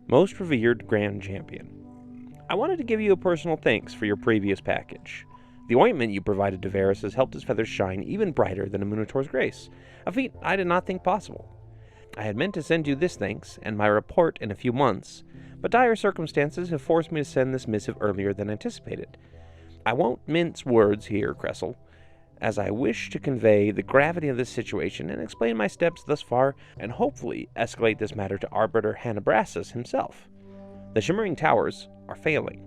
Most Revered Grand Champion, I wanted to give you a personal thanks for your previous package. The ointment you provided to Varys has helped his feathers shine even brighter than a Minotaur's grace, a feat I did not think possible. I had meant to send you this thanks and my report in a few months, but dire circumstances have forced me to send this missive earlier than anticipated. I won't mince words here, Cressel, as I wish to convey the gravity of this situation and explain my steps thus far and hopefully escalate this matter to Arbiter Hanabrasis himself. The Shimmering Towers are failing.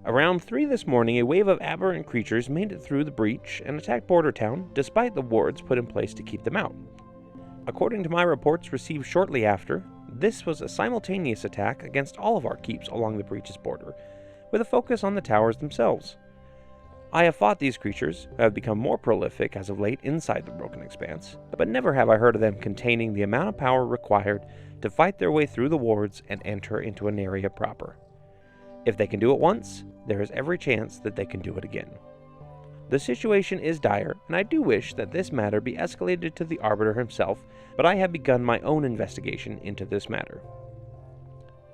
Around 3 this morning, a wave of aberrant creatures made it through the breach and attacked Border Town despite the wards put in place to keep them out. According to my reports received shortly after, this was a simultaneous attack against all of our keeps along the breach's border, with a focus on the towers themselves. I have fought these creatures, who have become more prolific as of late inside the Broken Expanse, but never have I heard of them containing the amount of power required to fight their way through the wards and enter into Aneria proper. If they can do it once, there is every chance that they can do it again. The situation is dire, and I do wish that this matter be escalated to the Arbiter himself, but I have begun my own investigation into this matter.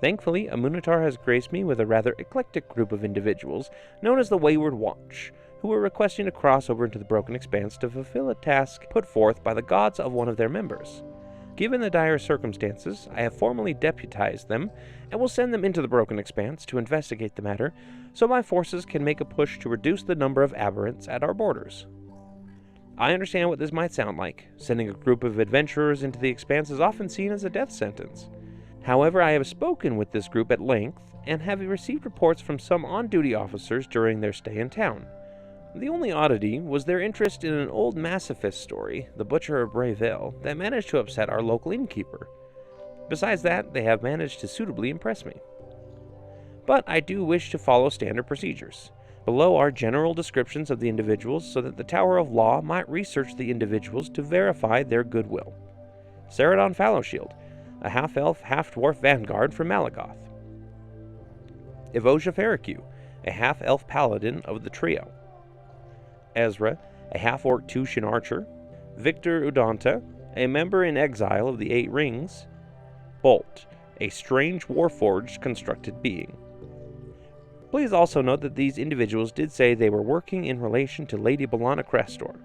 Thankfully, a Minotaur has graced me with a rather eclectic group of individuals known as the Wayward Watch, who are requesting to cross over into the Broken Expanse to fulfill a task put forth by the gods of one of their members. Given the dire circumstances, I have formally deputized them and will send them into the Broken Expanse to investigate the matter so my forces can make a push to reduce the number of aberrants at our borders. I understand what this might sound like. Sending a group of adventurers into the Expanse is often seen as a death sentence. However, I have spoken with this group at length and have received reports from some on-duty officers during their stay in town. The only oddity was their interest in an old Massifist story, the Butcher of Brayvale, that managed to upset our local innkeeper. Besides that, they have managed to suitably impress me. But I do wish to follow standard procedures. Below are general descriptions of the individuals so that the Tower of Law might research the individuals to verify their goodwill. Seredan Fallowshield, a half-elf, half-dwarf vanguard from Malagoth. Evosia Ferricu, a half-elf paladin of the trio. Ezra, a half-orc Tushan archer. Victor Udanta, a member in exile of the Eight Rings. Bolt, a strange Warforged constructed being. Please also note that these individuals did say they were working in relation to Lady Bellana Crestor.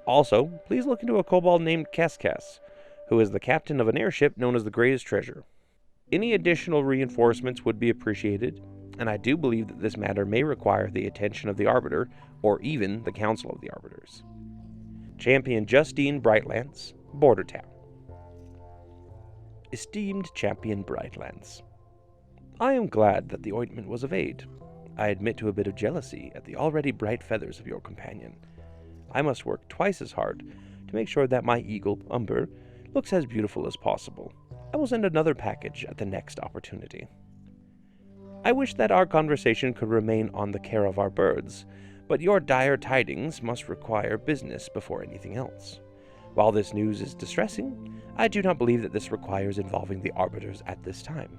Also, please look into a kobold named Keskas, who is the captain of an airship known as the Greatest Treasure. Any additional reinforcements would be appreciated, and I do believe that this matter may require the attention of the Arbiter, or even the Council of the Arbiters. Champion Justine Brightlance, Border Town. Esteemed Champion Brightlance, I am glad that the ointment was of aid. I admit to a bit of jealousy at the already bright feathers of your companion. I must work twice as hard to make sure that my eagle, Umber, looks as beautiful as possible. I will send another package at the next opportunity. I wish that our conversation could remain on the care of our birds, but your dire tidings must require business before anything else. While this news is distressing, I do not believe that this requires involving the Arbiters at this time.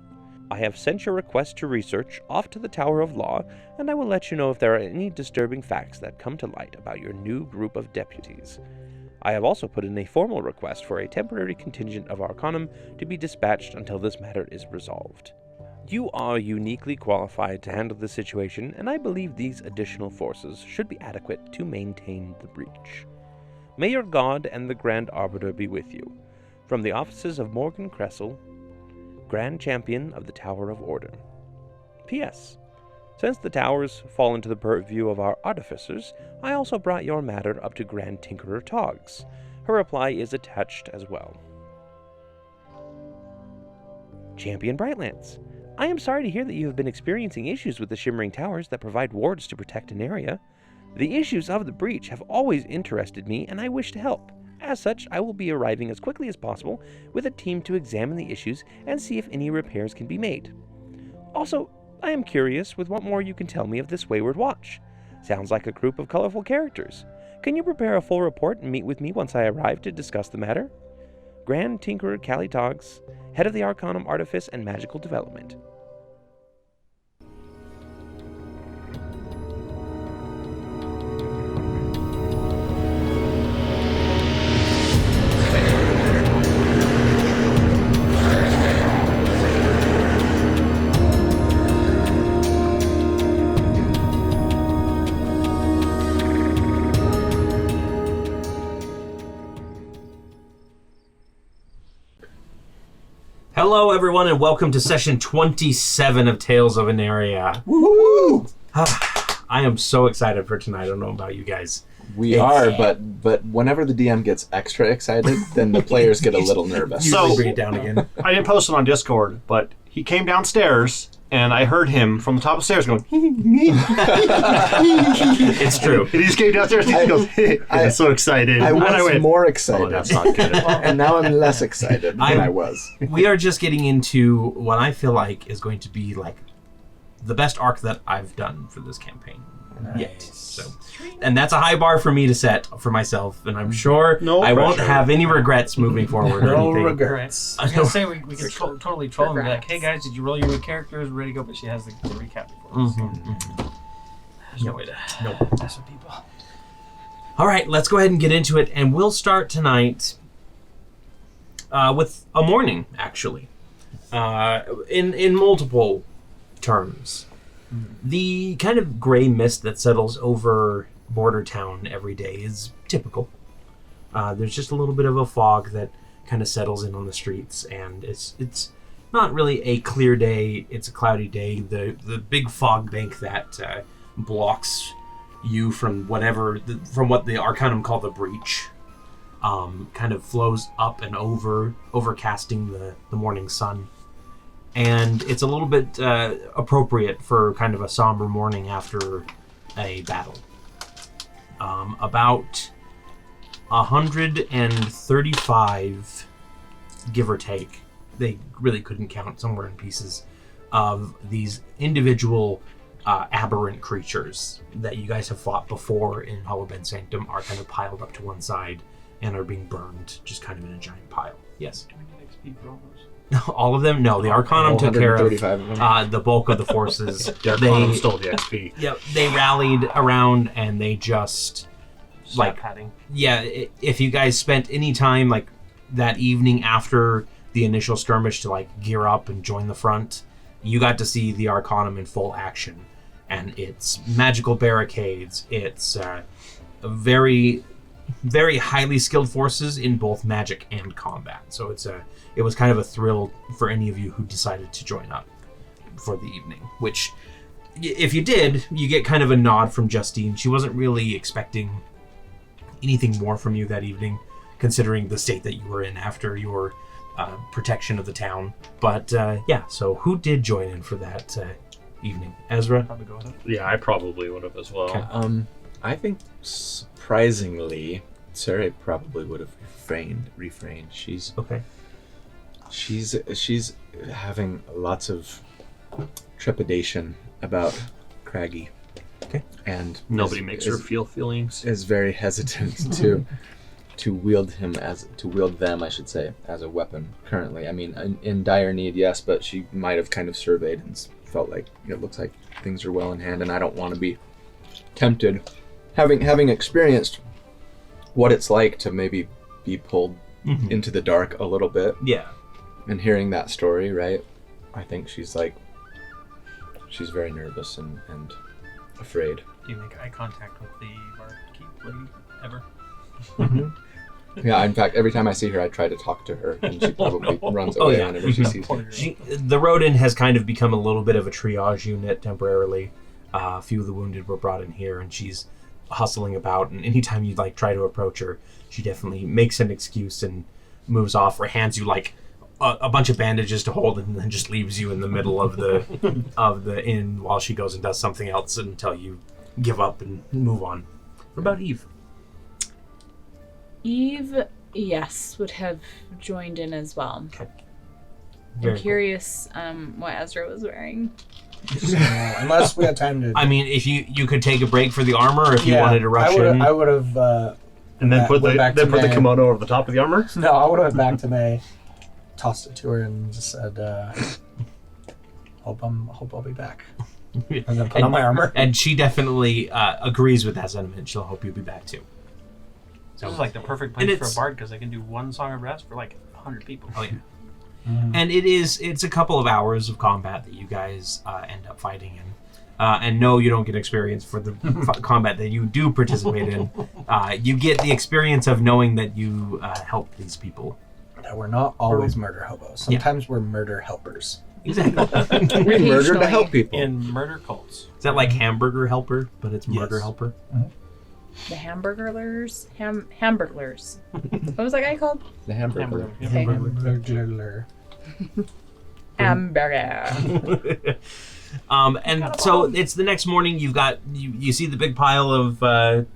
I have sent your request to research off to the Tower of Law, and I will let you know if there are any disturbing facts that come to light about your new group of deputies. I have also put in a formal request for a temporary contingent of Arcanum to be dispatched until this matter is resolved. You are uniquely qualified to handle the situation, and I believe these additional forces should be adequate to maintain the breach. May your God and the Grand Arbiter be with you. From the offices of Morgan Cressel, Grand Champion of the Tower of Order. P.S. Since the towers fall into the purview of our artificers, I also brought your matter up to Grand Tinkerer Toggs. Her reply is attached as well. Champion Brightlance, I am sorry to hear that you have been experiencing issues with the Shimmering Towers that provide wards to protect Aneria. The issues of the breach have always interested me, and I wish to help. As such, I will be arriving as quickly as possible with a team to examine the issues and see if any repairs can be made. Also, I am curious with what more you can tell me of this Wayward Watch. Sounds like a group of colorful characters. Can you prepare a full report and meet with me once I arrive to discuss the matter? Grand Tinkerer Callie Toggs, Head of the Arcanum Artifice and Magical Development. Hello, everyone, and welcome to session 27 of Tales of Aneria. Woo! I am so excited for tonight. I don't know about you guys. We are, but whenever the DM gets extra excited, then the players get a little nervous. So- bring it down again. I didn't post it on Discord, but he came downstairs, and I heard him from the top of the stairs going, It's true. and he just came downstairs and he goes, I'm so excited. I And was went, more oh, excited, that's not good at all. and now I'm less excited than I was. We are just getting into what I feel like is going to be like the best arc that I've done for this campaign yet. So, and that's a high bar for me to set for myself, and I'm sure No I won't pressure. have any regrets moving forward or No anything. regrets. I I was know. gonna say we could totally troll him and be like, hey guys, did you roll your new characters? We're ready to go, but she has the recap before us. There's no way to mess with people. All right, let's go ahead and get into it, and we'll start tonight with a morning, actually, in multiple terms. The kind of gray mist that settles over Border Town every day is typical. There's just a little bit of a fog that kind of settles in on the streets, and it's not really a clear day. It's a cloudy day. The big fog bank that blocks you from what the Arcanum call the breach kind of flows up and overcasting the morning sun. And it's a little bit appropriate for kind of a somber morning after a battle. About 135, give or take, they really couldn't count, somewhere in pieces, of these individual aberrant creatures that you guys have fought before in Hollowbend Sanctum are kind of piled up to one side and are being burned just kind of in a giant pile. Yes? Do we get XP for all those? All of them? No, the Arcanum took care of 135 of them. the bulk of the forces. The Arcanum stole the XP. Yep, they rallied around and they just, like, padding. yeah, if you guys spent any time, like, that evening after the initial skirmish to, like, gear up and join the front, you got to see the Arcanum in full action. And it's magical barricades, it's very, very highly skilled forces in both magic and combat. So it was kind of a thrill for any of you who decided to join up for the evening, which, if you did, you get kind of a nod from Justine. She wasn't really expecting anything more from you that evening, considering the state that you were in after your protection of the town. But yeah, so who did join in for that evening? Ezra? Probably go with it. Yeah, I probably would have as well. Okay. I think surprisingly, Sarah probably would have refrained. She's Okay. She's having lots of trepidation about Craggy. Okay. And Nobody makes her feel feelings. is very hesitant to wield them, I should say, as a weapon currently. I mean, in dire need, yes, but she might have kind of surveyed and felt like it looks like things are well in hand, and I don't want to be tempted, having experienced what it's like to maybe be pulled into the dark a little bit. Yeah. And hearing that story, right, I think she's very nervous and afraid. Do you make eye contact with the barkeep lady ever? Yeah, in fact, every time I see her, I try to talk to her, and she probably runs away yeah. whenever she sees me. The Rodin has kind of become a little bit of a triage unit temporarily. A few of the wounded were brought in here, and she's hustling about, and anytime you like try to approach her, she definitely makes an excuse and moves off, or hands you like a bunch of bandages to hold, and then just leaves you in the middle of the inn while she goes and does something else until you give up and move on. What about Eve? Eve, yes, would have joined in as well. Okay. I'm Very cool. curious what Ezra was wearing. Unless we had time to. I mean, if you could take a break for the armor, if you wanted to rush in. I would have. And then put went back to the May. kimono over the top of the armor? No, I would have went back to May, tossed it to her, and just said, "Hope I'll be back." And then put on my armor. And she definitely agrees with that sentiment. She'll hope you'll be back too. This is like the perfect And place for a it's- bard because they can do one song of rest for like 100 people. Oh yeah. And it's a couple of hours of combat that you guys end up fighting in. And no, you don't get experience for the combat that you do participate in. You get the experience of knowing that you helped these people. that we're not always murder hobos. Sometimes we're murder helpers. Exactly. We murder to help people. In murder cults. Is that like hamburger helper, but it's murder helper? The hamburglers. Hamburglers. What was that guy called? The hamburger. Okay. Hamburglar. Hamburger. And so it's the next morning. You see the big pile of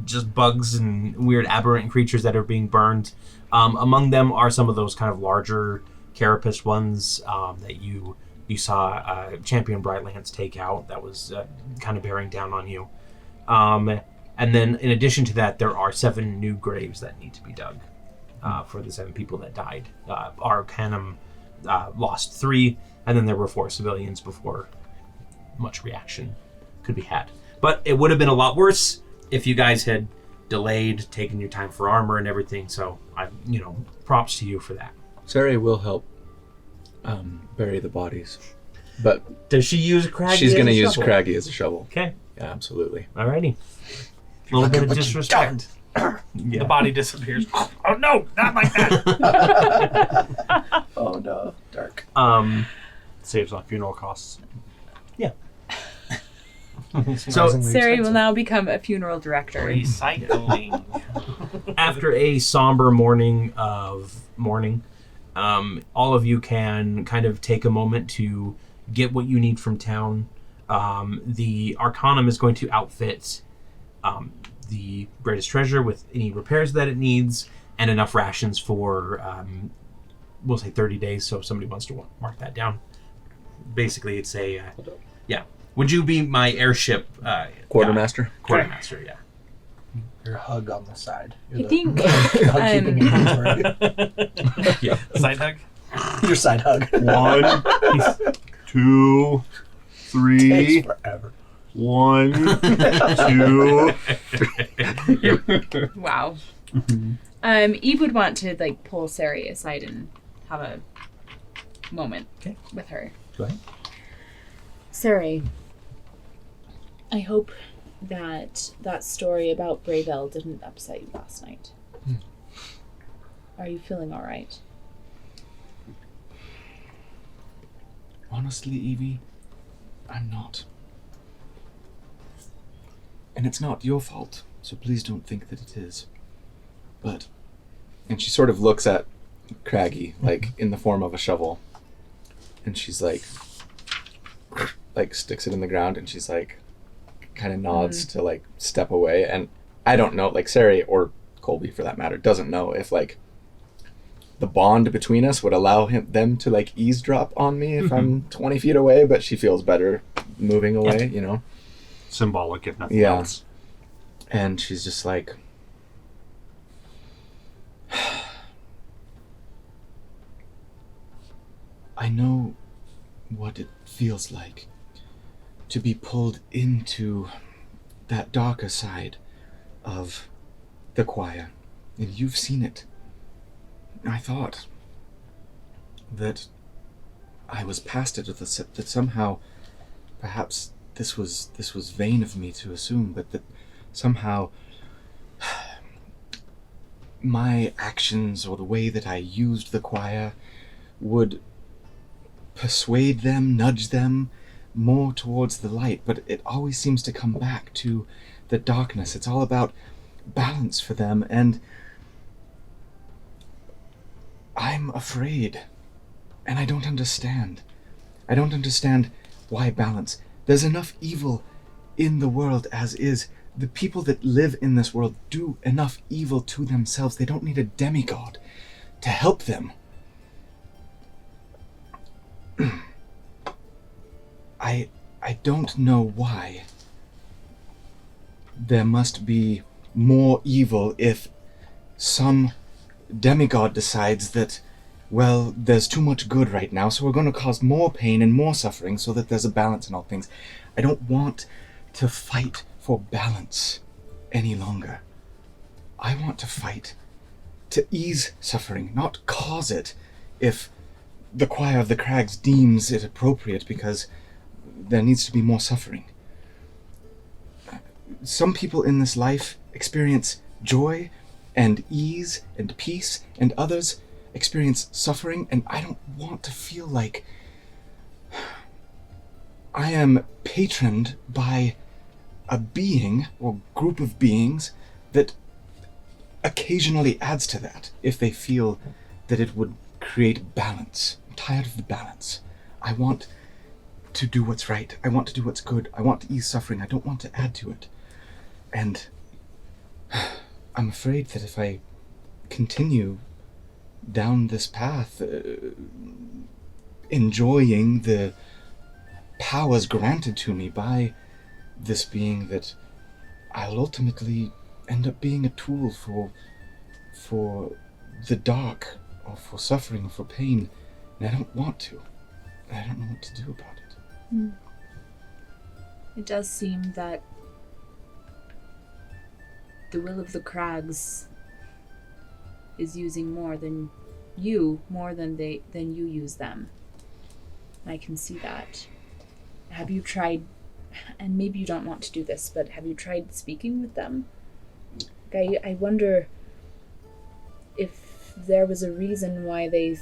just bugs and weird aberrant creatures that are being burned. Among them are some of those kind of larger carapace ones that you saw Champion Brightlance take out. That was kind of bearing down on you. And then in addition to that, there are 7 new graves that need to be dug for the 7 people that died. Arcanum lost 3, and then there were 4 civilians before much reaction could be had. But it would have been a lot worse if you guys had delayed, taken your time for armor and everything. So props to you for that. Sari will help bury the bodies, but Does she use Craggy? she's going to as a use shovel? Craggy as a shovel. Okay, Yeah, absolutely. alrighty. A little bit of disrespect. The body disappears. Oh no, not like that. Oh no, dark. Saves on funeral costs. So Sari will now become a funeral director. Recycling. after a somber morning of mourning, all of you can kind of take a moment to get what you need from town. The Arcanum is going to outfit the Greatest Treasure with any repairs that it needs and enough rations for, we'll say 30 days, so if somebody wants to mark that down. Basically, it's a, Would you be my airship? Quartermaster? Guy? Quartermaster, yeah. Your hug on the side. I think Hug-keeping inventory. Side hug. Your side hug. 1, 2, 3. Takes forever. 1, 2. wow. Eve would want to pull Sari aside and have a moment with her. Go ahead. Sari, I hope that story about Bravel didn't upset you last night. Are you feeling all right? Honestly, Evie, I'm not. And it's not your fault, so please don't think that it is. But... And she sort of looks at Craggy, in the form of a shovel. And she's sticks it in the ground, and she's kind of nods to step away. And I don't know, Sari or Colby for that matter doesn't know if the bond between us would allow them to eavesdrop on me if I'm 20 feet away, but she feels better moving away, Symbolic, if nothing Yeah. else. And she's just I know what it feels like to be pulled into that darker side of the choir, and you've seen it. I thought that I was past it, that somehow, perhaps this was vain of me to assume, but that somehow my actions or the way that I used the choir would persuade them, nudge them more towards the light, but it always seems to come back to the darkness. It's all about balance for them, and I'm afraid, and I don't understand. I don't understand why balance. There's enough evil in the world as is. The people that live in this world do enough evil to themselves. They don't need a demigod to help them. I don't know why there must be more evil if some demigod decides that, well, there's too much good right now, so we're going to cause more pain and more suffering so that there's a balance in all things. I don't want to fight for balance any longer. I want to fight to ease suffering, not cause it if the Choir of the Crags deems it appropriate, because there needs to be more suffering. Some people in this life experience joy and ease and peace, and others experience suffering, and I don't want to feel like I am patroned by a being or group of beings that occasionally adds to that if they feel that it would create balance. I'm tired of the balance. I want to do what's right. I want to do what's good. I want to ease suffering. I don't want to add to it. And I'm afraid that if I continue down this path, enjoying the powers granted to me by this being, that I'll ultimately end up being a tool for the dark, or for suffering, or for pain, and I don't want to. I don't know what to do about it. It does seem that the will of the crags is using more than you use them. I can see that. Have you tried, and maybe you don't want to do this, but have you tried speaking with them? I wonder if there was a reason why they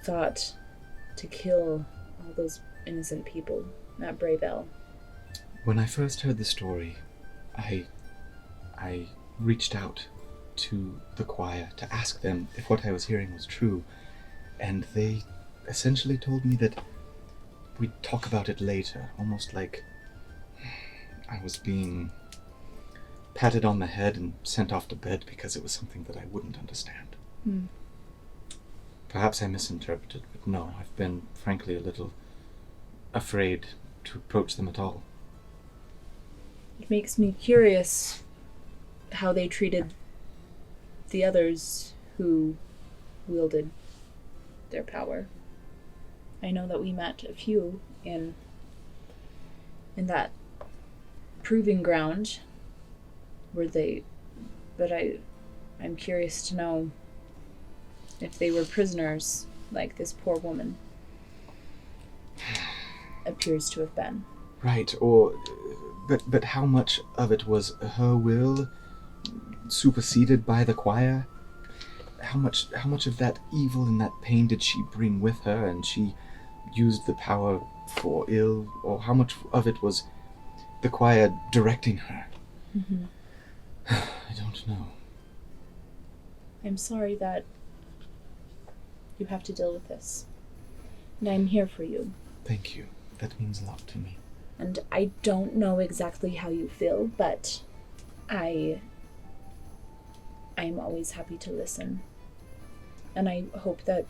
thought to kill all those innocent people at Brayville. When I first heard the story, I reached out to the choir to ask them if what I was hearing was true, and they essentially told me that we'd talk about it later, almost like I was being patted on the head and sent off to bed because it was something that I wouldn't understand. Perhaps I misinterpreted, but no, I've been frankly a little afraid to approach them at all. It makes me curious how they treated the others who wielded their power. I know that we met a few in that proving ground but I'm curious to know if they were prisoners like this poor woman appears to have been. Right, but how much of it was her will superseded by the choir? How much of that evil and that pain did she bring with her, and she used the power for ill, or how much of it was the choir directing her? I don't know. I'm sorry that you have to deal with this, and I'm here for you. Thank you. That means a lot to me. And I don't know exactly how you feel, but I'm always happy to listen. And I hope that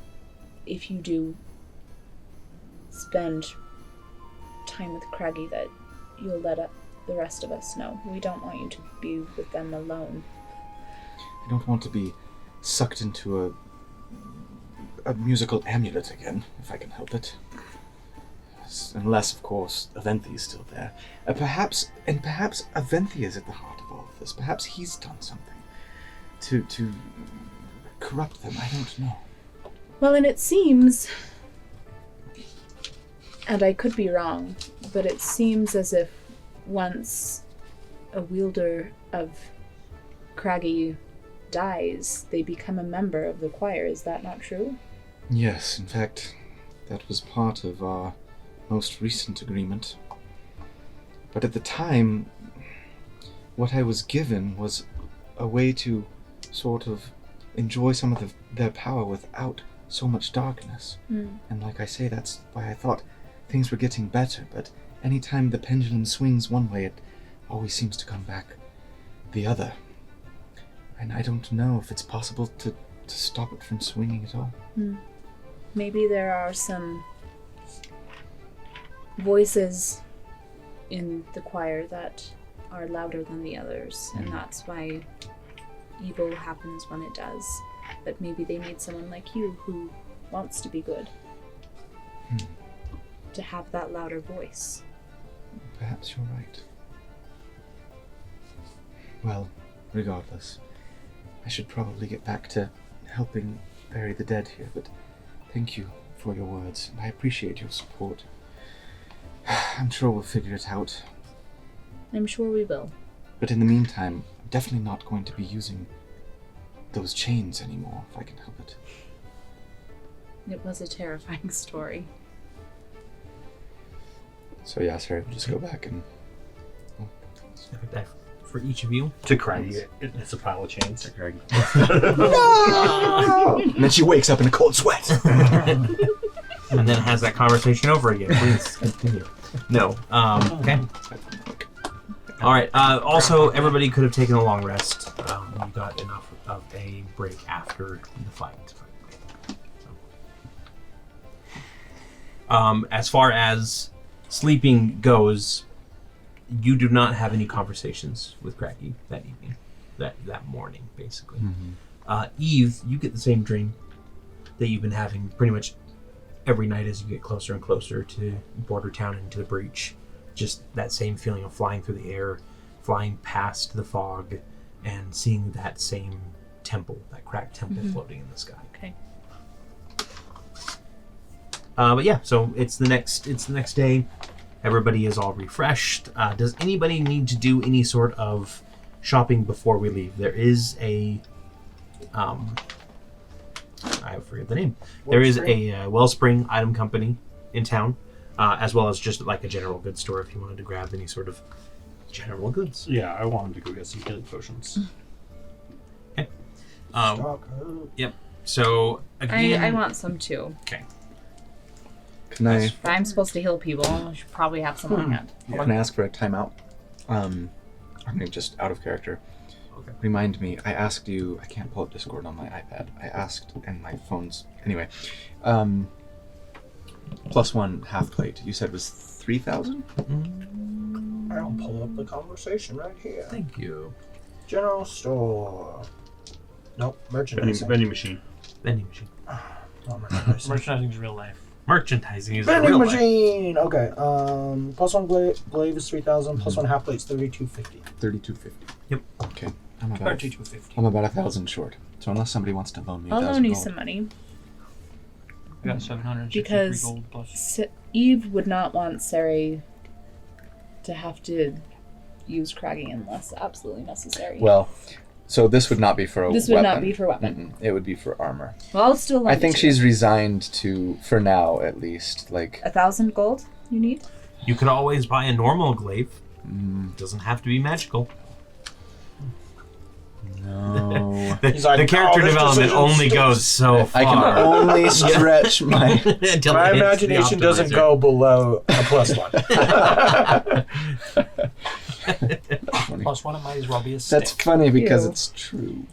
if you do spend time with Craggy, that you'll let the rest of us know. We don't want you to be with them alone. I don't want to be sucked into a musical amulet again, if I can help it. Unless, of course, Aventhy's still there. Perhaps Aventhi is at the heart of all of this. Perhaps he's done something to corrupt them. I don't know. Well, and it seems, and I could be wrong, but it seems as if once a wielder of Craggy dies, they become a member of the choir. Is that not true? Yes, in fact, that was part of our most recent agreement. But at the time, what I was given was a way to sort of enjoy some of their power without so much darkness. And like I say, that's why I thought things were getting better, but anytime the pendulum swings one way, it always seems to come back the other. And I don't know if it's possible to stop it from swinging at all. Maybe there are some voices in the choir that are louder than the others, and that's why evil happens when it does. But maybe they need someone like you who wants to be good to have that louder voice. Perhaps you're right. Well, regardless, I should probably get back to helping bury the dead here, but thank you for your words, and I appreciate your support. I'm sure we'll figure it out. I'm sure we will. But in the meantime, I'm definitely not going to be using those chains anymore, if I can help it. It was a terrifying story. So yeah, sorry, we'll just go back and Epic die for each of you. To Craggy, it's a pile of chains. To Craggy. and then she wakes up in a cold sweat. And then has that conversation over again. Please continue. No. Okay. All right. Also, everybody could have taken a long rest. You got enough of a break after the fight. As far as sleeping goes, you do not have any conversations with Craggy that evening, that morning, basically. Eve, you get the same dream that you've been having pretty much every night as you get closer and closer to Border Town and to the breach. Just that same feeling of flying through the air, flying past the fog, and seeing that same temple, that cracked temple floating in the sky. Okay. But yeah, so it's the next day. Everybody is all refreshed. Does anybody need to do any sort of shopping before we leave? There is a I forget the name. There is a Wellspring item company in town, as well as just like a general goods store if you wanted to grab any sort of general goods. Yeah, I wanted to go get some healing potions. Okay. Yep. So again, I want some too. Okay. Can I? If I'm supposed to heal people, I should probably have some on hand. Can I ask for a timeout? I mean, just out of character. Okay. Remind me, I asked you, I can't pull up Discord on my iPad. I asked, and my phone's, anyway. +1 half plate, you said was 3,000? I'll pull up the conversation right here. Thank you. General store. Nope, merchandising. Vending machine. Vending machine. Not merchandising. Merchandising is real life. Merchandising is Vending real life. machine! Okay, +1 glaive is 3,000, +1 half plate's 3,250. 3,250. Yep. Okay. I'm about 3,250. I'm about 1,000 short. So unless somebody wants to loan me I'll 1,000 loan you gold. some money. We got 763 Because gold plus. Eve would not want Sari to have to use Craggy unless absolutely necessary. Well, so this would not be for a this weapon. would not be for weapon. It would be for armor. Well, I'll still loan I think it to you. she's resigned to, for now at least, like... 1,000 gold you need? You could always buy a normal glaive. Doesn't have to be magical. No. The He's like, character "Oh, this development decision only stinks." goes so far. I can only stretch my... Until it hits My the imagination doesn't optimizer. go below a +1. Funny. Plus one, it might as well be a stick. That's funny because Ew. it's true.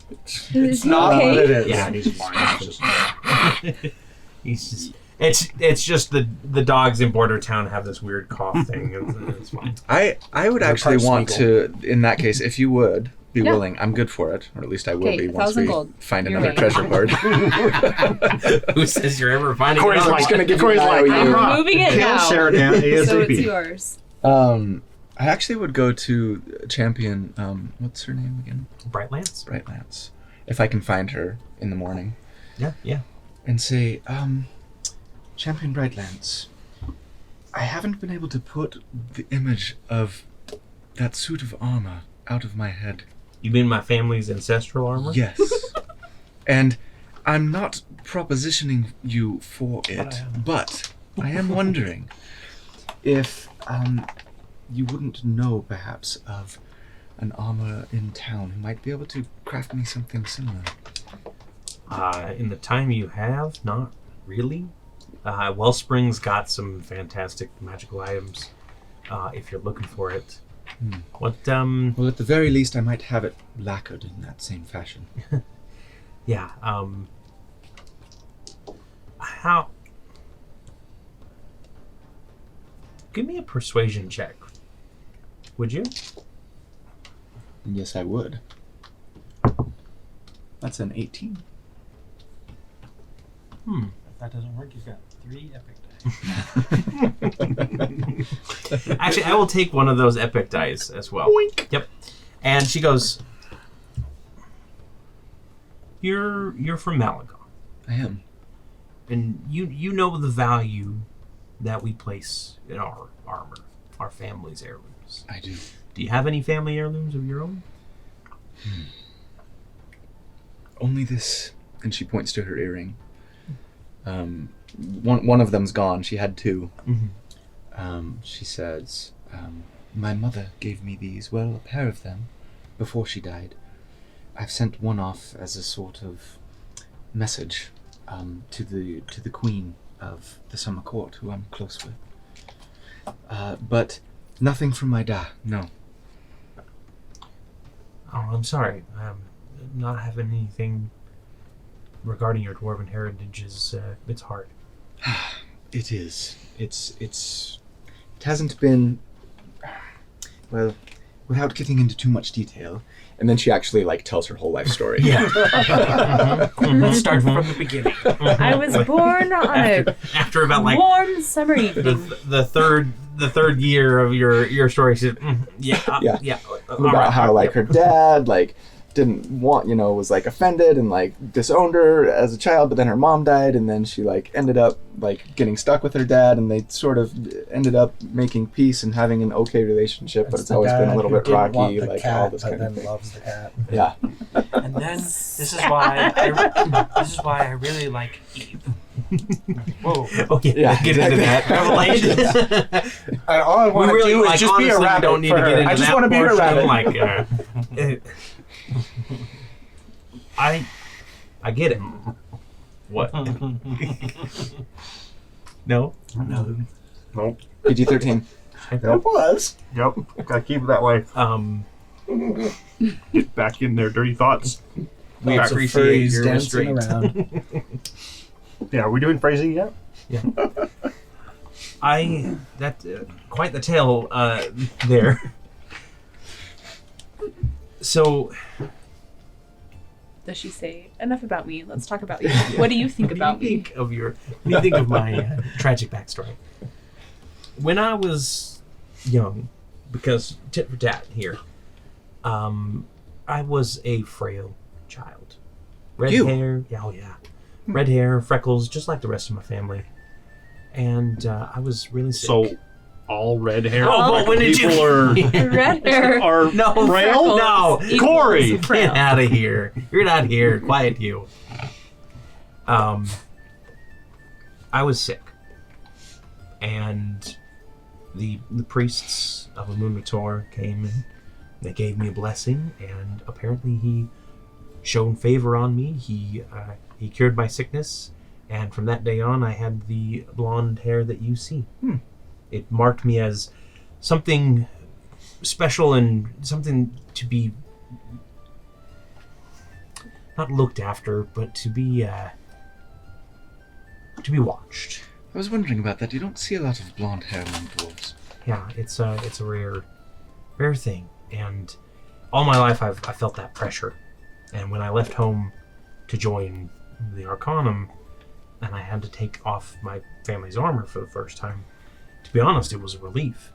It's Not okay. what it is. Yeah. He's fine. It's just- He's just, it's just the dogs in Border Town have this weird cough thing. It's fine. I would They're actually part want to, in that case, if you would be Yeah. willing, I'm good for it, or at least I will Okay, be once 1,000 we gold. find You're another right. treasure hoard. Who says you're ever finding Cory's another like, just gonna give you Cory's an like, IOU. I'm "Ah, removing it kill now. Seredan ASAP. So it's yours. I actually would go to Champion, what's her name again? Bright Lance? Bright Lance. If I can find her in the morning. Yeah. And say, Champion Bright Lance, I haven't been able to put the image of that suit of armor out of my head. You mean my family's ancestral armor? Yes. And I'm not propositioning you for it, but I am wondering if you wouldn't know perhaps of an armor in town who might be able to craft me something similar. In the time you have, not really. Wellspring's got some fantastic magical items. If you're looking for it. What? Well, at the very least, I might have it lacquered in that same fashion. Yeah. How? Give me a persuasion check. Would you? Yes, I would. That's an 18. If that doesn't work, you've got 3 epic die. Actually, I will take one of those epic dice as well. Oink. Yep. And she goes, You're from Malaga, I am. and you know the value that we place in our armor, our family's heirlooms. I do. Do you have any family heirlooms of your own? Only this, and she points to her earring. One of them's gone. She had two. Mm-hmm. She says, my mother gave me these, well, a pair of them, before she died. I've sent one off as a sort of message to the queen of the summer court, who I'm close with. But nothing from my dad, no. Oh, I'm sorry. Not having anything regarding your dwarven heritage is it's hard. It is. It hasn't been, well, without getting into too much detail. And then she actually tells her whole life story. Yeah. Let's start from the beginning. I was born on After about warm summer evening. the third year of your story, she said, yeah. About how her dad didn't want, was offended and disowned her as a child, but then her mom died, and then she ended up getting stuck with her dad, and they sort of ended up making peace and having an okay relationship, but it's always been a little bit rocky, all this kind of thing. Loves the cat. Yeah. And then this is why I really like Eve. Whoa. Okay, Yeah, get into that. And all I want to do is just be a rabbit. Don't need for to her. get into I just that want to be a portion, rabbit. I get it. What? No? Nope. PG-13. It was. Yep. Gotta keep it that way. Get back in there, dirty thoughts. We Lots of appreciate furries your dancing restraint. around. Yeah, are we doing phrasing yet? Quite the tale there. So, Does she say, enough about me, let's talk about you? What do you think about me? what do you think of my tragic backstory? When I was young, because tit for tat here, I was a frail child. Red hair, red hair, freckles, just like the rest of my family. And I was really sick. So, all red hair. Oh, but when did you? Red hair. are No, frail? no, Equals Cory! frail. Get out of here! You're not here. Quiet you. I was sick, and the priests of Amunator came and they gave me a blessing, and apparently he shone favor on me. He cured my sickness, and from that day on, I had the blonde hair that you see. It marked me as something special and something to be not looked after, but to be watched. I was wondering about that. You don't see a lot of blonde hair among dwarves. Yeah, it's a rare thing, and all my life I felt that pressure. And when I left home to join the Arcanum, and I had to take off my family's armor for the first time, to be honest, it was a relief.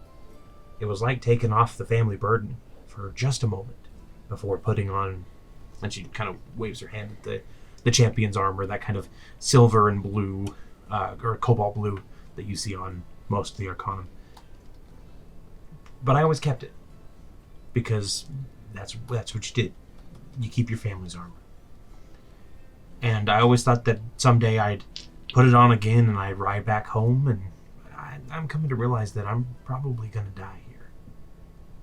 It was like taking off the family burden for just a moment before putting on, and she kind of waves her hand at the champion's armor, that kind of silver and blue, or cobalt blue that you see on most of the Arcanum. But I always kept it, because that's what you did. You keep your family's armor. And I always thought that someday I'd put it on again and I'd ride back home, and I'm coming to realize that I'm probably going to die here.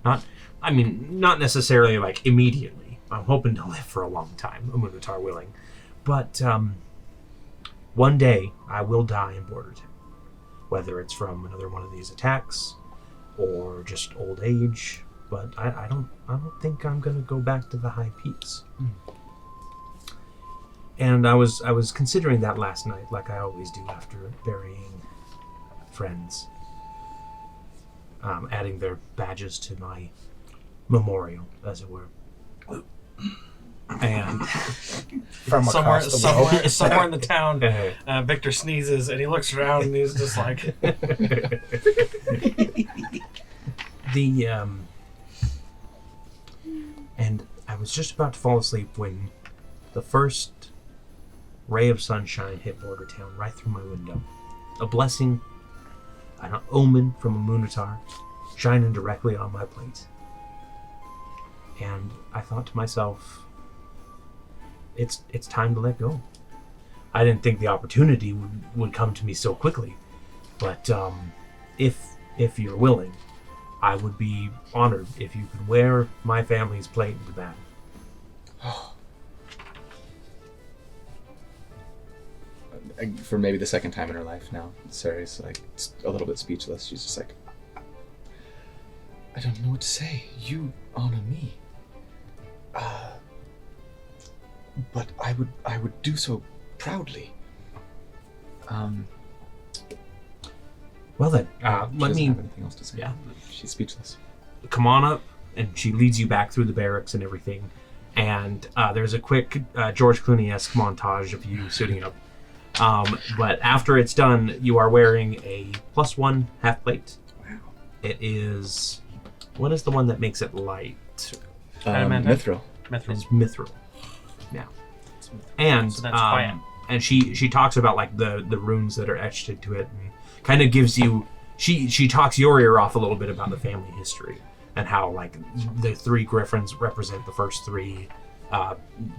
Not necessarily immediately. I'm hoping to live for a long time, Amunatar willing. But one day I will die in Bordertown. Whether it's from another one of these attacks or just old age, but I don't think I'm going to go back to the High Peaks. And I was considering that last night, like I always do after burying friends, adding their badges to my memorial, as it were. And From across the world. somewhere in the town, Victor sneezes and he looks around and he's just like, and I was just about to fall asleep when the first ray of sunshine hit Bordertown right through my window. A blessing, an omen from Amunatar, shining directly on my plate. And I thought to myself, it's time to let go. I didn't think the opportunity would come to me so quickly. But if you're willing, I would be honored if you could wear my family's plate into battle. For maybe the second time in her life now, Sarah's like a little bit speechless. She's just like, I don't know what to say. You honor me. But I would do so proudly. Well then, she let doesn't me. have anything else to say. Yeah. She's speechless. Come on up, and she leads you back through the barracks and everything. And there's a quick George Clooney-esque montage of you suiting up. But after it's done, you are wearing a +1 half plate. Wow. It is. What is the one that makes it light? Mithril. It's mithril. Yeah. And So that's quiet. and she talks about like the runes that are etched into it, and kind of gives you. She talks your ear off a little bit about the family history and how like the 3 griffins represent the first 3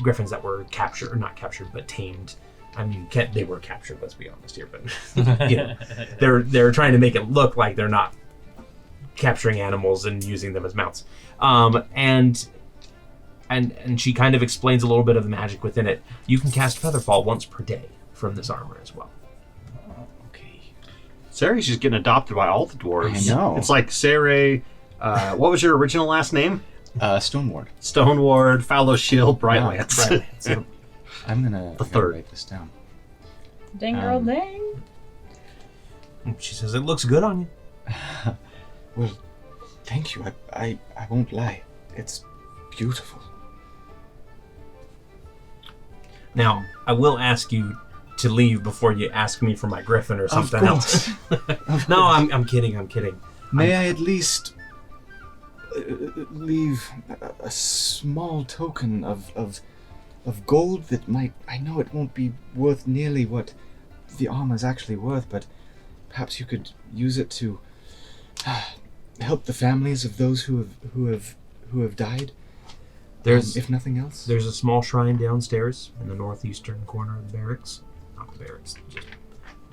griffins that were captured, or not captured, but tamed. I mean, they were captured. Let's be honest here, but you know, they're trying to make it look like they're not capturing animals and using them as mounts. And she kind of explains a little bit of the magic within it. You can cast Featherfall once per day from this armor as well. Okay. Sarah's just getting adopted by all the dwarves. I know. It's like Sarah. What was your original last name? Stoneward. Stoneward, Fallow Shield, Brightlance. Brightlance. I'm gonna third. write this down. Dang girl, dang. She says it looks good on you. Well, thank you. I won't lie. It's beautiful. Now, I will ask you to leave before you ask me for my griffin or something else. No, I'm kidding. I'm kidding. May I at least leave a small token of gold that might... I know it won't be worth nearly what the armor is actually worth, but perhaps you could use it to help the families of those who have died. There's if nothing else. There's a small shrine downstairs in the northeastern corner of the barracks. Not the barracks, just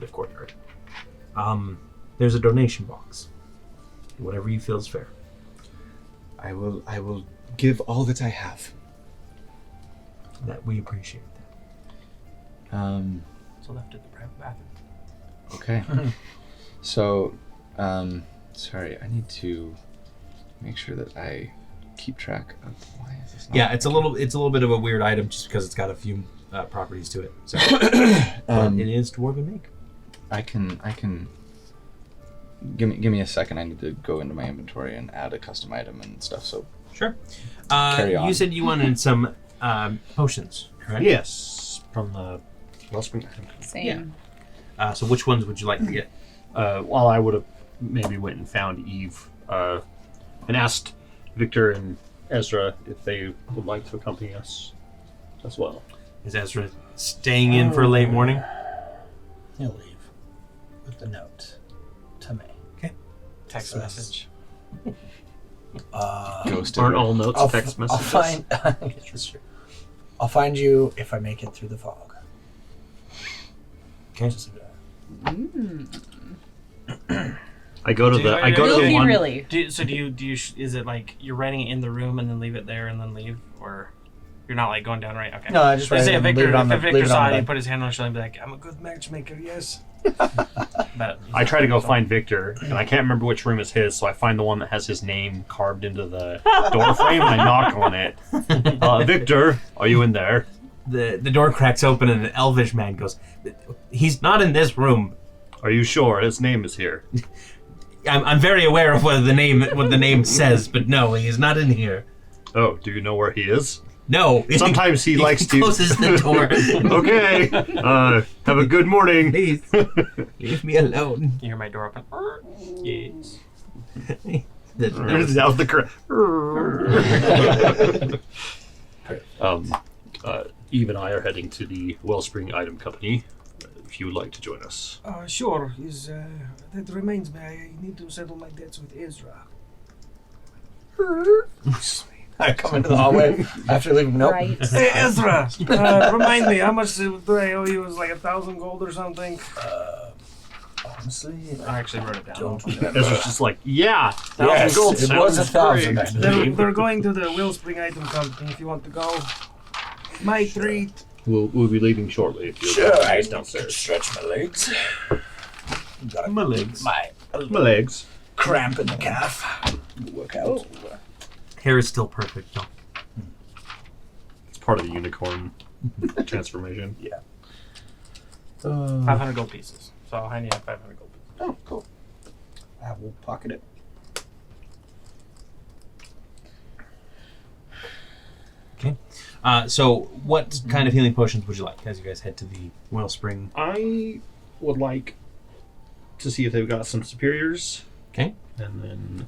the courtyard. There's a donation box. Whatever you feel is fair. I will give all that I have. That we appreciate that. So left at the private bathroom. Okay. So, sorry, I need to make sure that I keep track of why is this not... Yeah, it's a little bit of a weird item just because it's got a few properties to it. So it is dwarven make. I can give me a second. I need to go into my inventory and add a custom item and stuff. So Sure. Carry on. You said you wanted some potions, correct? Yes, from the Wellspring. Same. Yeah. So which ones would you like to get? Well, I would have maybe went and found Eve and asked Victor and Ezra if they would like to accompany us as well. Is Ezra staying in for a late morning? He'll leave with the note to me. Okay. Text Says, message. ghosted. Aren't all notes text messages? I'll find you if I make it through the fog. Okay. I go to the Really, one. really. Do you? Is it like you're writing it in the room and then leave it there and then leave, or you're not like going down right? Okay. No, I just Let's write say it if and Victor, leave it on if the- leave Victor it saw on it, the he'd bed. put his hand on his shoulder and be like, "I'm a good matchmaker, yes." But I try to go find Victor, and I can't remember which room is his, so I find the one that has his name carved into the door frame, and I knock on it. Victor, are you in there? The door cracks open and an elvish man goes, "He's not in this room." Are you sure his name is here? I'm very aware of what the name says, but no, he's not in here. Oh, do you know where he is? No. Sometimes he likes to... closes the door. Okay, have a good morning. Please, leave me alone. you hear my door open. Yes. That was- That was the Eve and I are heading to the Wellspring Item Company. If you would like to join us. Sure. That reminds me, I need to settle my debts with Ezra. I come into the hallway after leaving. Nope. Right. Hey, Ezra, remind me, how much do I owe you? It was like 1,000 gold or something? Honestly, I actually wrote it down. don't remember. Ezra's just like, yeah, 1,000 Yes, gold it was sounds 1,000. great. They're going to the Wellspring Item Company if you want to go. My treat. We'll be leaving shortly if you're Sure, I downstairs. stretch my legs. Got My legs. my My legs. cramp in the calf. Work out. Hair is still perfect, though. It's part of the unicorn transformation. 500 gold pieces. So I need 500 gold pieces. Oh, cool. I will pocket it. So what kind of healing potions would you like as you guys head to the Wellspring? I would like to see if they've got some superiors. Okay. And then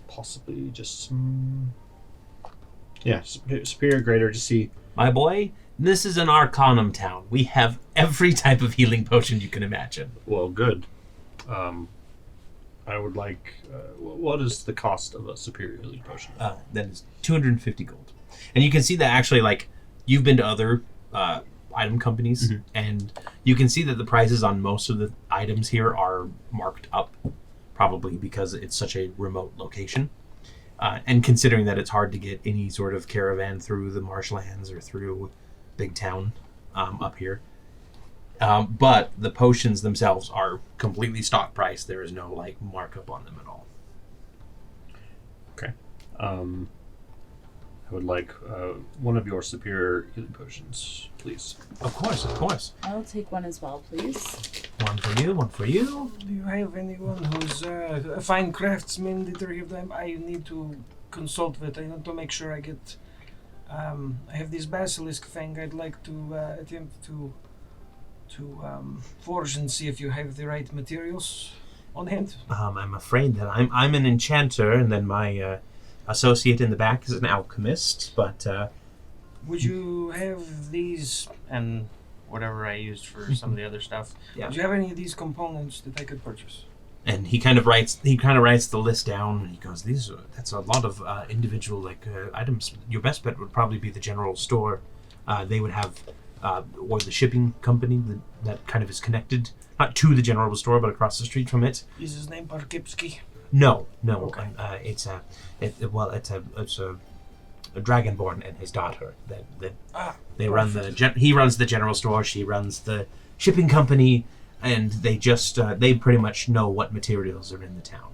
possibly just some... Yeah, superior, greater, just see... My boy, this is an Arcanum town. We have every type of healing potion you can imagine. Well, good. I would like... what is the cost of a superior healing potion? That is 250 gold. And you can see that actually, like, you've been to other item companies, and you can see that the prices on most of the items here are marked up, probably because it's such a remote location. And considering that it's hard to get any sort of caravan through the marshlands or through Big Town up here. But the potions themselves are completely stock price. There is no, like, markup on them at all. Okay. I would like one of your superior healing potions, please. Of course, of course. I'll take one as well, please. One for you, one for you. Do you have anyone who's a fine craftsman that I need to consult with? I want to make sure I get... I have this basilisk thing I'd like to attempt to forge and see if you have the right materials on hand. I'm afraid that I'm an enchanter, and then my associate in the back is an alchemist, but... Would you have these... And whatever I used for some of the other stuff. Yeah. Would you have any of these components that I could purchase? And he kind of writes the list down, and he goes, that's a lot of individual items. Your best bet would probably be the general store. They would have, or the shipping company that kind of is connected, not to the general store, but across the street from it. Is his name Parkipsky? No. Okay. It's a Dragonborn and his daughter. They run he runs the general store. She runs the shipping company, and they pretty much know what materials are in the town.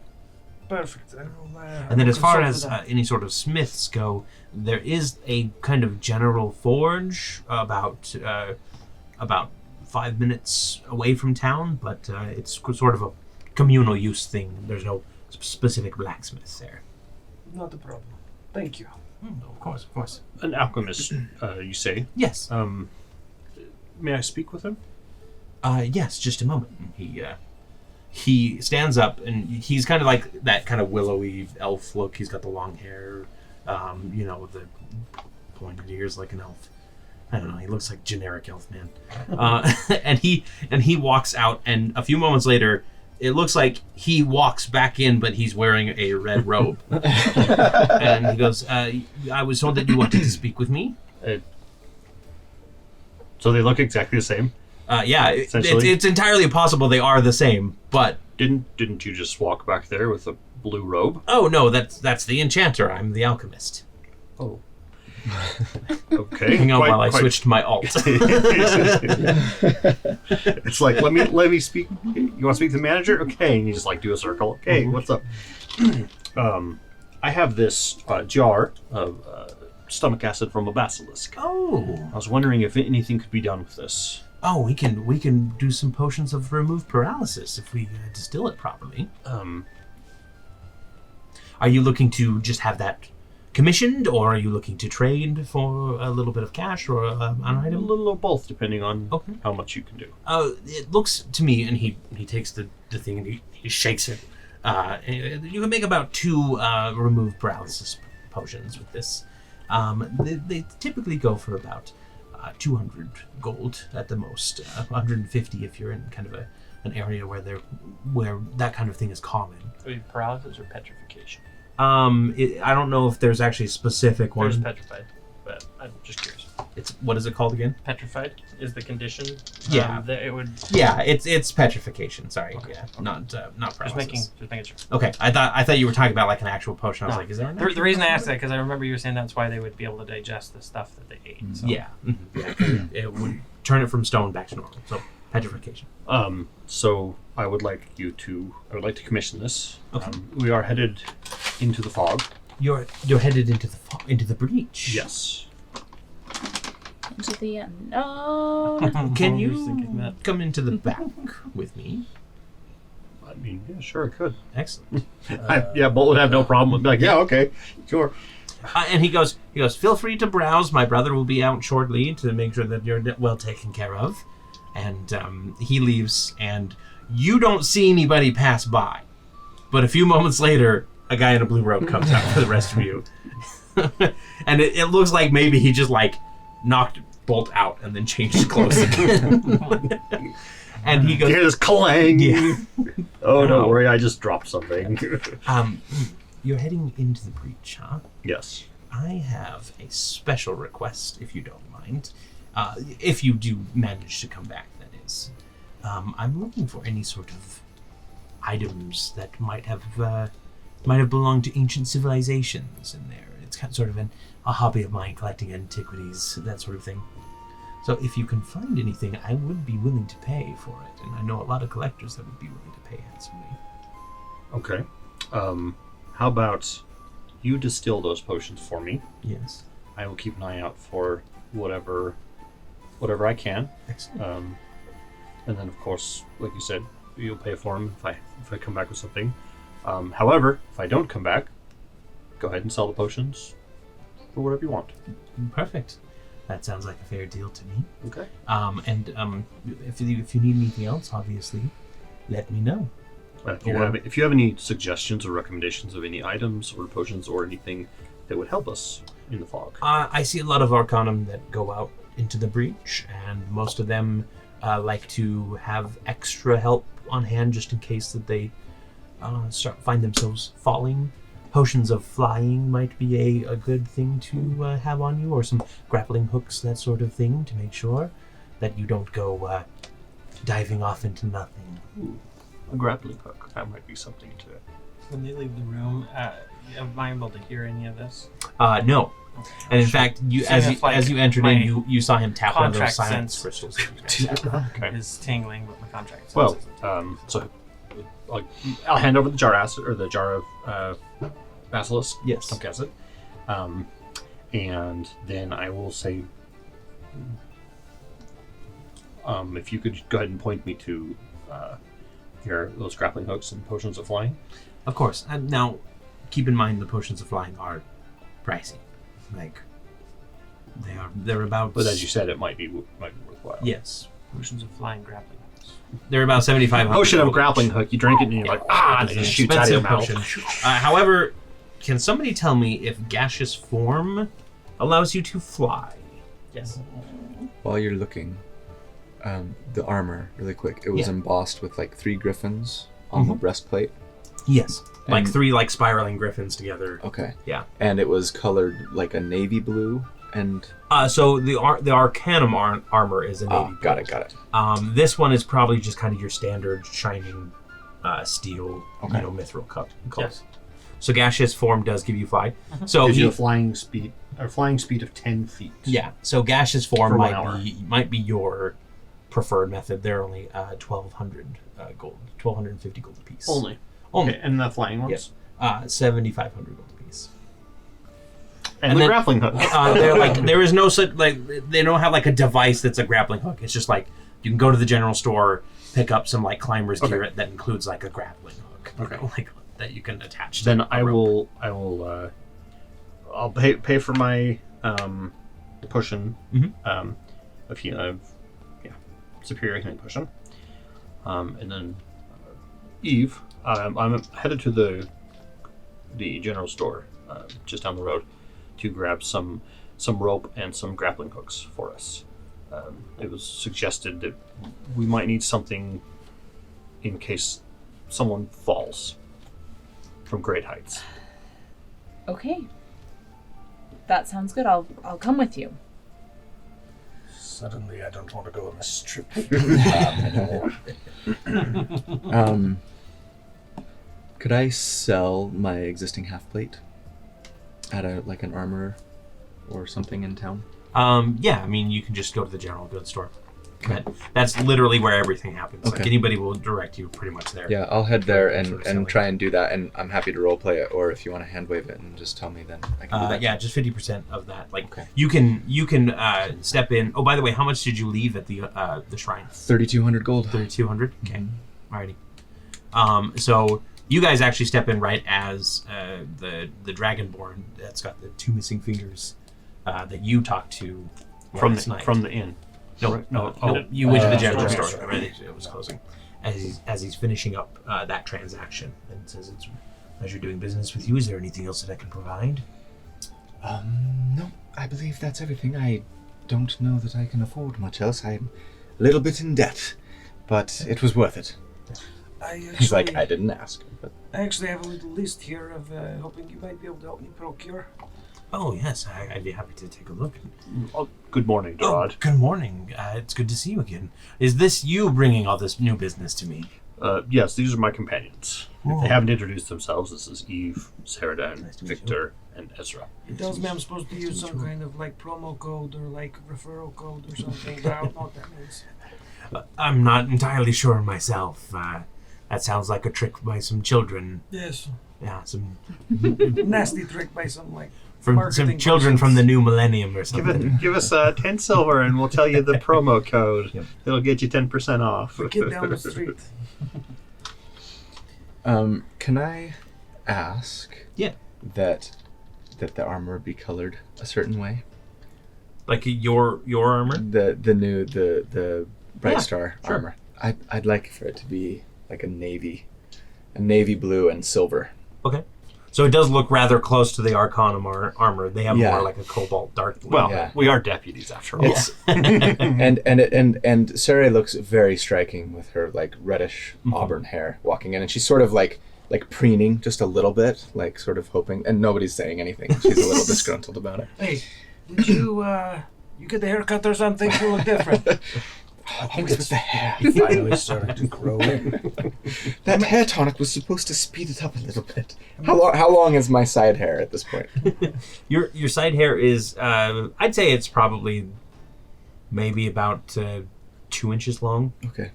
Perfect. And then as far as any sort of smiths go, there is a kind of general forge about 5 minutes away from town, but it's sort of a communal use thing. There's no specific blacksmith there. Not a problem. Thank you. Of course. An alchemist, you say? Yes. May I speak with him? Yes, just a moment. He stands up, and he's kind of like that kind of willowy elf look. He's got the long hair, the pointed ears like an elf. I don't know. He looks like generic elf man. And he walks out, and a few moments later, it looks like he walks back in, but he's wearing a red robe. And he goes, I was told that you wanted to speak with me. So they look exactly the same? Yeah, it's entirely possible they are the same, but... Didn't you just walk back there with a blue robe? Oh, no, that's the enchanter. I'm the alchemist. Oh. Okay. Hang on while I switch to my alt. It's like, let me speak. You want to speak to the manager? Okay. And you just do a circle. Okay, what's up? I have this jar of stomach acid from a basilisk. Oh. I was wondering if anything could be done with this. Oh, we can do some potions of remove paralysis if we distill it properly. Are you looking to just have that commissioned, or are you looking to trade for a little bit of cash or an item? A little of both, depending on how much you can do. It looks to me, and he takes the thing and he shakes it. You can make about 2 remove paralysis potions with this. They typically go for about 200 gold at the most, 150 if you're in kind of an area where that kind of thing is common. Paralysis or petrification? I don't know if there's actually a specific one. There's petrified, but I'm just curious. It's what is it called again? Petrified is the condition. Yeah. That it would. Yeah, it's petrification. Sorry, Okay. yeah, not paralysis. Just making sure. Okay, I thought you were talking about like an actual potion. I was No. like, is there? The reason I asked that because I remember you were saying that's why they would be able to digest the stuff that they ate. So. Yeah, it would turn it from stone back to normal. So petrification. So I would like to commission this. Okay. We are headed into the fog. You're headed into the breach. Yes. Into the unknown. Can I was you thinking that. come into the back with me? I mean, yeah, sure, I could. Excellent. Bolt would have no problem with like, yeah, okay, sure. And he goes, feel free to browse. My brother will be out shortly to make sure that you're well taken care of. And he leaves, and you don't see anybody pass by. But a few moments later, a guy in a blue robe comes out for the rest of you. And it looks like maybe he just like knocked Bolt out and then changed clothes again. And he goes, Hear this clang. Yeah. Oh, don't worry, I just dropped something. You're heading into the breach, huh? Yes. I have a special request, if you don't mind. If you do manage to come back, that is. I'm looking for any sort of items that might have belonged to ancient civilizations in there. It's kind of sort of a hobby of mine, collecting antiquities, that sort of thing. So if you can find anything, I would be willing to pay for it. And I know a lot of collectors that would be willing to pay handsomely. Okay. How about you distill those potions for me? Yes. I will keep an eye out for whatever I can. Excellent. And then, of course, like you said, you'll pay for them if I come back with something. However, if I don't come back, go ahead and sell the potions for whatever you want. Perfect. That sounds like a fair deal to me. Okay. If you need anything else, obviously, let me know. If you have any suggestions or recommendations of any items or potions or anything that would help us in the fog. I see a lot of Arcanum that go out into the breach, and most of them like to have extra help on hand just in case that they find themselves falling. Potions of flying might be a good thing to have on you, or some grappling hooks, that sort of thing, to make sure that you don't go diving off into nothing. Ooh, a grappling hook. That might be something to it. When they leave the room, am I able to hear any of this? No. And in fact, as you entered in, you saw him tap one of those contract silence sense. crystals. Okay. Is tingling with my contract. Well, senses. so I'll hand over the jar acid or the jar of basilisk. Yes. Stomach acid. And then I will say, if you could go ahead and point me to those grappling hooks and potions of flying. Of course. And now, keep in mind the potions of flying are pricey. Like, they're about. But as you said, it might be worthwhile. Yes. Potions of flying grappling hooks. They're about 7,500. Potion of grappling hook. You drink it and you're like, and it It's just an shoots out of your expensive mouth. potion. However, can somebody tell me if gaseous form allows you to fly? Yes. While you're looking, the armor, really quick, it was Yeah. embossed with like 3 griffins on the breastplate. Yes. Like And- 3 spiraling griffins together. Okay. Yeah. And it was colored like a navy blue and... So the Arcanum armor is a navy. got it. This one is probably just kind of your standard shining steel, Okay. mithril color. Yes. So gaseous form does give you fly. So Gives you he, a flying speed of 10 feet. yeah. So gaseous form For 1 hour. might be your preferred method. They're only 1,200 gold, 1,250 gold apiece. Only. Only. Okay, and the flying ones. 7,500 gold apiece. And And the then- grappling hook. They're there is no such they don't have a device that's a grappling hook. It's just you can go to the general store, pick up some climbers gear that includes a grappling hook. Okay. That you can attach. To Then a I rope. will I'll pay for my potion of superior healing potion. And then Eve, I'm headed to the general store just down the road to grab some rope and some grappling hooks for us. It was suggested that we might need something in case someone falls from great heights. Okay. That sounds good. I'll come with you. Suddenly, I don't want to go on this trip. Could I sell my existing half plate at an armor or something in town? Yeah, I mean, you can just go to the general goods store. That's literally where everything happens. Okay. Like anybody will direct you pretty much there. Yeah, I'll head there Sort of and try and do that, and I'm happy to roleplay it, or if you want to hand wave it and just tell me, then I can do that. Yeah, just 50% of that. Like Okay. you can step in. Oh, by the way, how much did you leave at the shrine? 3,200 gold. 3,200. Okay, alrighty. So you guys actually step in right as the Dragonborn that's got the 2 missing fingers that you talked to last night. from the inn. No, you went to the general store. Right, it was closing. As he's finishing up that transaction, and says, "It's pleasure doing business with you. Is there anything else that I can provide?" No, I believe that's everything. I don't know that I can afford much else. I'm a little bit in debt, but it was worth it. He's like, I didn't ask. But I actually have a little list here of hoping you might be able to help me procure. Oh yes, I'd be happy to take a look. Oh, good morning, Dorad. Oh, good morning. It's good to see you again. Is this you bringing all this new business to me? Yes, these are my companions. If Oh. they haven't introduced themselves, this is Eve, Seredan, Nice to meet you. Victor, and Ezra. It tells me I'm supposed to use some kind of like promo code or like referral code or something, but I don't know what that means. I'm not entirely sure myself. That sounds like a trick by some children. Yes. Yeah, some Nasty trick by some like from marketing some children persons. from the new millennium or something. Give us 10 silver and we'll tell you the promo code. Yep. It'll get you 10% off. The kid down the street. can I ask? Yeah. That the armor be colored a certain way? Like your armor? The Bright Yeah, Star sure. armor. I'd like for it to be like a navy blue and silver. Okay. So it does look rather close to the Arcanum armor. They have Yeah. more like a cobalt dark blue. Well, Yeah. we are deputies after all. It's and Sarai looks very striking with her like reddish auburn hair walking in, and she's sort of like preening just a little bit, like sort of hoping, and nobody's saying anything. She's a little disgruntled about it. Hey, did you get the haircut or something? You look different. I think it's with the hair. Finally starting to grow in. That hair tonic was supposed to speed it up a little bit. How long is my side hair at this point? Your side hair is, I'd say it's probably maybe about 2 inches long. Okay.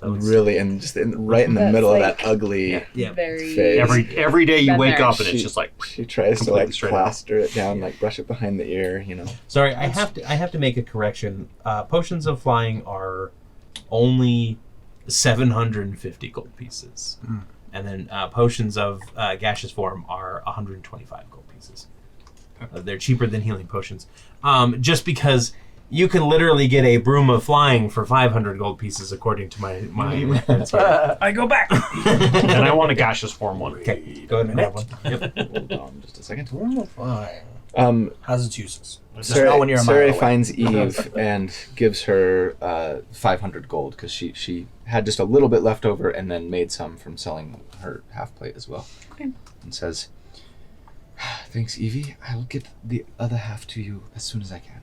So it's- Really, and just right in the That's middle of like- that ugly. Yeah. Very Face. Every day you Been wake there. up and it's just like, She tries to Completely like straight up. plaster it down, like brush it behind the ear, you know. Sorry, I have to make a correction. Potions of flying are only 750 gold pieces, and then potions of gaseous form are 125 gold pieces. They're cheaper than healing potions, just because you can literally get a broom of flying for 500 gold pieces, according to my records here. I go back. and I want a gaseous form one. Okay, go ahead and have one. Yep. Hold on just a second. Fine. Has its uses. Just not when you're a mile Sarai away. finds Eve and gives her 500 gold because she had just a little bit left over and then made some from selling her half plate as well. Okay. And says, "Thanks, Evie. I'll get the other half to you as soon as I can."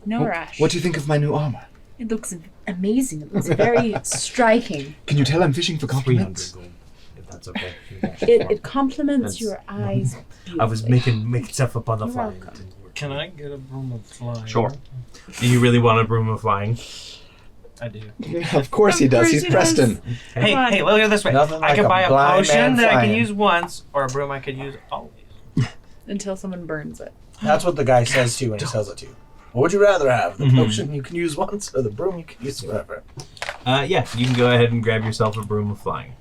no rush. What do you think of my new armor? It looks amazing. It looks very striking. Can you tell I'm fishing for 300 compliments? gold, if that's okay. It complements That's- your eyes beautifully. I was making stuff up on the You're fly. welcome. Can I get a broom of flying? Sure. Do you really want a broom of flying? I do. Of course he does. course He's he does. Preston. Hey, on. hey, look at it this way. Nothing I like can a buy a blind potion man that I can flying. use once, or a broom I could use always. Until someone burns it. That's what the guy says to you when he sells it to you. What would you rather have? The Mhm. potion you can use once or the broom you can use forever? Yeah, you can go ahead and grab yourself a broom of flying.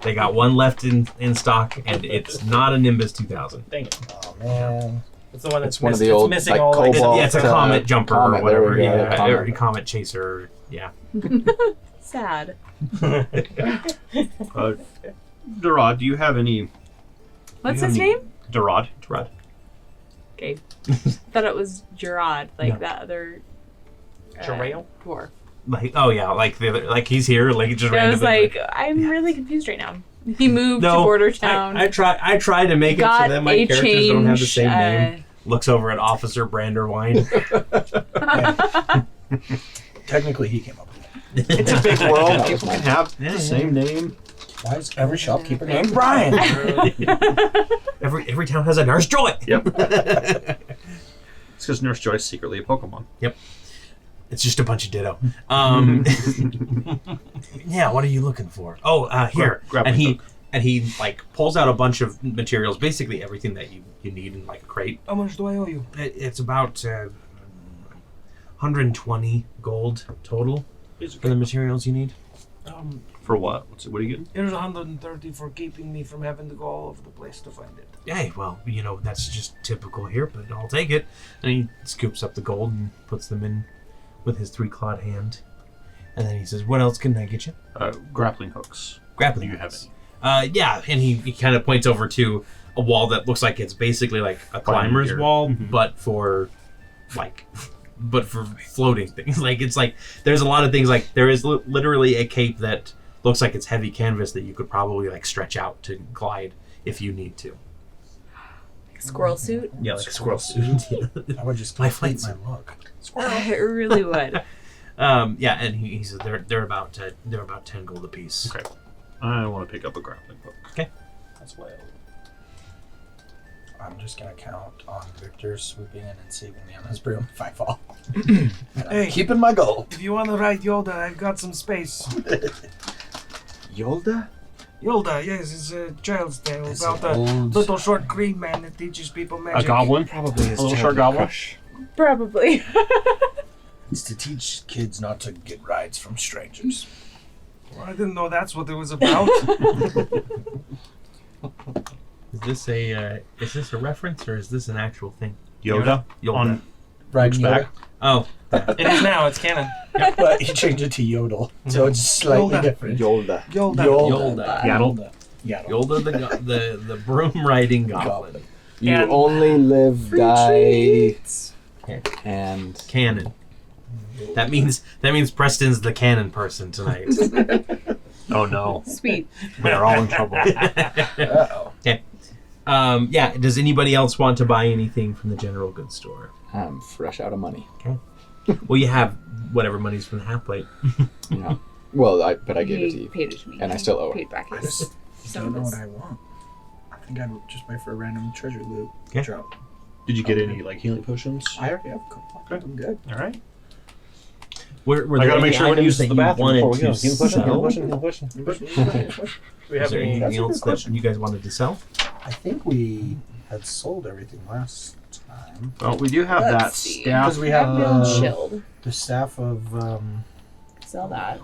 They got one left in stock, and it's not a Nimbus 2000. Dang it. Oh, man. It's the one that's It's one of the it's old, missing like, all like, Cobalt. Yeah, it's a Well, Comet Jumper Comet, or there we whatever. go, Yeah, Comet. or Comet Chaser. Yeah. Sad. Dorad, do you have any... What's you have his any- name? Dorad. Rod. Okay. Thought it was Gerard, like No. that other Jarrell? dwarf. Like, oh yeah, like the other, like he's here, like just I was randomly. like, I'm really confused right now. He moved to Border Town. I try to make it so Got that my a characters don't have the same change, name. Looks over at Officer Branderwine. Technically, he came up with It's a big world. People can have the same name. it. Why is every shopkeeper named Brian? Every town has a Nurse Joy. Yep. It's because Nurse Joy's secretly a Pokemon. Yep. It's just a bunch of ditto. Yeah, what are you looking for? Oh, here. Grab and my he book. and he like pulls out a bunch of materials, basically everything that you need in like a crate. How much do I owe you? It's about 120 gold total for the materials you need. For what? What are you getting? Here's 130 for keeping me from having to go all over the place to find it. Hey, well, that's just typical here, but I'll take it. And he scoops up the gold and puts them in with his 3-clawed hand. And then he says, what else can I get you? Grappling hooks. Grappling Do you have hooks. Yeah, and he kind of points over to a wall that looks like it's basically like a climber's gear. wall, Mhm. but for floating things. Like, it's like, there's a lot of things, like, there is literally a cape that looks like it's heavy canvas that you could probably, like, stretch out to glide if you need to. Squirrel suit? Yeah, like a squirrel suit. I would just My complete flight my look. It really would. Yeah, and he says they're about 10 gold apiece. Okay. I want to pick up a grappling hook. Okay. That's why I'm just gonna count on Victor swooping in and saving me on his broom if I fall. Hey. Keeping my goal. If you want to ride Yoda, I've got some space. Yolda? Yoda, yes, it's a child's tale It's about an a old- little short green man that teaches people magic. A goblin? Probably his A little short childhood goblin? crush. Probably. It's to teach kids not to get rides from strangers. Well, I didn't know that's what it was about. Is this a reference or is this an actual thing? Yoda? Yoda. On Riding Luke's back? Oh, It is now, it's canon. But he changed it to Yodel, so it's slightly Yolda. different. Yolda. Yoda. Yolda. Yaddle? Yodel. Yolda the broom riding goblin. You And only live, die, and Cannon. That means Preston's the cannon person tonight. Oh no. Sweet. We're all in trouble. Uh-oh. Yeah. Does anybody else want to buy anything from the general goods store? I'm fresh out of money. Well, you have whatever money's from the half plate. Yeah. Well, I gave it to He you. paid it to me. And I still owe it. Paid back I his. just don't know what I want. I think I'd just wait for a random treasure loot Okay. drop. Did you get any like healing potions? I already have a couple. I'm good. All right. Were I there gotta make any sure when you items use that the you bathroom wanted before we go. to Healing potion, sell? healing potion, healing potion. we Is have there any. anything That's a else good that question. you guys wanted to sell? I think we had sold everything last time. Well, we do have Let's that see. staff. Because we have Have no shield. the staff of. Sell that.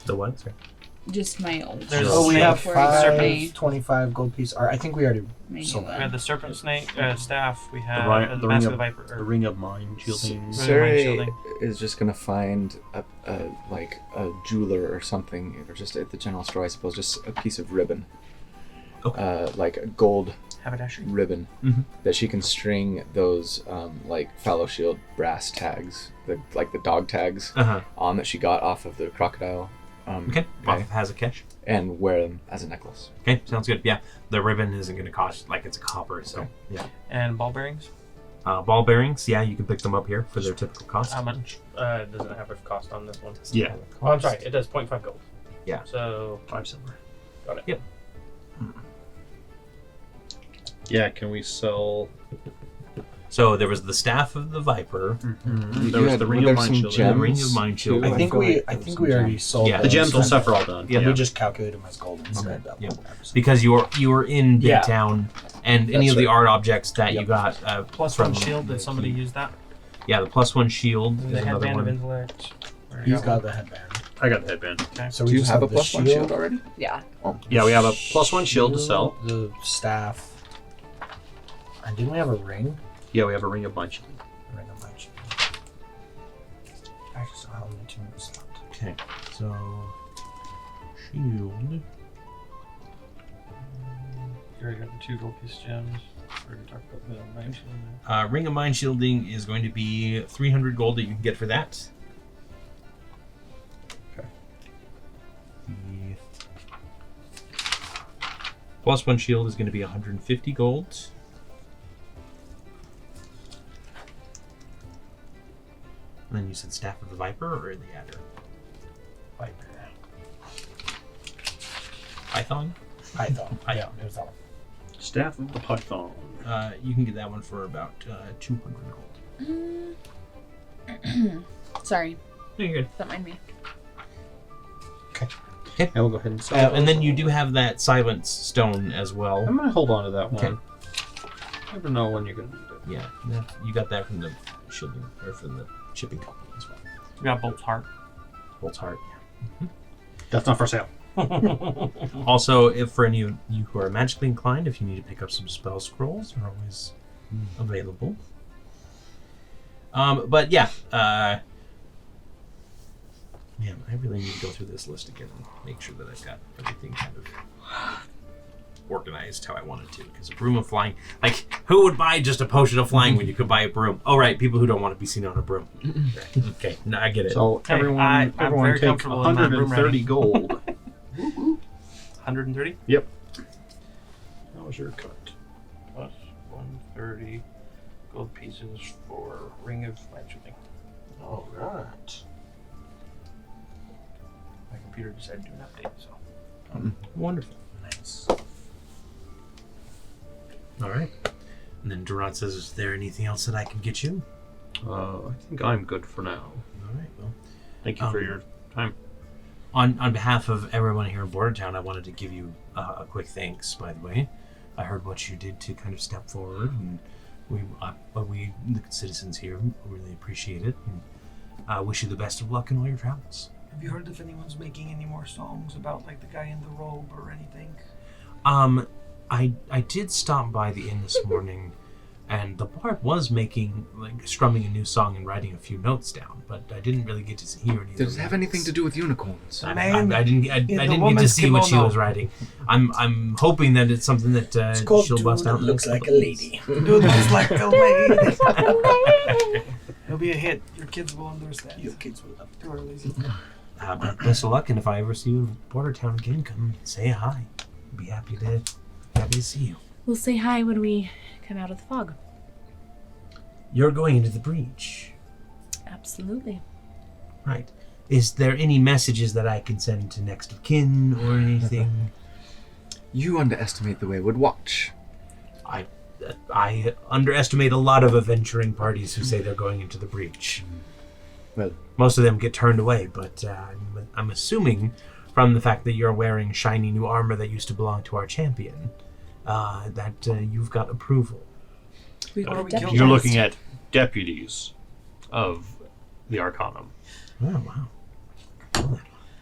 The what? Sorry. Just my own. There's Oh, we Snake have for serpent. 25 gold piece. Or I think we already Maybe sold not. We had that. the serpent snake staff. We had the the ring mask of- of the viper. The ring of mind shielding. Mind Suri shielding. is just gonna find a jeweler or something, or just at the general store, I suppose, just a piece of ribbon, like a gold Haberdashery. ribbon Mhm. that she can string those like Fallow Shield brass tags, like the dog tags, on that she got off of the crocodile. Okay. Off of Hazakesh. And wear them as a necklace. Okay, sounds good. Yeah, the ribbon isn't going to cost, like, it's a copper, so yeah. And ball bearings. Ball bearings, yeah, you can pick them up here for their typical cost. How much? Does it have a cost on this one? Yeah. Oh, I'm sorry. It does 0.5 gold. Yeah. So 5 silver. got it. Yep. Yeah. Can we sell? So there was the staff of the viper, There was the ring of mind some shielding. The ring gems of mind shielding. too? I think feel we like I there think was we some already gems. sold Yeah. The those. gems and stuff are all done. Yeah. We just calculated them as gold instead. Yeah. Of whatever. Because you were in Big Yeah. Town, and any That's of the right. art objects that you Yep. got Plus from one shield. Did somebody use that? Yeah, the +1 shield The is another headband of one. intellect. Where He's you got the headband. I got the headband. So Do we you just have a the +1 shield already? Yeah. Yeah, we have a +1 shield to sell. The staff. And didn't we have a ring? Yeah, we have a ring of mind shielding. A ring of my shield. I just saw how many two was that. Okay, so shield. You already got the 2 gold piece gems. We already talked about the mind shielding. Ring of Mind Shielding is going to be 300 gold that you can get for that. Okay. +1 shield is going to be 150 gold. And then you said Staff of the Viper or the Adder? Viper. Python? Python. Yeah, it was that one. Staff of the Python. You can get that one for about 200 gold. Sorry, No, you're good. don't mind me. And we'll go ahead and sell And then you do have that Silence Stone as well. I'm going to hold on to that one. Okay. Never know when you're going to need it. Yeah, you got that from the shielding or from the shipping company as well. We got Bolt's Heart. Bolt's Heart. That's not for sale. Also, if for any of you who are magically inclined, if you need to pick up some spell scrolls, they're always available. But yeah, man, I really need to go through this list again and make sure that I've got everything kind of organized how I wanted to. Because a broom of flying, like, who would buy just a potion of flying when you could buy a broom? Oh, right, people who don't want to be seen on a broom. Okay, no, I get it. So Hey, everyone, I'm everyone very take comfortable in my broom 130 riding. gold. 130? Yep. That was your cut. Plus 130 gold pieces for Ring of Magicking. All right. My computer decided to do an update, so. Wonderful. Nice. All right. And then Durant says, is there anything else that I can get you? I think I'm good for now. All right, well. Thank you for your time. On behalf of everyone here in Bordertown, I wanted to give you a quick thanks, by the way. I heard what you did to kind of step forward, and we the citizens here, really appreciate it. And I wish you the best of luck in all your travels. Have you heard if anyone's making any more songs about like the guy in the robe or anything? I did stop by the inn this morning, and the bard was strumming a new song and writing a few notes down, but I didn't really get to hear any. Does it have anything to do with unicorns? I didn't get to see what she was writing. I'm hoping that it's something that she'll bust out. Looks like a lady. Dude, looks like a lady. It'll be a hit. Your kids will understand. Your kids will love Too early. Best of luck, and if I ever see you in Bordertown again, come say hi. I'd be happy to see you. We'll say hi when we come out of the fog. You're going into the breach. Absolutely. Right. Is there any messages that I can send to next of kin or anything? You underestimate the Wayward Watch. I underestimate a lot of adventuring parties who say they're going into the breach. Well, most of them get turned away, but I'm assuming from the fact that you're wearing shiny new armor that used to belong to our champion, that you've got approval. You're looking at deputies of the Arcanum. Oh, wow.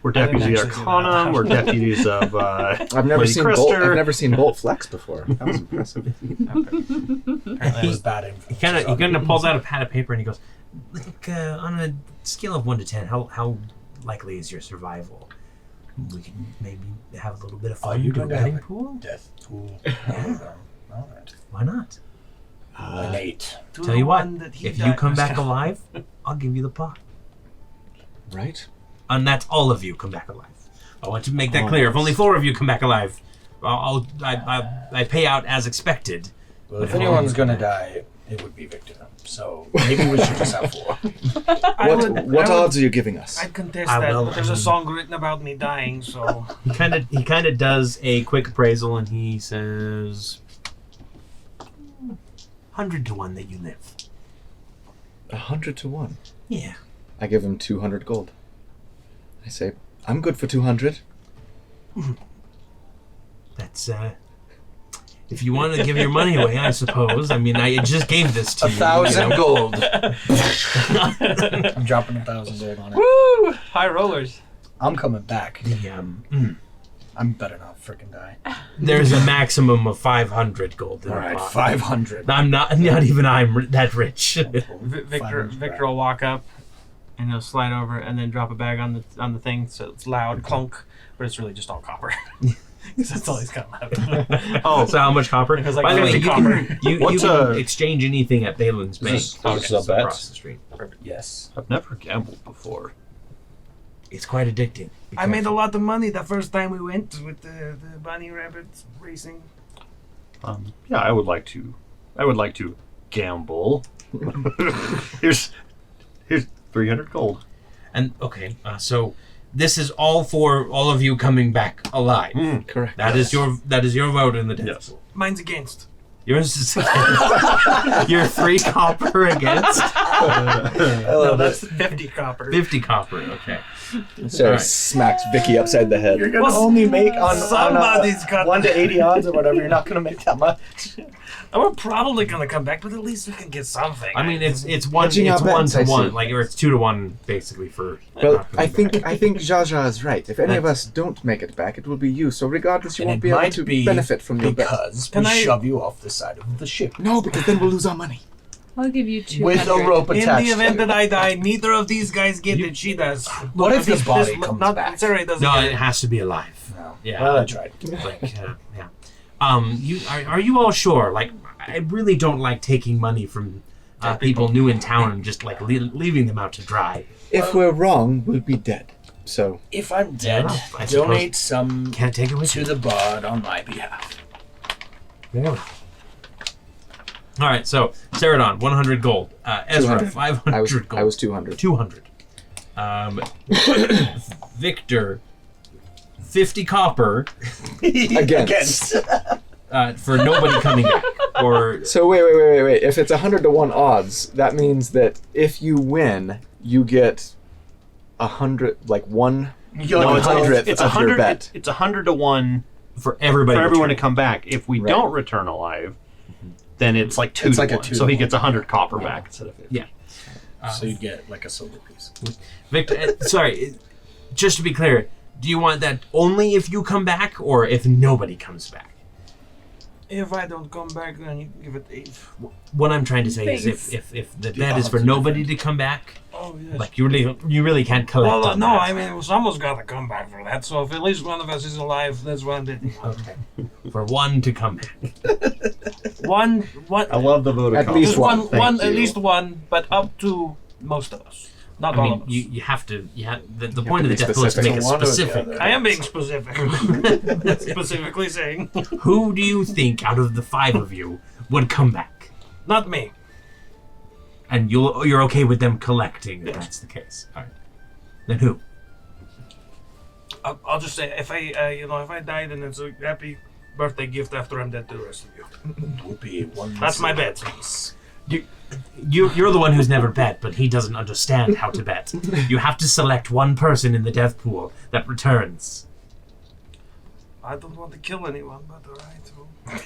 We're deputies of the Arcanum. We're deputies of I've never Lady seen Krister. Bolt. I've never seen Bolt flex before. That was impressive. Apparently that was bad info. He kind of pulls out a pad of paper and he goes, "Look, on a scale of 1 to 10, how likely is your survival? We can maybe have a little bit of fun. You do don't a have betting a pool? death pool. All right. Why not? An 8. Tell you what, if you come back alive, I'll give you the pot. Right? And that's all of you come back alive. I want to make that clear. If only 4 of you come back alive, I pay out as expected. Well, if anyone's gonna die, it would be Victor. So maybe we should just have 4. What odds are you giving us? I'd contest that, but there's a song written about me dying, so... He kind of does a quick appraisal and he says, 100 to 1 that you live. 100 to 1. Yeah. I give him 200 gold. I say, I'm good for 200. That's if you want to give your money away, I suppose. I mean, I just gave this to you. 1,000 gold. I'm dropping 1,000 gold on it. Woo! High rollers. I'm coming back. I'm better not freaking die. There's a maximum of 500 gold in All the right, pot. 500. I'm not even I'm that rich. Victor will walk up and he'll slide over and then drop a bag on the thing so it's loud clunk, but it's really just all copper. Because that's all he's got left. So how much copper? Because, like, by the way, you What's can exchange anything at Balin's Bank. this a bet? Across the street. Yes. I've never gambled before. It's quite addicting. Be I made a careful. lot of money the first time we went with the bunny rabbits racing. Yeah, I would like to gamble. here's 300 gold. And okay, so this is all for all of you coming back alive. Correct. That is your vote in the death Yes. pool. Mine's against. Yours is against. You're 3 copper against. No, that's 50 copper. 50 copper. Okay. Sarah Alright. smacks Vicky upside the head. You're gonna only make on somebody's got 1 to 80 odds or whatever. You're not gonna make that much. We're probably gonna come back, but at least we can get something. I mean, it's one Hedging our one bets, to I one, see. like, or it's 2 to 1 basically for. Well, not I coming back. think Jaja is right. If any of us don't make it back, it will be you. So regardless, you And won't it be able might to be benefit from your bet. because Can we I- shove you off the side of the ship No, because then we'll lose our money. I'll give you 200. with a rope in attached. the event to it. that I die, neither of these guys get it. She does. What if the This- body comes back? Sarah doesn't No, get it it. has to be alive. No. Yeah. Well, I tried. Like, yeah. You are you all sure? Like, I really don't like taking money from people new in town and just like leaving them out to dry. If we're wrong, we'll be dead. So If I'm dead, I suppose- donate some Can't take it with to you. the bard on my behalf. Yeah. All right, so Seredan, 100 gold. Ezra, 200. 500 gold. I was 200. 200. Victor, 50 copper Against. for nobody coming back. Or So wait. If it's 100 to 1 odds, that means that if you win, you get 100, like one. No, it's 100th it's of your 100. bet. It's 100 to 1 for everybody. for everyone to returning. come back. If we Right. don't return alive, then it's like 2 It's to like a 1. 2 So to he 1. gets 100 copper back instead of 50. Yeah. So you get like a silver piece. Victor, sorry, just to be clear, do you want that only if you come back or if nobody comes back? If I don't come back, then you give it 8. What I'm trying to say is Thanks. if the bet is for nobody to come back, Oh yes. like you really can't collect Well, on no, that. I mean, someone's got to come back for that. So if at least one of us is alive, that's one bit. Okay. For one to come back. One. I love the vote of At confidence. least one. Thank One, you. at least one, but up to most of us, not I all mean, of us. you have to, the point to of the be Deathpool is to specific. make it One or the specific. other. I am being specific. Specifically saying, Who do you think out of the 5 of you would come back? not me. And you're okay with them collecting if that's the case. All right. Then who? I'll just say, if I die, then it's a happy birthday gift after I'm dead to the rest of you. It will be one. That's my bet. piece. You're the one who's never bet, but he doesn't understand how to bet. You have to select one person in the death pool that returns. I don't want to kill anyone, but all right, we'll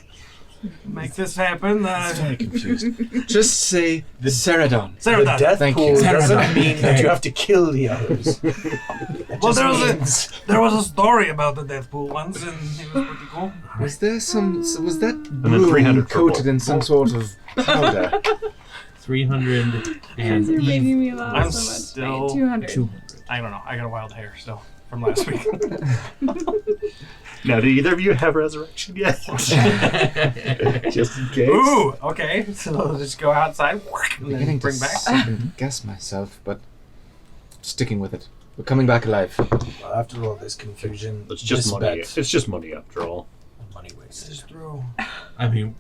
make this happen. Very confused. Just say the Seredan. The Seredan. death Thank pool you. doesn't mean that you have to kill the others. Well, Just there was a story about the Deathpool once, and it was pretty cool. Was there some? Was that then broom 300 for coated gold. in some sort of powder? 300 and You're Eve. making me laugh I'm so much. still- Wait, 200. 200. I don't know. I got a wild hair still from last week. Now, do either of you have resurrection yet? Just in case. Ooh, okay. So I'll just go outside and then Beginning bring to back. second guess myself, but sticking with it. We're coming back alive. After all this confusion, It's just this money. bet- It's just money after all. money wasted. Just throw. I mean,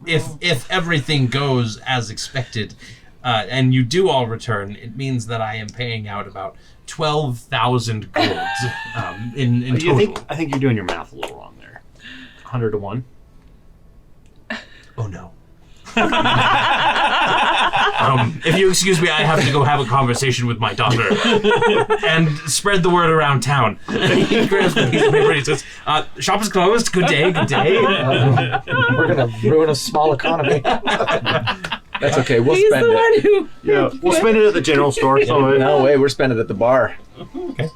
if everything goes as expected, and you do all return, it means that I am paying out about 12,000 gold in total. I think you're doing your math a little wrong there. 100 to 1. Oh no. If you excuse me, I have to go have a conversation with my daughter and spread the word around town. He grabs the piece of paper and he says, "Shop is closed. Good day. Good day." We're gonna ruin a small economy. That's okay. We'll He's spend the it. one who. Yeah, we'll spend it at the general store. So No way. We're spending it at the bar. Okay.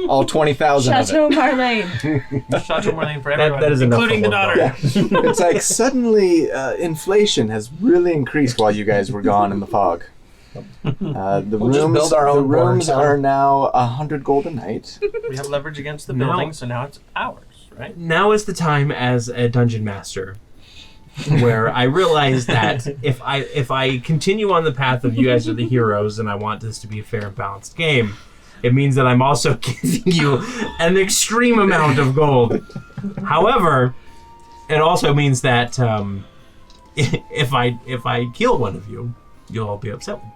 All 20,000 of it. Chateau Marlene. Chateau Marlene for everyone, that is enough including for the one daughter. It's like suddenly inflation has really increased while you guys were gone in the fog. The We'll just build our own rooms barn. are now 100 gold a night. We have leverage against the No. building, so now it's ours, right? Now is the time as a dungeon master where I realize that if I continue on the path of you guys are the heroes and I want this to be a fair and balanced game, It means that I'm also giving you an extreme amount of gold. However, it also means that if I kill one of you, you'll all be upset with me.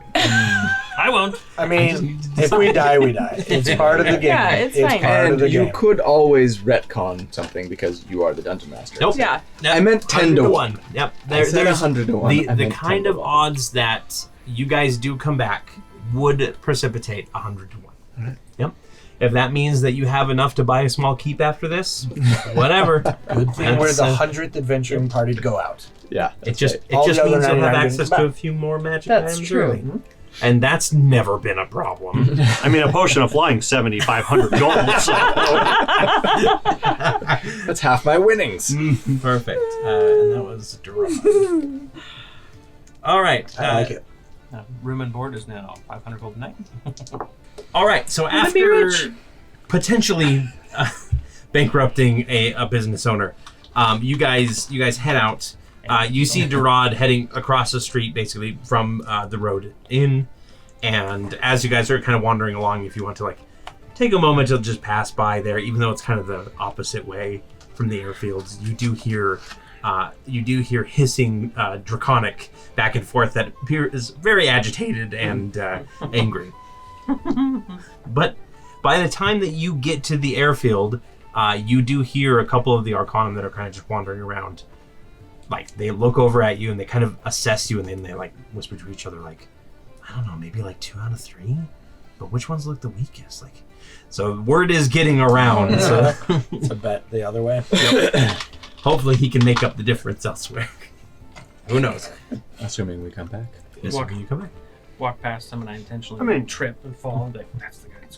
I won't. I mean, if we die, we die. It's part of the game. Yeah, it's fine. part of the And you game. could always retcon something because you are the dungeon master. Nope. Yeah. I meant 10 to 1. Yep. I said There's 100 to 1. I the meant kind 10 of to 1. odds that you guys do come back would precipitate 100 to 1. Alright. Yep. If that means that you have enough to buy a small keep after this, whatever. Good thing we're That's, the 100th adventuring party to go out. Yeah. It just All the other means you'll have 99 access didn't to a come few more magic That's items true. early. And that's never been a problem. I mean, a potion of flying 7,500 gold. So. That's half my winnings. Perfect. And that was Durham. All right. I like it. Room and board is now 500 gold a night. All right. So Wanna be after rich. potentially bankrupting a business owner, you guys head out. You see Durad heading across the street, basically from the road in, and as you guys are kind of wandering along, if you want to like take a moment to just pass by there, even though it's kind of the opposite way from the airfields, you do hear hissing draconic back and forth that appears very agitated and angry. But by the time that you get to the airfield, you do hear a couple of the Arcanum that are kind of just wandering around. Like, they look over at you and they kind of assess you, and then they like whisper to each other, like, I don't know, maybe like 2 out of 3? But which ones look the weakest? Like, so word is getting around. So It's a bet the other way. hopefully he can make up the difference elsewhere. Who knows? Assuming we come back. Yes, Walk. you come back. Walk past them and I intentionally I mean- trip and fall and be like, that's the guy that's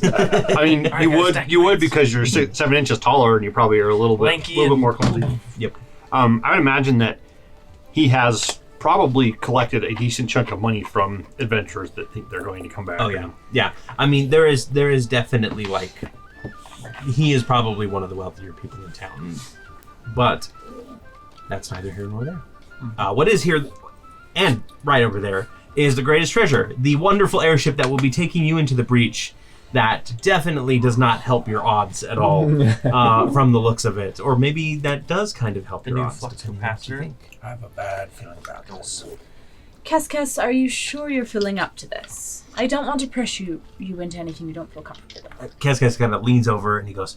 gonna die. I mean, Alright, you guys, would stack you would plates. because you're 7 inches taller and you probably are a little Lanky bit and more clumsy. Yep. I would imagine that he has probably collected a decent chunk of money from adventurers that think they're going to come back. Oh yeah, yeah. I mean, there is definitely like he is probably one of the wealthier people in town, but that's neither here nor there. What is here, and right over there, is the greatest treasure, the wonderful airship that will be taking you into the breach. That definitely does not help your odds at all from the looks of it, or maybe that does kind of help The your new odds. flux depending on what you capacitor. think. I have a bad feeling about this. Kes, are you sure you're filling up to this? I don't want to press you into anything you don't feel comfortable with. Kes kind of leans over and he goes,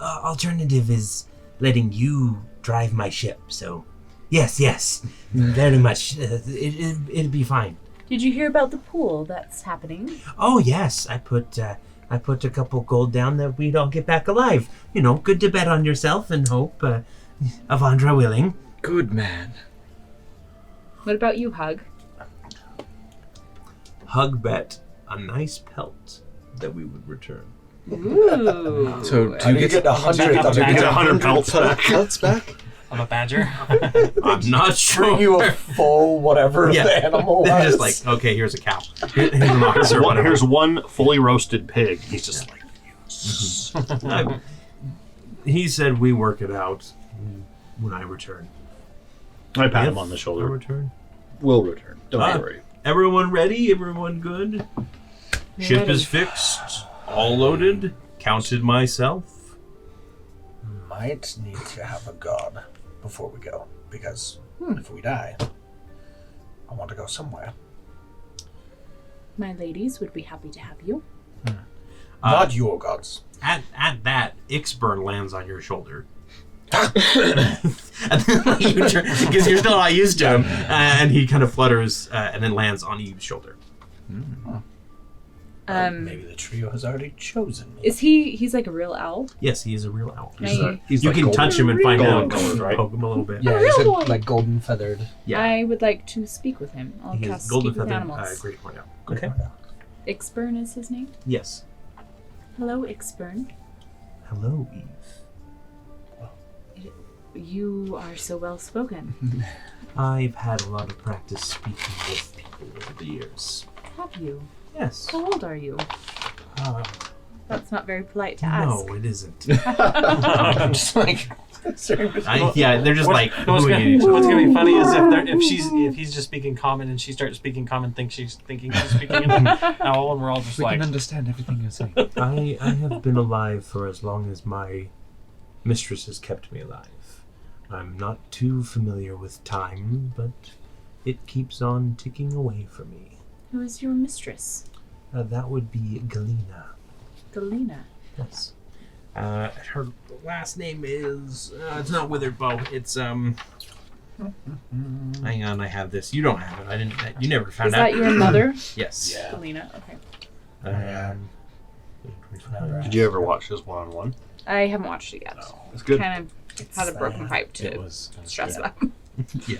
alternative is letting you drive my ship, so yes, very much, it'd be fine. Did you hear about the pool that's happening? Oh yes, I put a couple gold down that we'd all get back alive. You know, good to bet on yourself and hope, Avandra willing. Good man. What about you, Hug? Hug bet a nice pelt that we would return. Ooh. So Do you get 100 of Do you them? get 100 pelts back? pelts back? I'm a badger. I'm not sure. Bring you a full whatever Yeah. the animal was. They're just like, okay, here's a cow. Here's an ox or whatever. Here's one fully roasted pig. He's just like, He said we work it out when I return. I pat him If on the I shoulder. return. We'll return. Don't Ah. worry. Everyone ready? Everyone good? Ship ready. is fixed. All loaded. Counted myself. Might need to have a god before we go, because if we die, I want to go somewhere. My ladies would be happy to have you. Not your gods. At that, Ixburn lands on your shoulder. And then like, you turn, because you're still not used to him, and he kind of flutters and then lands on Eve's shoulder. Maybe the trio has already chosen me. Is he's like a real owl? Yes, he is a real owl. Right. He's You like can golden- touch him and find golden out. colored, right? Poke him a little bit. Yeah, he's like golden feathered. Yeah. I would like to speak with him. I'll He is cast golden Speak with feathered Animals. great horned owl. Okay. Ixburn is his name. Yes. Hello, Ixburn. Hello, Eve. You are so well spoken. I've had a lot of practice speaking with people over the years. Have you? Yes. How old are you? That's not very polite to ask. No, it isn't. I'm just like, Yeah, they're just like. What's hooing at each gonna other. be funny is if he's just speaking common and she starts speaking common, thinking she's speaking in owl, and we're all just We like. can understand everything you're saying. I have been alive for as long as my mistress has kept me alive. I'm not too familiar with time, but it keeps on ticking away for me. Who is your mistress? That would be Galena. Galena. Yes. Her last name is. It's not Witherbow. It's Hang on, I have this. You don't have it. I didn't. You never found Is out. that your mother? Yes. Galena. Okay. Did you ever watch this one-on-one? I haven't watched it yet. It's good. Kind of had a broken pipe to It was stress yeah. about. Yeah.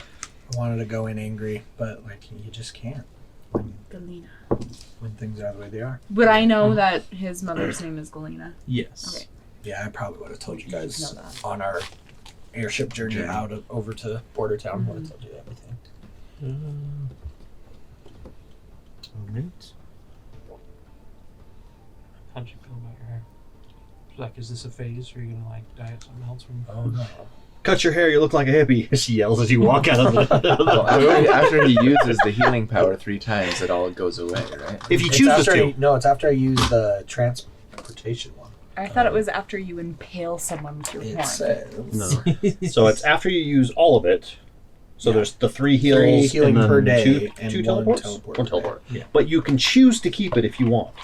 I wanted to go in angry, but like you just can't Galena. when things are the way they are. Would I know that his mother's name is Galena? Yes. Okay. Yeah, I probably would have told you guys know that. on our airship journey out over to Border Town. Would have told you everything. Moment. How'd you feel about your hair? Like, is this a phase, or are you gonna like dye it something else? Oh no. Cut your hair, you look like a hippie. She yells as you walk out of the Well, after he uses the healing power 3 times, it all goes away, right? If he It's chooses after to. No, it's after I use the transportation one. I thought it was after you impale someone with your It horn. says No. So it's after you use all of it. So there's the 3 heals 3 healing and then per day 2 and 2 1 teleports? teleport. 1 teleport. Yeah. But you can choose to keep it if you want.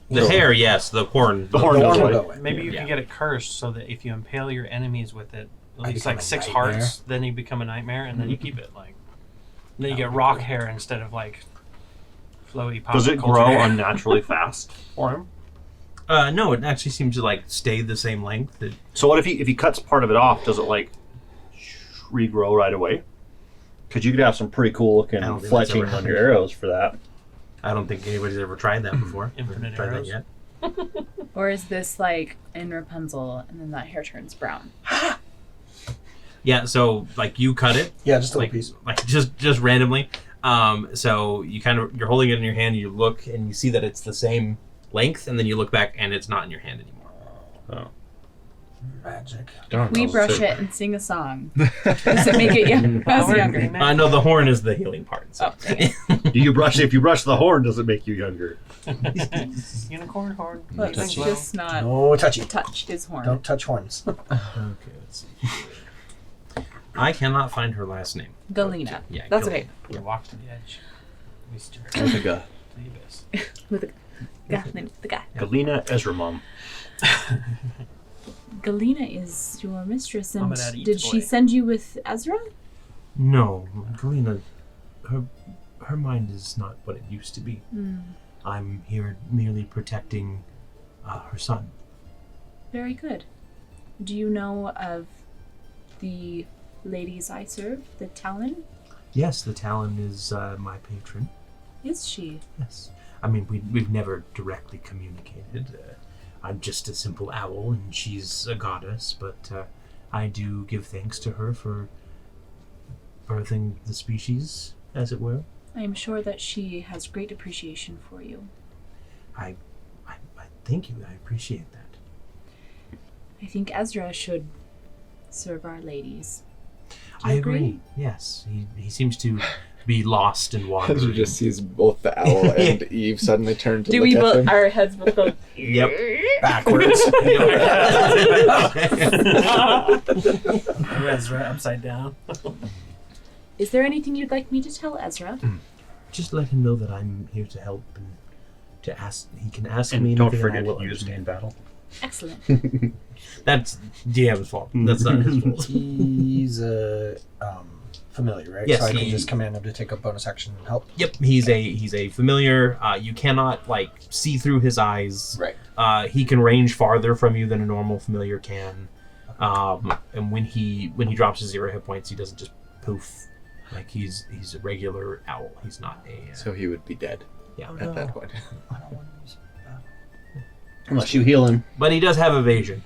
The hair, yes. The horn. The horn The goes horn will away. go away. Maybe you Yeah. can get it cursed so that if you impale your enemies with it, at I least become like a 6 nightmare. hearts, then you become a nightmare, and then you keep it. Like, then you get rock hair instead of like flowy pop. Does it culture grow hair. unnaturally fast for him? No, it actually seems to like stay the same length. So what if he cuts part of it off? Does it like regrow right away? Because you could have some pretty cool looking I don't think that's fletching ever on happened. your arrows for that. I don't think anybody's ever tried that before. Infinite Tried arrows? that yet? Or is this like in Rapunzel and then that hair turns brown? Yeah. So like you cut it, Yeah, just a like little piece. like just randomly. So you're holding it in your hand. You look and you see that it's the same length, and then you look back and it's not in your hand anymore. Oh. Magic. We brush it and sing a song. Does it make it young? Us younger? No, the horn is the healing part. So. Do you brush if you brush the horn? Does it make you younger? Unicorn horn. Let's touch it. just not No touchy. touch his horn. Don't touch horns. Okay, let's see. I cannot find her last name. Galena. Yeah, That's Galena. okay. We walk to the edge. We stare With a gun. to the abyss. With the guy. The guy. Galena Ezra mom. Galena is your mistress, and Mama, Daddy, eat did the she boy. send you with Ezra? No, Galena, her mind is not what it used to be. I'm here merely protecting her son. Very good. Do you know of the ladies I serve, the Talon? Yes, the Talon is my patron. Is she? Yes. I mean, we've never directly communicated. I'm just a simple owl, and she's a goddess, but I do give thanks to her for birthing the species, as it were. I am sure that she has great appreciation for you. I thank you. I appreciate that. I think Ezra should serve our ladies. Do I you agree. Yes, he seems to be lost and wandering. Ezra just sees both the owl and Eve suddenly turn to Do look we at both? them. Our heads both go. Yep. Backwards. Ezra upside down. Is there anything you'd like me to tell Ezra? Just let him know that I'm here to help and to ask. He can ask And me don't anything, forget and I will you just stay in understand. battle. Excellent. That's DM's fault. That's not his fault. He's a familiar, right? Yes, so I can he- just command him to take a bonus action and help. Yep, he's a familiar. You cannot like see through his eyes. Right. He can range farther from you than a normal familiar can. And when he drops his 0 hit points, he doesn't just poof. Like he's a regular owl. He's not a. So he would be dead Yeah. at that point. I don't want to use Unless you heal him. But he does have evasion.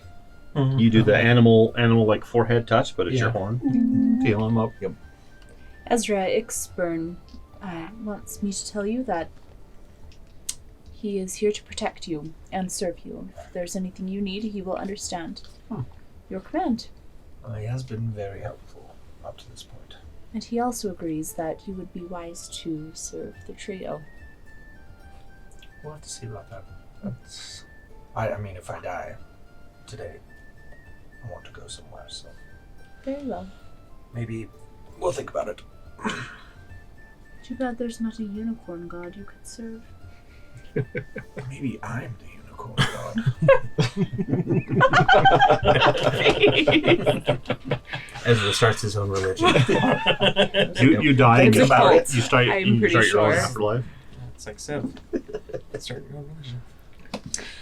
You do the animal like forehead touch, but it's your Yeah. horn. Heal him up. Yep. Ezra Ixburn wants me to tell you that He is here to protect you and serve you. If there's anything you need, he will understand. Your command. He has been very helpful up to this point. And he also agrees that you would be wise to serve the trio. We'll have to see about that. I mean, if I die today, I want to go somewhere, so Very well. maybe we'll think about it. Too bad there's not a unicorn god you could serve. Maybe I'm the unicorn god. Ezra starts his own religion. You die and Thinking about it. you start I'm your pretty own sure. afterlife. It's like Civ. Start your own religion.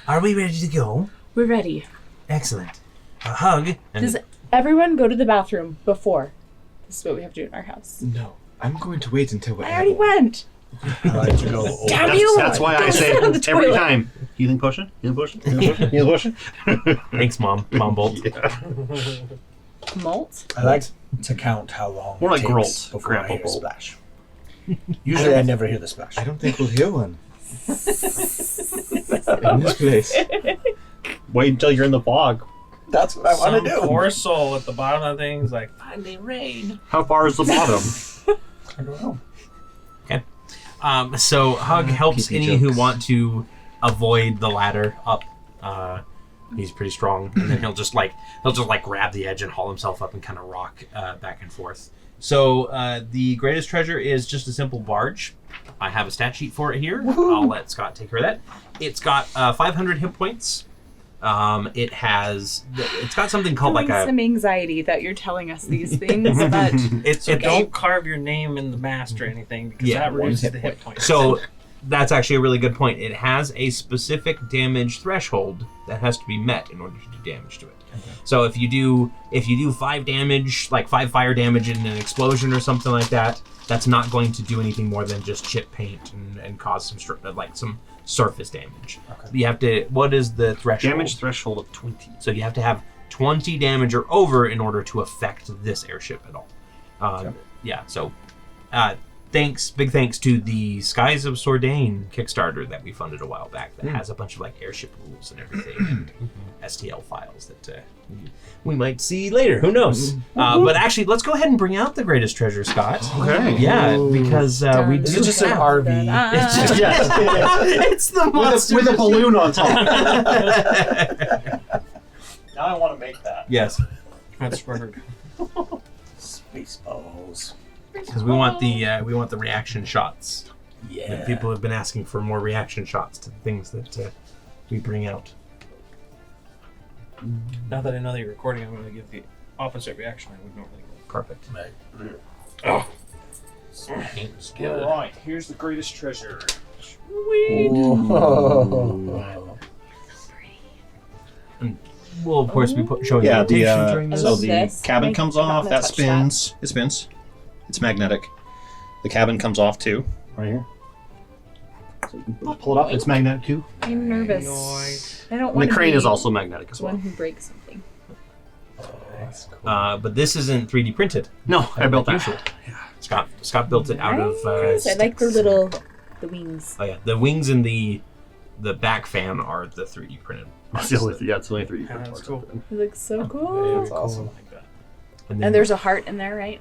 Are we ready to go? We're ready. Excellent. A hug. And Does everyone go to the bathroom before? This is what we have to do in our house. No, I'm going to wait until we're I already went. I like to go over. Damn you! That's why I Go say sit on the every toilet. time. Healing potion? Healing potion? Healing potion? Healing potion? Thanks, Mom. Mom Bolt. Malt? I like to count how long More it like takes Grolt, before Grandpa I hear a Bolt. splash. Usually I never hear the splash. I don't think we'll hear one. In this place. Wait until you're in the fog. That's what I want to do. Poor soul at the bottom of the thing is like, finally rain. How far is the bottom? I don't know. So hug helps PP any who jokes. want to avoid the ladder up. He's pretty strong, and then he'll just like grab the edge and haul himself up and kind of rock back and forth. So the greatest treasure is just a simple barge. I have a stat sheet for it here. I'll let Scott take care of that. It's got 500 hit points. It's got something called like a. some anxiety that you're telling us these things, but It's So don't carve your name in the mast or anything because Yeah, that one reduces hit the hit points. So that's actually a really good point. It has a specific damage threshold that has to be met in order to do damage to it. So if you do 5 damage, like 5 fire damage in an explosion or something like that, that's not going to do anything more than just chip paint and cause some surface damage. Okay. You have to. What is the threshold? Damage threshold of 20. So you have to have 20 damage or over in order to affect this airship at all. Yeah. So, big thanks to the Skies of Sordain Kickstarter that we funded a while back. That has a bunch of like airship rules and everything, and STL files that we might see later. Who knows? But actually, let's go ahead and bring out the greatest treasure, Scott. Okay. Yeah, because we Is do it just an have- RV? It's just, yes. it's the monster with a balloon on top. Now I want to make that. Yes, That's word. Spaceballs. because we want the reaction shots. Yeah. And people have been asking for more reaction shots to the things that we bring out. Now that I know that you're recording, I'm going to give the opposite reaction I would normally give. Perfect. Right. All right, here's the greatest treasure. Whoa. We'll of course be showing Yeah, the rotation the during I this. so love the this. cabin I comes cannot off. That touch spins. It spins. It's magnetic. The cabin comes off too. Right here. So you pull it up. It's magnetic too. I'm nervous. I don't And want the crane to is be also magnetic as the well. one who breaks something. But this isn't 3D printed. No, I built that. Usual. Scott built it out of. Nice. I like the sticks. the wings. Oh yeah, the wings and the back fan are the 3D printed. It's the only, it's the only 3D Yeah, that's parts cool. of it. It looks so cool. That's awesome. Like that. then And there's a heart in there, right?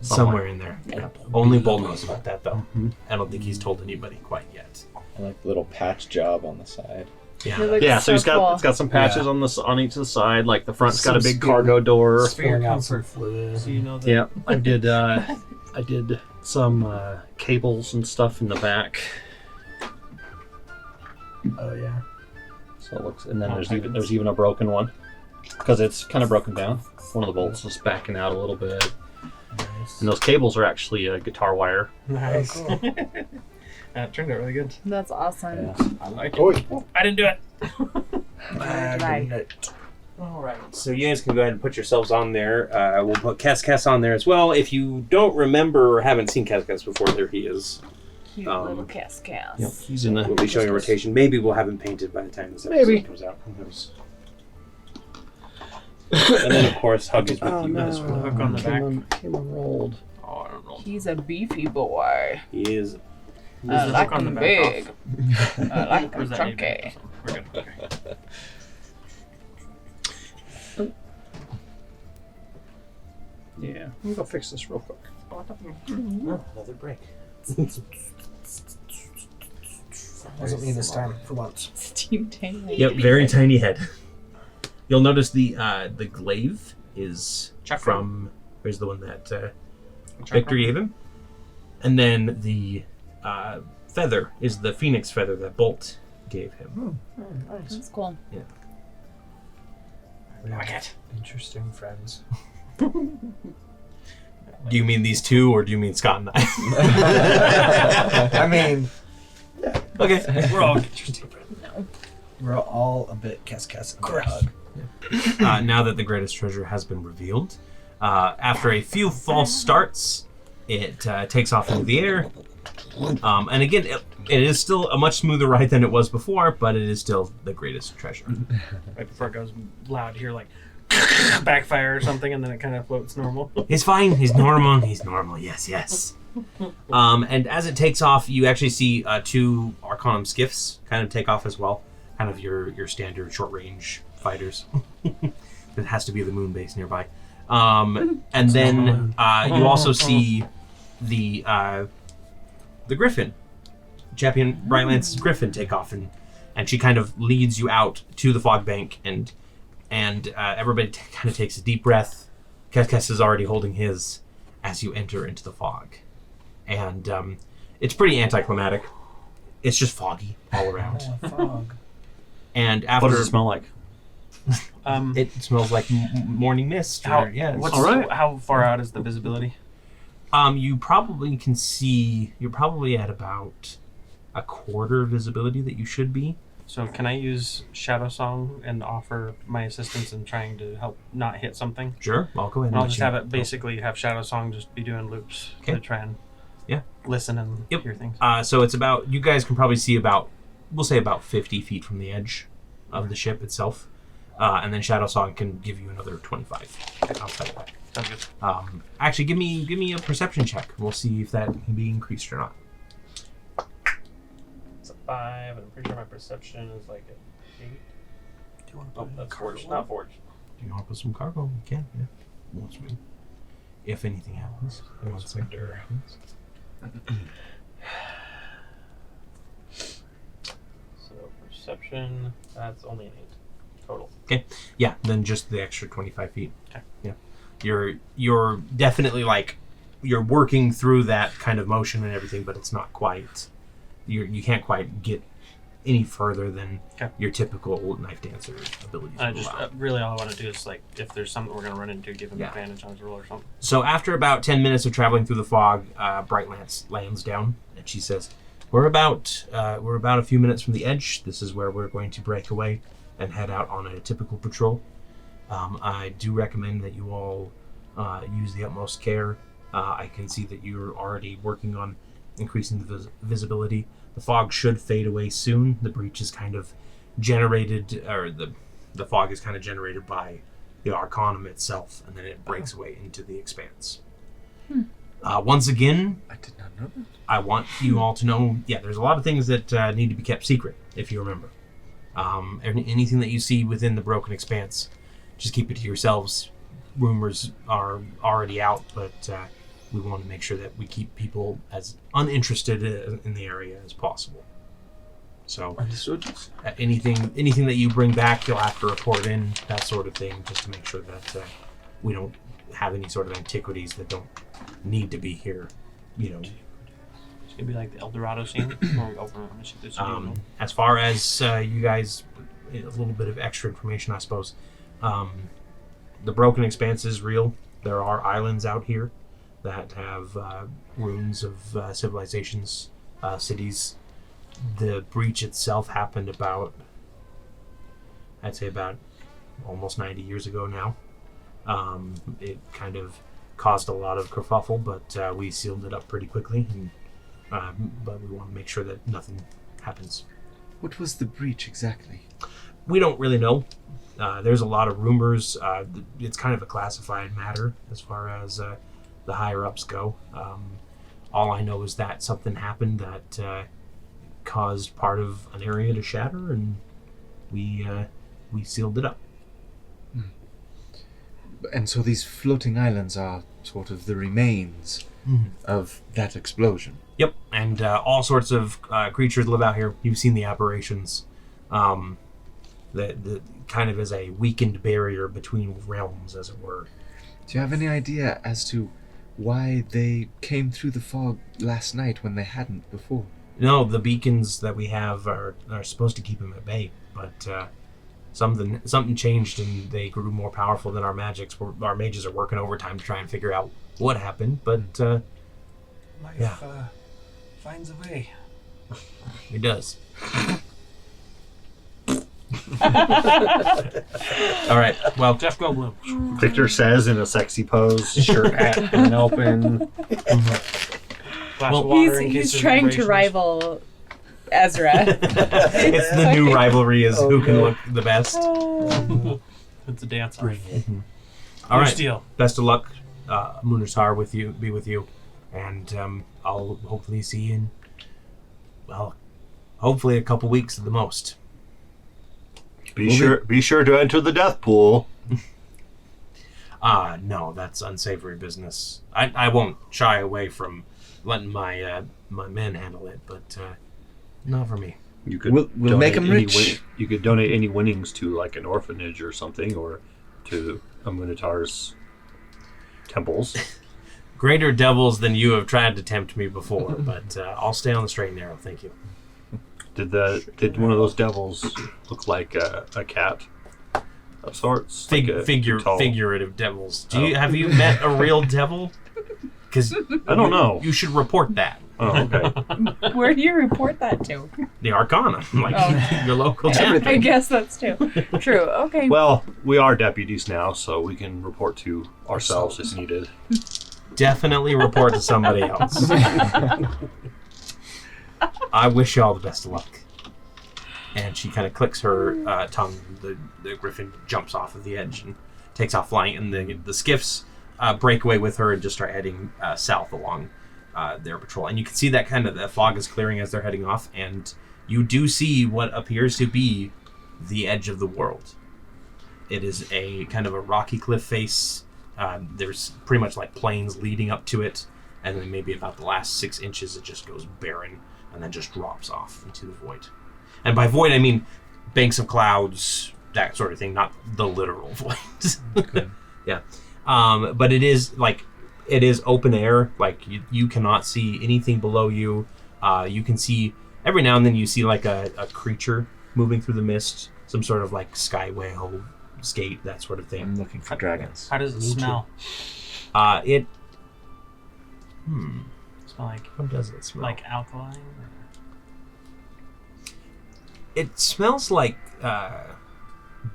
somewhere in there. Yeah. Only Bull knows about that though. Mhm. I don't think he's told anybody quite yet. I like the little patch job on the side. Yeah. It looks Yeah, so he's got cool. it's got some patches on each of the side. Like the front's got a Some big spear- cargo door. Spilling out some fluid. So you know that. Yeah, I did some cables and stuff in the back. Oh yeah. So it looks, and then there's even a broken one because it's kind of broken down. One of the bolts is backing out a little bit, Nice. and those cables are actually guitar wire. Nice. Oh, cool. That turned out really good. That's awesome. I like it. Cory. I didn't do it. Magnet. All right, so you guys can go ahead and put yourselves on there. We'll put Kes on there as well. If you don't remember or haven't seen Kes before, there he is. Cute little Cass. Yep, he's in the. We'll be showing a rotation. Maybe we'll have him painted by the time this episode Maybe. comes out. Who knows? And then, of course, Hug is with you as well. Hook on the back. Came unrolled. Oh, I don't know. He's a beefy boy. He is. I the like hook on them the big. back I like Or is them that needed? chunky. We're good. Okay. Yeah, let me go fix this real quick. Another break. Wasn't me this time, for once. Steam tank. Yep, very tiny head. You'll notice the glaive is Chakra. from. Where's the one that Victor gave him? And then the feather is the phoenix feather that Bolt gave him. That's cool. Like it. Interesting friends. Do you mean these two, or do you mean Scott and I? I mean, Okay. We're all interesting friends. No. we're all a bit Kes and a hug. Now that the greatest treasure has been revealed, after a few false starts, it takes off into the air. And again, it is still a much smoother ride than it was before, but it is still the greatest treasure. Right before it goes loud, here like backfire or something, and then it kind of floats normal. He's fine. He's normal. He's normal. Yes, yes. And as it takes off, you actually see two Arcanum skiffs kind of take off as well. Kind of your standard short-range fighters. It has to be the moon base nearby. And then you also see the Griffin, Champion Brightlance's Griffin, take off, and she kind of leads you out to the fog bank, and everybody kind of takes a deep breath. Kes is already holding his as you enter into the fog, and it's pretty anticlimactic. It's just foggy all around. Oh, fog. And after What does it smell like? it smells like morning mist. How, Yeah, it's- All right. How far out is the visibility? You probably can see. You're probably at about a quarter visibility that you should be. So can I use Shadow Song and offer my assistance in trying to help not hit something? Sure, I'll go ahead. And And I'll let just you have it basically have Shadow Song just be doing loops Okay. to try and Yeah. listen and Yep. hear things. So it's about. You guys can probably see about. We'll say about 50 feet from the edge of the ship itself, and then Shadow Song can give you another 25 outside of that. Sounds good. Actually, give me a perception check. We'll see if that can be increased or not. It's a 5, and I'm pretty sure my perception is like an 8. Do you want Oh, that's forged, not forged. Do you want to put some cargo? You can. Yeah. Once we, if anything happens. Once something happens. So perception, that's only an 8 total. Yeah. Then just the extra 25 feet. Okay. Yeah. You're definitely like you're working through that kind of motion and everything, but it's not quite. You can't quite get any further than Okay. your typical knife dancer abilities. I would just allow. really all I want to do is like if there's something we're gonna run into, give him Yeah. advantage on his roll or something. So after about 10 minutes of traveling through the fog, Brightlance lands down, and she says, "We're about a few minutes from the edge. This is where we're going to break away and head out on a typical patrol. I do recommend that you all use the utmost care. I can see that you're already working on increasing the visibility. The fog should fade away soon. The breach is kind of generated, or the fog is kind of generated by the Arcanum itself, and then it breaks away into the expanse. Once again, I did not know that. I want you all to know, there's a lot of things that need to be kept secret, if you remember. Anything that you see within the Broken Expanse, just keep it to yourselves. Rumors are already out, but we want to make sure that we keep people as uninterested in the area as possible. So Understood. anything that you bring back, you'll have to report in, that sort of thing, just to make sure that we don't have any sort of antiquities that don't need to be here. You know, It's gonna be like the El Dorado scene. Where we open up and shoot this video. as far as you guys, a little bit of extra information, I suppose. The Broken Expanse is real. There are islands out here that have ruins of civilizations, cities. The breach itself happened about, I'd say about almost 90 years ago now. It kind of caused a lot of kerfuffle, but we sealed it up pretty quickly. And, but we want to make sure that nothing happens. What was the breach exactly? We don't really know. There's a lot of rumors. It's kind of a classified matter as far as the higher ups go. all I know is that something happened that caused part of Aneria to shatter, and we sealed it up. And so these floating islands are sort of the remains of that explosion. Yep, and all sorts of creatures live out here. You've seen the aberrations. The kind of as a weakened barrier between realms, as it were. Do you have any idea as to why they came through the fog last night when they hadn't before? No, the beacons that we have are supposed to keep them at bay, but something changed and they grew more powerful than our magics. Our mages are working overtime to try and figure out what happened, but Life finds a way. it does. All right. Well, Jeff Goldblum. Victor says in a sexy pose, shirt hat and open. Glass of water in case He's of trying to vibrations. rival Ezra. it's the new rivalry is who can look the best. It's a dance off. All right. Steel. Best of luck, Munatar, be with you, and I'll hopefully see you in, well, hopefully a couple weeks at the most. Be sure to enter the Deathpool. No, that's unsavory business. I won't shy away from letting my my men handle it, but not for me. You could We'll make 'em donate rich. You could donate any winnings to like an orphanage or something, or to Amunitar's temples. Greater devils than you have tried to tempt me before, but I'll stay on the straight and narrow, thank you. Did one of those devils look like a cat of sorts? Like a tall- Figurative devils. Have you met a real devil? Because I don't know. You should report that. Oh, okay. Where do you report that to? The Arcana, like your local I town. guess that's true. True. Okay. Well, we are deputies now, so we can report to ourselves if needed. Definitely report to somebody else. I wish you all the best of luck. And she kind of clicks her tongue. The griffin jumps off of the edge and takes off flying, and the skiffs break away with her and just start heading south along their patrol. And you can see that kind of the fog is clearing as they're heading off, and you do see what appears to be the edge of the world. It is a kind of a rocky cliff face. There's pretty much like plains leading up to it, and then maybe about the last 6 inches it just goes barren and then just drops off into the void. And by void I mean banks of clouds, that sort of thing, not the literal void. Okay. Yeah. But it is open air. Like you cannot see anything below you. You can see every now and then you see like a creature moving through the mist, some sort of like sky whale, skate, that sort of thing. I'm looking for dragons. How does it smell? It Smell like How does it smell? like alkaline? It smells like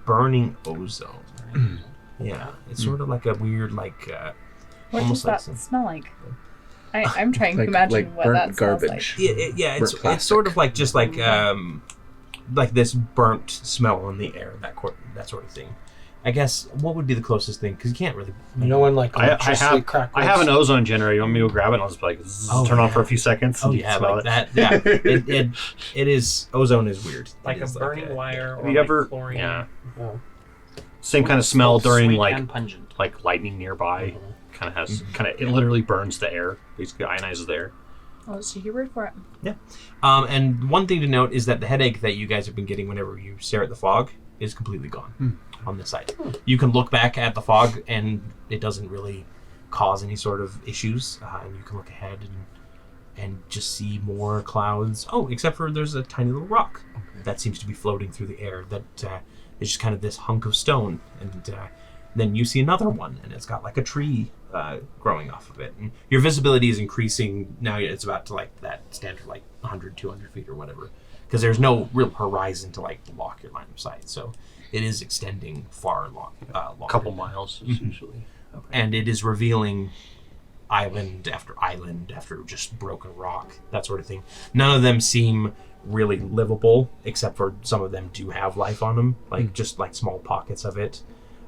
burning ozone. Yeah, it's sort of like a weird, like What almost does like that smell like? I'm trying to Like imagine what burnt that smells garbage. yeah, Burnt it's sort of like just like this burnt smell in the air, that sort of thing. I guess what would be the closest thing? Because you can't really. You know when like I electricity have crackles? an ozone generator. You want me to go grab it? And I'll just be like turn on for a few seconds. Oh and yeah, smell like it. that. Yeah, it is. Ozone is weird. Like It a is burning wire or Have you like ever? chlorine? Yeah. Oh. Same kind of smell during Sweet like and pungent. lightning nearby. Kind of it literally burns the air. Basically ionizes the air. Oh, so your word for it. And one thing to note is that the headache that you guys have been getting whenever you stare at the fog is completely gone on this side. You can look back at the fog and it doesn't really cause any sort of issues. And you can look ahead and just see more clouds. Oh, except for there's a tiny little rock that seems to be floating through the air that is just kind of this hunk of stone. And then you see another one and it's got like a tree growing off of it. And your visibility is increasing. Now it's about to like that standard like 100, 200 feet or whatever. Because there's no real horizon to like block your line of sight. So it is extending far longer. A couple miles is usually. And it is revealing island after just broken rock, that sort of thing. None of them seem really livable, except for some of them do have life on them, like just like small pockets of it.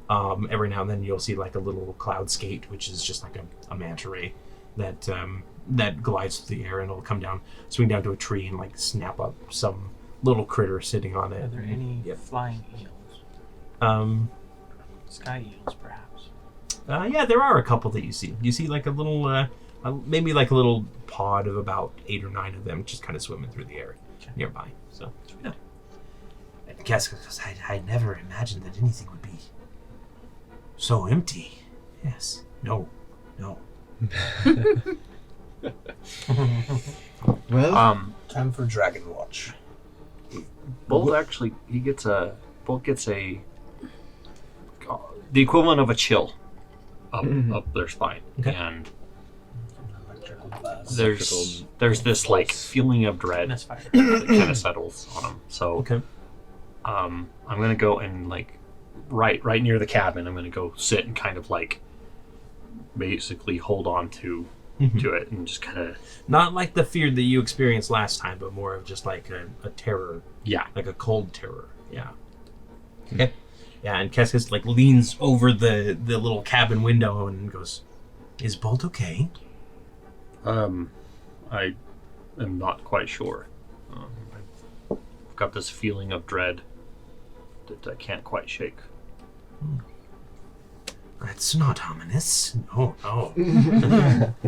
Every now and then you'll see like a little cloud skate, which is just like a manta ray that that glides through the air, and it'll come down, swing down to a tree, and like snap up some little critter sitting on it. Are there any Yep. flying eels? Sky eels, perhaps. Yeah, there are a couple that you see. You see like a little, maybe like a little pod of about 8 or 9 of them just kind of swimming through the air nearby. So, yeah. And Casca goes, I never imagined that anything would be so empty. Yes. No. Well, Time for Dragon Watch. Bolt actually, Bolt gets a the equivalent of a chill up their spine, Okay. and Electrical blast. there's this like feeling of dread That's fire. that kind of settles on him. So, Okay. I'm gonna go and like right near the cabin. I'm gonna go sit and kind of like basically hold on to it and just kind of Not like the fear that you experienced last time, but more of just like a terror, like a cold terror. Yeah. Okay. Yeah, and Cascas like leans over the little cabin window and goes, "Is Bolt okay?" I am not quite sure. I've got this feeling of dread that I can't quite shake. That's not ominous. No.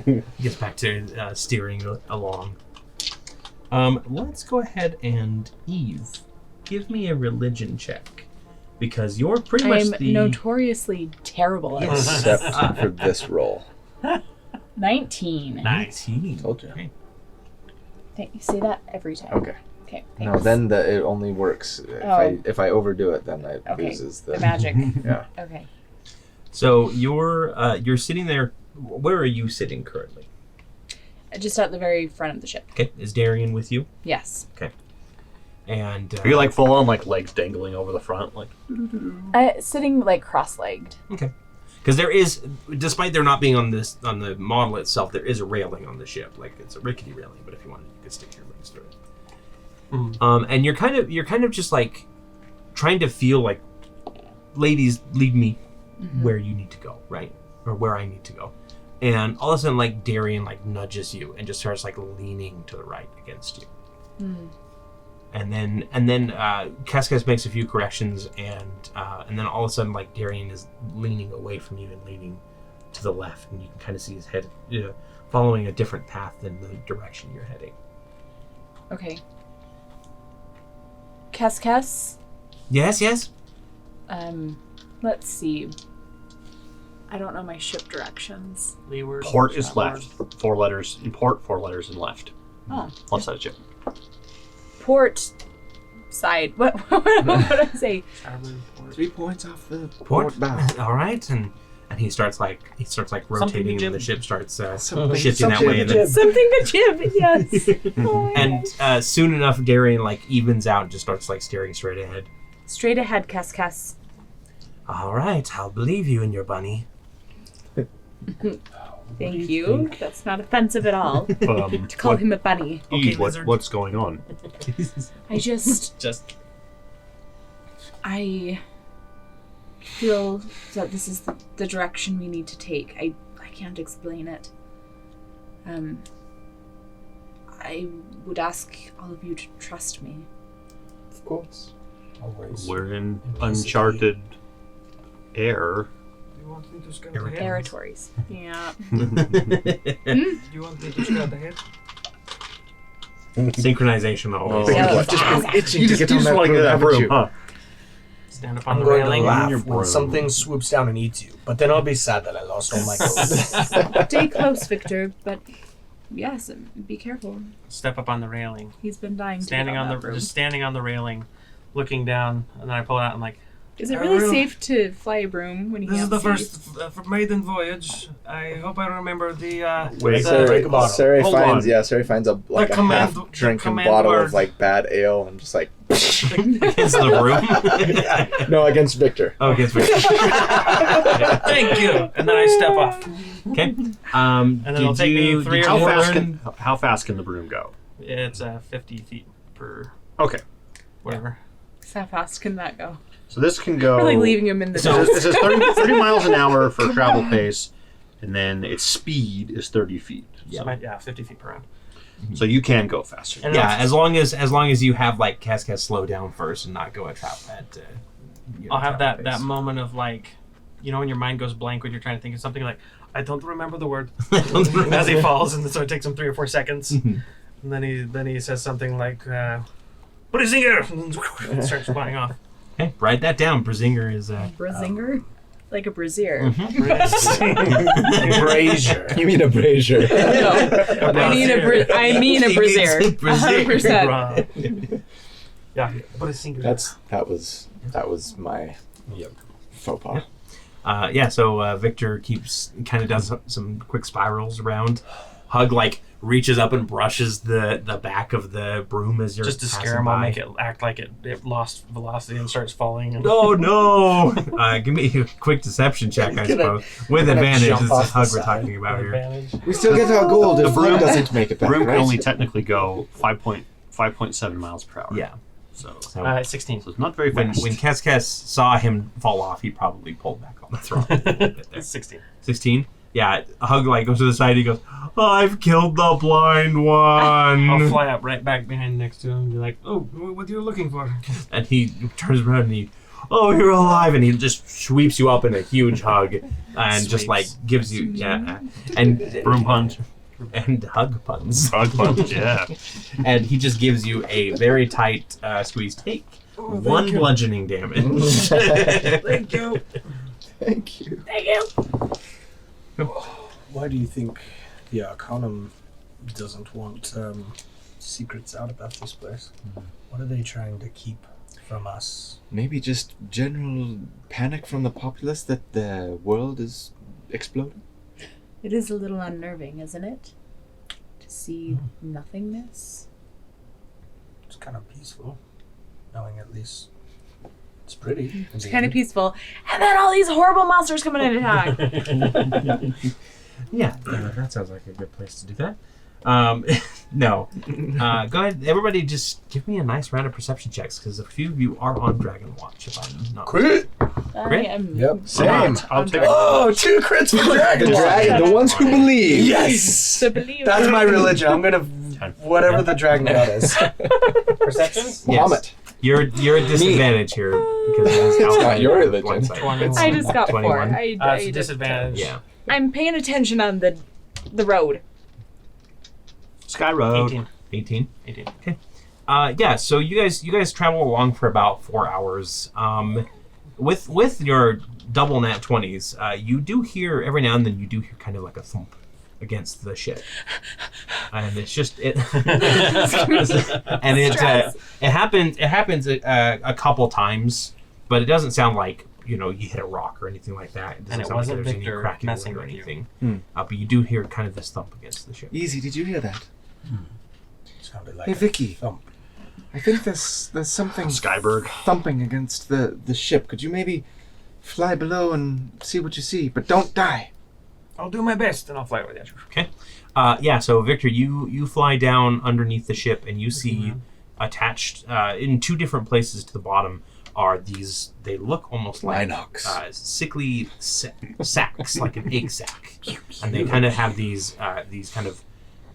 He gets back to steering along. Let's go ahead and Eve, give me a religion check, because you're pretty I much am the notoriously terrible at this. Except for this roll. 19. 19. Told you. Okay. You say that every time. Okay. Okay. No, thanks. then it only works. If I overdo it, then it Okay. loses The magic. Yeah. Okay. So you're sitting there. Where are you sitting currently? Just at the very front of the ship. Okay. Is Darian with you? Yes. And Are you like full on like legs dangling over the front, like? Sitting like cross-legged. okay. Because there is, despite there not being on the model itself, there is a railing on the ship. Like it's a rickety railing, but if you wanted, you could stick your legs through it. And you're kind of just like trying to feel like, ladies, lead me where you need to go, right? Or where I need to go. And all of a sudden, like Darian like nudges you and just starts like leaning to the right against you. And then Cascas makes a few corrections, and then all of a sudden, like Darian is leaning away from you and leaning to the left, and you can kind of see his head following a different path than the direction you're heading. Okay. Cascas? Yes. Let's see. I don't know my ship directions. Leeward. Port is starboard. left. 4 letters in port, 4 letters in left. Oh. Left side of ship. Port side. What would I say? Starboard, port. 3 points off the Port bow. All right, and he starts like rotating, to and the jib. ship starts Something shifting that to way, and jib. then Something to jib, yes. Oh, and soon enough, Darian like evens out and just starts like staring straight ahead. straight ahead, Cascas. All right, I'll believe you and your bunny. Thank you. That's not offensive at all. To call him a bunny. Okay, lizard. what's going on? I just I feel that this is the direction we need to take. I can't explain it. I would ask all of you to trust me. Of course. Always. We're in uncharted air. Do you want me to scout ahead? Territories. Yeah. Do you want me to scout ahead? Synchronization always. Oh, Yeah. you've just been itching You to just, get you on just that want to get that haven't broom, you? huh? Stand up on I'm the going to railing. laugh your when broom. something swoops down and eats you, but then I'll be sad that I lost all my clothes. Stay close, Victor, but yes, be careful. Step up on the railing. He's been dying Standing to get on that the room. just standing on the railing, looking down, and then I pull it out and like, Is it really really- safe to fly a broom when you This is can't the see? first maiden voyage. I hope I remember the. Wait, the- Drink a bottle. Sarah Hold finds on. Sarah finds a like a command- half the drinking command bottle word. of like bad ale and just like Against the room. no against Victor. Oh, against me. Thank you. And then I step off. Okay. and then it'll take me 3 or How 4. fast can the broom go? It's 50 feet per Okay, whatever. How fast can that go? so this can go. We're like leaving him in the So dust. this is 30 miles an hour for travel pace. and then its speed is 30 feet. Yeah. So, 50 feet per round. so you can go faster. And Yeah, as long as you have like Cascas slow down first and not go at I'll have trap that pace. moment of like, you know, when your mind goes blank when you're trying to think of something like, I don't remember the word. As he falls, and so it takes him 3 or 4 seconds, and then he says something like, "Brazinger!" and starts flying off. Okay, write that down. Brazinger is Brazinger? Like a brazier. Brazier. You mean a brazier? No. I mean a brazier. 100%. Yeah, Brazinger. That was my faux pas. So Victor kind of does some quick spirals around. Hug like reaches up and brushes the back of the broom as you're just to passing scare him. I'll by. make it act like it lost velocity and starts falling. And Oh no! Give me a quick deception check, I suppose, with advantage. jump It's off the the hug we're side. talking about here. advantage. We still get our gold if broom doesn't make it back, Broom right? can only technically go 5.7 miles per hour. Yeah. So 16. it's not very When fast. Kes saw him fall off, he probably pulled back on the throttle a little bit there. 16. 16. Yeah, Hug like goes to the side. He goes, "I've killed the blind one." I'll fly up right back behind next to him and be like, "Oh, what are you looking for?" And he turns around and "Oh, you're alive!" And he just sweeps you up in a huge hug and just like gives you and Broom punch. and hug puns. Hug punch, yeah. And he just gives you a very tight squeeze. Take one bludgeoning damage. Thank you. Thank you. Thank you. Why do you think the Arcanum doesn't want secrets out about this place? What are they trying to keep from us? Maybe just general panic from the populace that the world is exploding? It is a little unnerving, isn't it? To see nothingness. It's kind of peaceful, knowing at least it's pretty. It's kind of peaceful. And then all these horrible monsters coming in attack. Yeah, that sounds like a good place to do that. No. Go ahead. Everybody just give me a nice round of perception checks, because a few of you are on Dragon Watch, if I'm not Crit! I am. Yep. Same. I'll take Oh, 2 crits for Dragon The ones who believe. Yes! The believer. That's my religion. I'm gonna whatever the Dragon God is. Perception? Muhammad. You're at disadvantage here because it's not your religion. 21. I just got 4. 21. It's a disadvantage. Yeah. I'm paying attention on the road. Sky Road. 18. 18. Yeah. So you guys travel along for about 4 hours. With your double nat 20s, you do hear every now and then. You do hear kind of like a thump against the ship, and it's just it. And it happens a couple times, but it doesn't sound like you hit a rock or anything like that. It doesn't And it sound wasn't like there's any Victor cracking messing or with you. anything. But you do hear kind of this thump against the ship. Easy, did you hear that? Sounded like Hey, a Vicky. thump. I think there's something Skyberg. thumping against the ship. Could you maybe fly below and see what you see? But don't die. I'll do my best, and I'll fly with you. Yeah, so Victor, you fly down underneath the ship, and you see attached in 2 different places to the bottom are these. They look almost like Linox. sickly sacks, like an egg sack, and they kind of have these kind of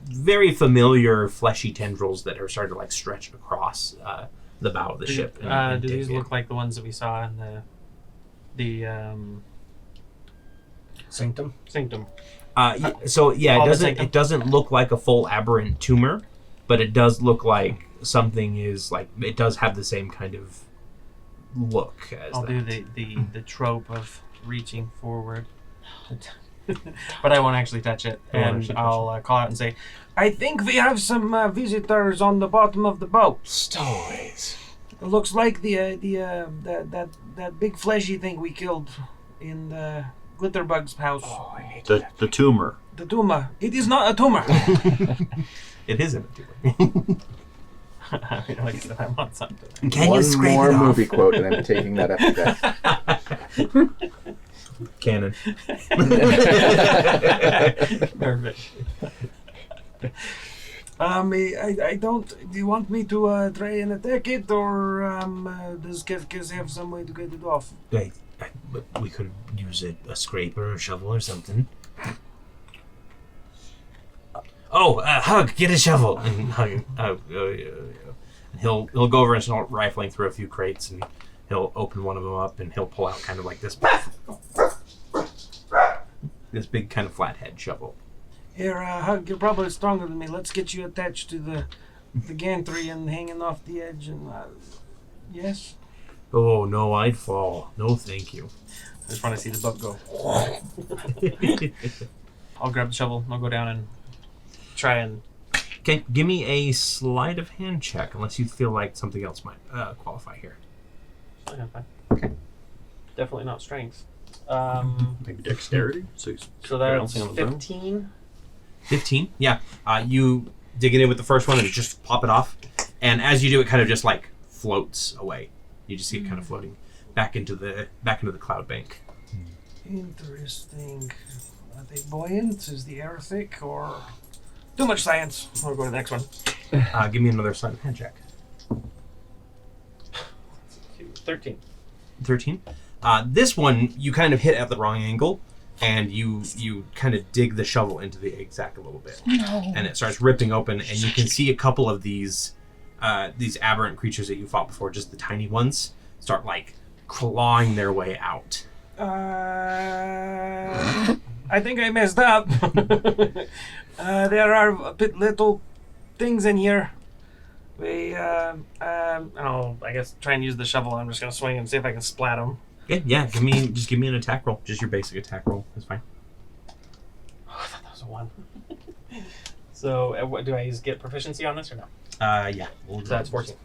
very familiar fleshy tendrils that are starting to like stretch across the bow of the ship. and Do dig these in. look like the ones that we saw in the Sanctum? Sanctum? It doesn't look like a full aberrant tumor, but it does look like something is like it does have the same kind of look as I'll that. do the trope of reaching forward, but I won't actually touch it, and I'll call out and say, "I think we have some visitors on the bottom of the boat. Stowaways. It looks like that big fleshy thing we killed in the Glitterbug's house. Oh, I hate The tumor. The tumor. It is not a tumor." It isn't a tumor. Like I said, I want something. Can One you scrape more it off? movie quote, and I'm taking that after that. Canon. Perfect. I don't. Do you want me to try and attack it, or does Kevkes have some way to get it off? But we could use a scraper or shovel or something. Hug, get a shovel. And Hug, and he'll go over and start rifling through a few crates, and he'll open one of them up, and he'll pull out kind of like this big kind of flathead shovel. Here, Hug, you're probably stronger than me. Let's get you attached to the gantry and hanging off the edge. And yes. Oh no, I'd fall. No, thank you. I just want to see the boat go. I'll grab the shovel. I'll go down and try and. Okay, give me a sleight of hand check, unless you feel like something else might qualify here. Okay, fine. Okay. Definitely not strength. Maybe dexterity. So that's balancing on the broom. 15. 15? Yeah. You dig it in with the first one and just pop it off. And as you do, it kind of just like floats away. You just see it kind of floating back into the cloud bank. Interesting. Are they buoyant? Is the air thick or Too much science. I'll go to the next one. Give me another sleight of hand check. 13. 13. This one you kind of hit at the wrong angle, and you kind of dig the shovel into the egg sac a little bit, and it starts ripping open, and you can see a couple of these aberrant creatures that you fought before, just the tiny ones, start like clawing their way out. I think I messed up. There are a bit little things in here. I'll, I guess, try and use the shovel. I'm just going to swing and see if I can splat them. Yeah, give me an attack roll. Just your basic attack roll. That's fine. Oh, I thought that was a 1. So, what do I get proficiency on this or no? Yeah. So that's 14.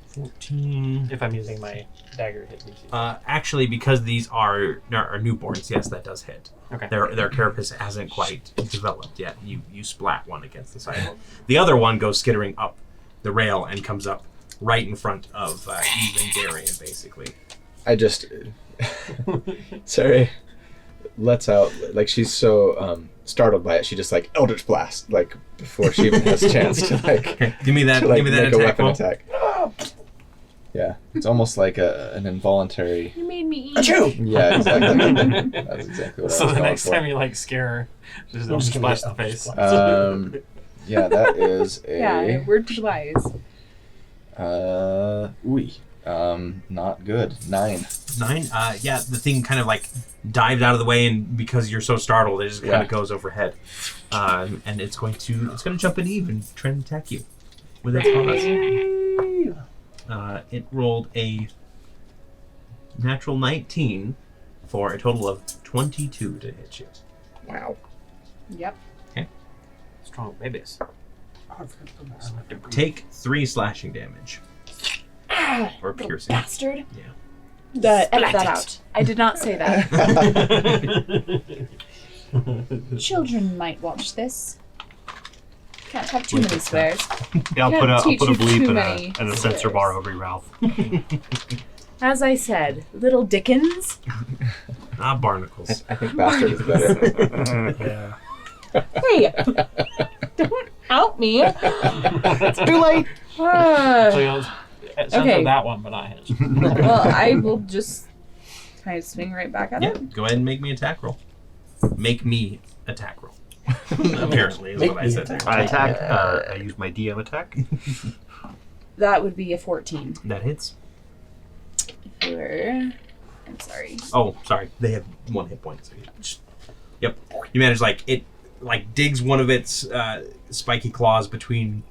14. If I'm using my dagger hit DC. Actually, because these are newborns, yes, that does hit. Okay. Their carapace hasn't quite developed yet. You splat one against the side. The other one goes skittering up the rail and comes up right in front of Eve and Darian, basically. I just... Sorry. Lets out, like, she's so startled by it, she just like Eldritch Blast, like, before she even has a chance to like... Okay, give me that make attack a weapon roll. attack. Yeah, it's almost like an involuntary... You made me eat. Achoo! Yeah, exactly. That's exactly what I So was the going next for. time you like scare her, just don't splash the face. Yeah, that is a... Yeah, word to the wise. Not good. 9. 9? Yeah, the thing kind of like dived out of the way, and because you're so startled, it just kind of goes overhead. And it's going to jump at Eve and try and attack you with its paws. It rolled a natural 19 for a total of 22 to hit you. Wow. Yep. Okay. Strong babies. Take 3 slashing damage. Or piercing. Bastard. Yeah. Edit that out. I did not say that. Children might watch this. Can't have too many swears. Yeah, I'll Can't put a teach you bleep too and many a censor swears. bar over your mouth. As I said, little Dickens. Barnacles. I think bastard is better. Yeah. Hey, don't out me. It's too late. So you'll censor Okay. that one, but not his. Well, I will just kind of swing right back at Yeah, it. go ahead and make me attack roll. Make me attack roll. Apparently, is what I said there. I attack. I use my DM attack. That would be a 14. That hits. I'm sorry. Oh, sorry. They have 1 hit point. So yep. You manage, it digs one of its spiky claws between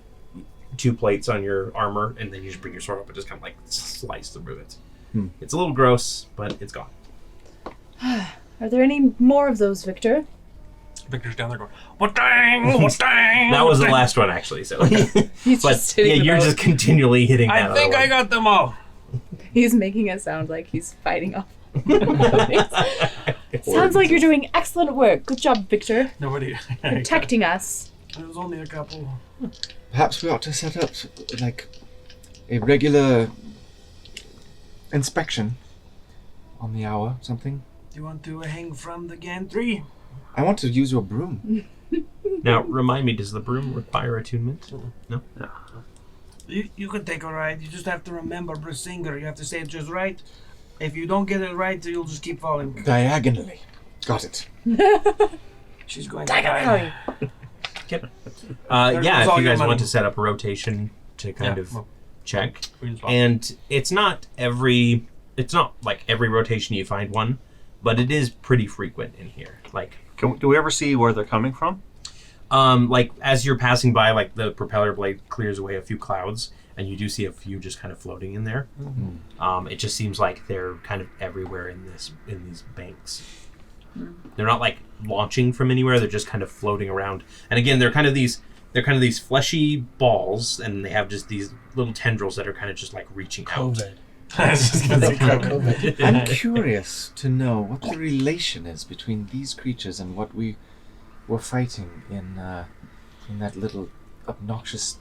2 plates on your armor, and then you just bring your sword up and just kind of slice through it. It's a little gross, but it's gone. Are there any more of those, Victor? Victor's down there going, what dang, what dang. That was the last one, actually. So, He's but just hitting the you're boat. just continually hitting that. I think other I one. got them all. He's making it sound like he's fighting off. Sounds like you're doing excellent work. Good job, Victor. Nobody. Protecting us. There was only a couple. Perhaps we ought to set up, a regular inspection on the hour, something. Do you want to hang from the gantry? I want to use your broom. Now, remind me, does the broom require attunement? No? You can take a ride. You just have to remember Brisinger. You have to say it just right. If you don't get it right, you'll just keep falling. Diagonally. Got it. She's going to die. Yeah, goes if all you your guys money. want to set up a rotation to kind of well, check. we can swap. And it's not like every rotation you find one, but it is pretty frequent in here. Like Do we ever see where they're coming from? like as you're passing by, like the propeller blade clears away a few clouds, and you do see a few just kind of floating in there. It just seems like they're kind of everywhere in these banks. They're not like launching from anywhere; they're just kind of floating around. And again, they're kind of these fleshy balls, and they have just these little tendrils that are kind of just like reaching out. COVID. I was just gonna say COVID. I'm curious to know what the relation is between these creatures and what we were fighting in that little obnoxious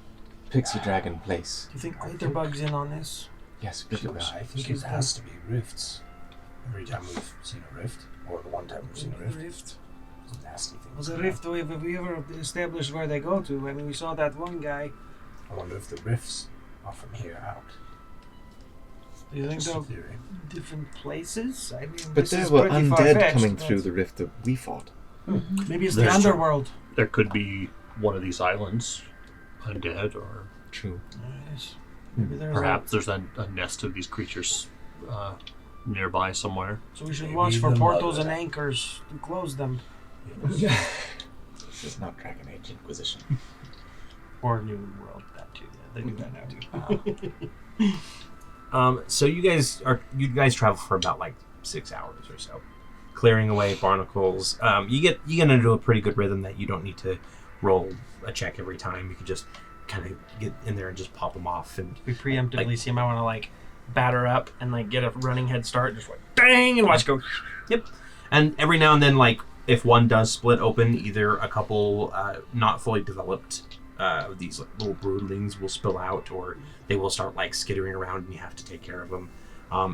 pixie dragon place. Do you think Jitterbug's in on this? Yes, we should. I think it has to be rifts. Every time we've seen a rift, or the one time we've seen a rift, Rift. it's a nasty thing. Was a rift? Have we ever established where they go to? I mean, we saw that one guy. I wonder if the rifts are from here out. Do you think Just a they're theory. different places? I mean, But this there is were pretty undead far-fetched, coming but through the rift that we fought. Maybe it's the That's true. underworld. There could be one of these islands undead, or True. Yes. Maybe there's perhaps there's a nest of these creatures nearby somewhere. so we should Maybe watch for the portals mother. and anchors to close them. This is not Dragon Age Inquisition. Or New World, that too. Yeah, they do that now too. So you guys travel for about like 6 hours or so, clearing away barnacles. You get into a pretty good rhythm that you don't need to roll a check every time. You can just kind of get in there and just pop them off. And We preemptively Like- see him. I want to like batter up and like get a running head start, just like dang, and watch go. and every now and then, like if one does split open, either a couple not fully developed these like, little broodlings will spill out, or they will start like skittering around, and you have to take care of them.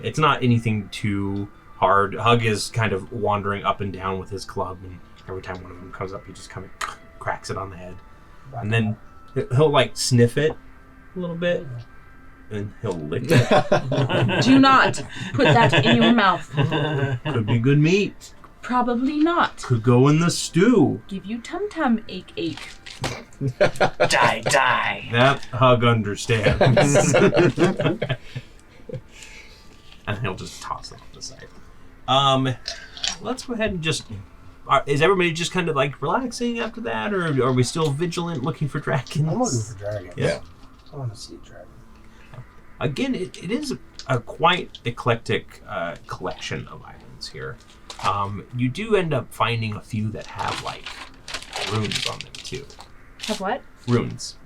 It's not anything too hard. Hug is kind of wandering up and down with his club, and every time one of them comes up, he just kind of cracks it on the head, and then he'll like sniff it a little bit, and he'll lick it. Do not put that in your mouth. Could be good meat. Probably not. Could go in the stew. Give you tum-tum ache. Die. That Hug understands. And he'll just toss it on the side. Let's go ahead and just... is everybody just kind of like relaxing after that, or are we still vigilant looking for dragons? I'm looking for dragons. Yeah. I want to see a dragon. Again, it is a quite eclectic collection of islands here. You do end up finding a few that have like runes on them too. Have what? Ruins.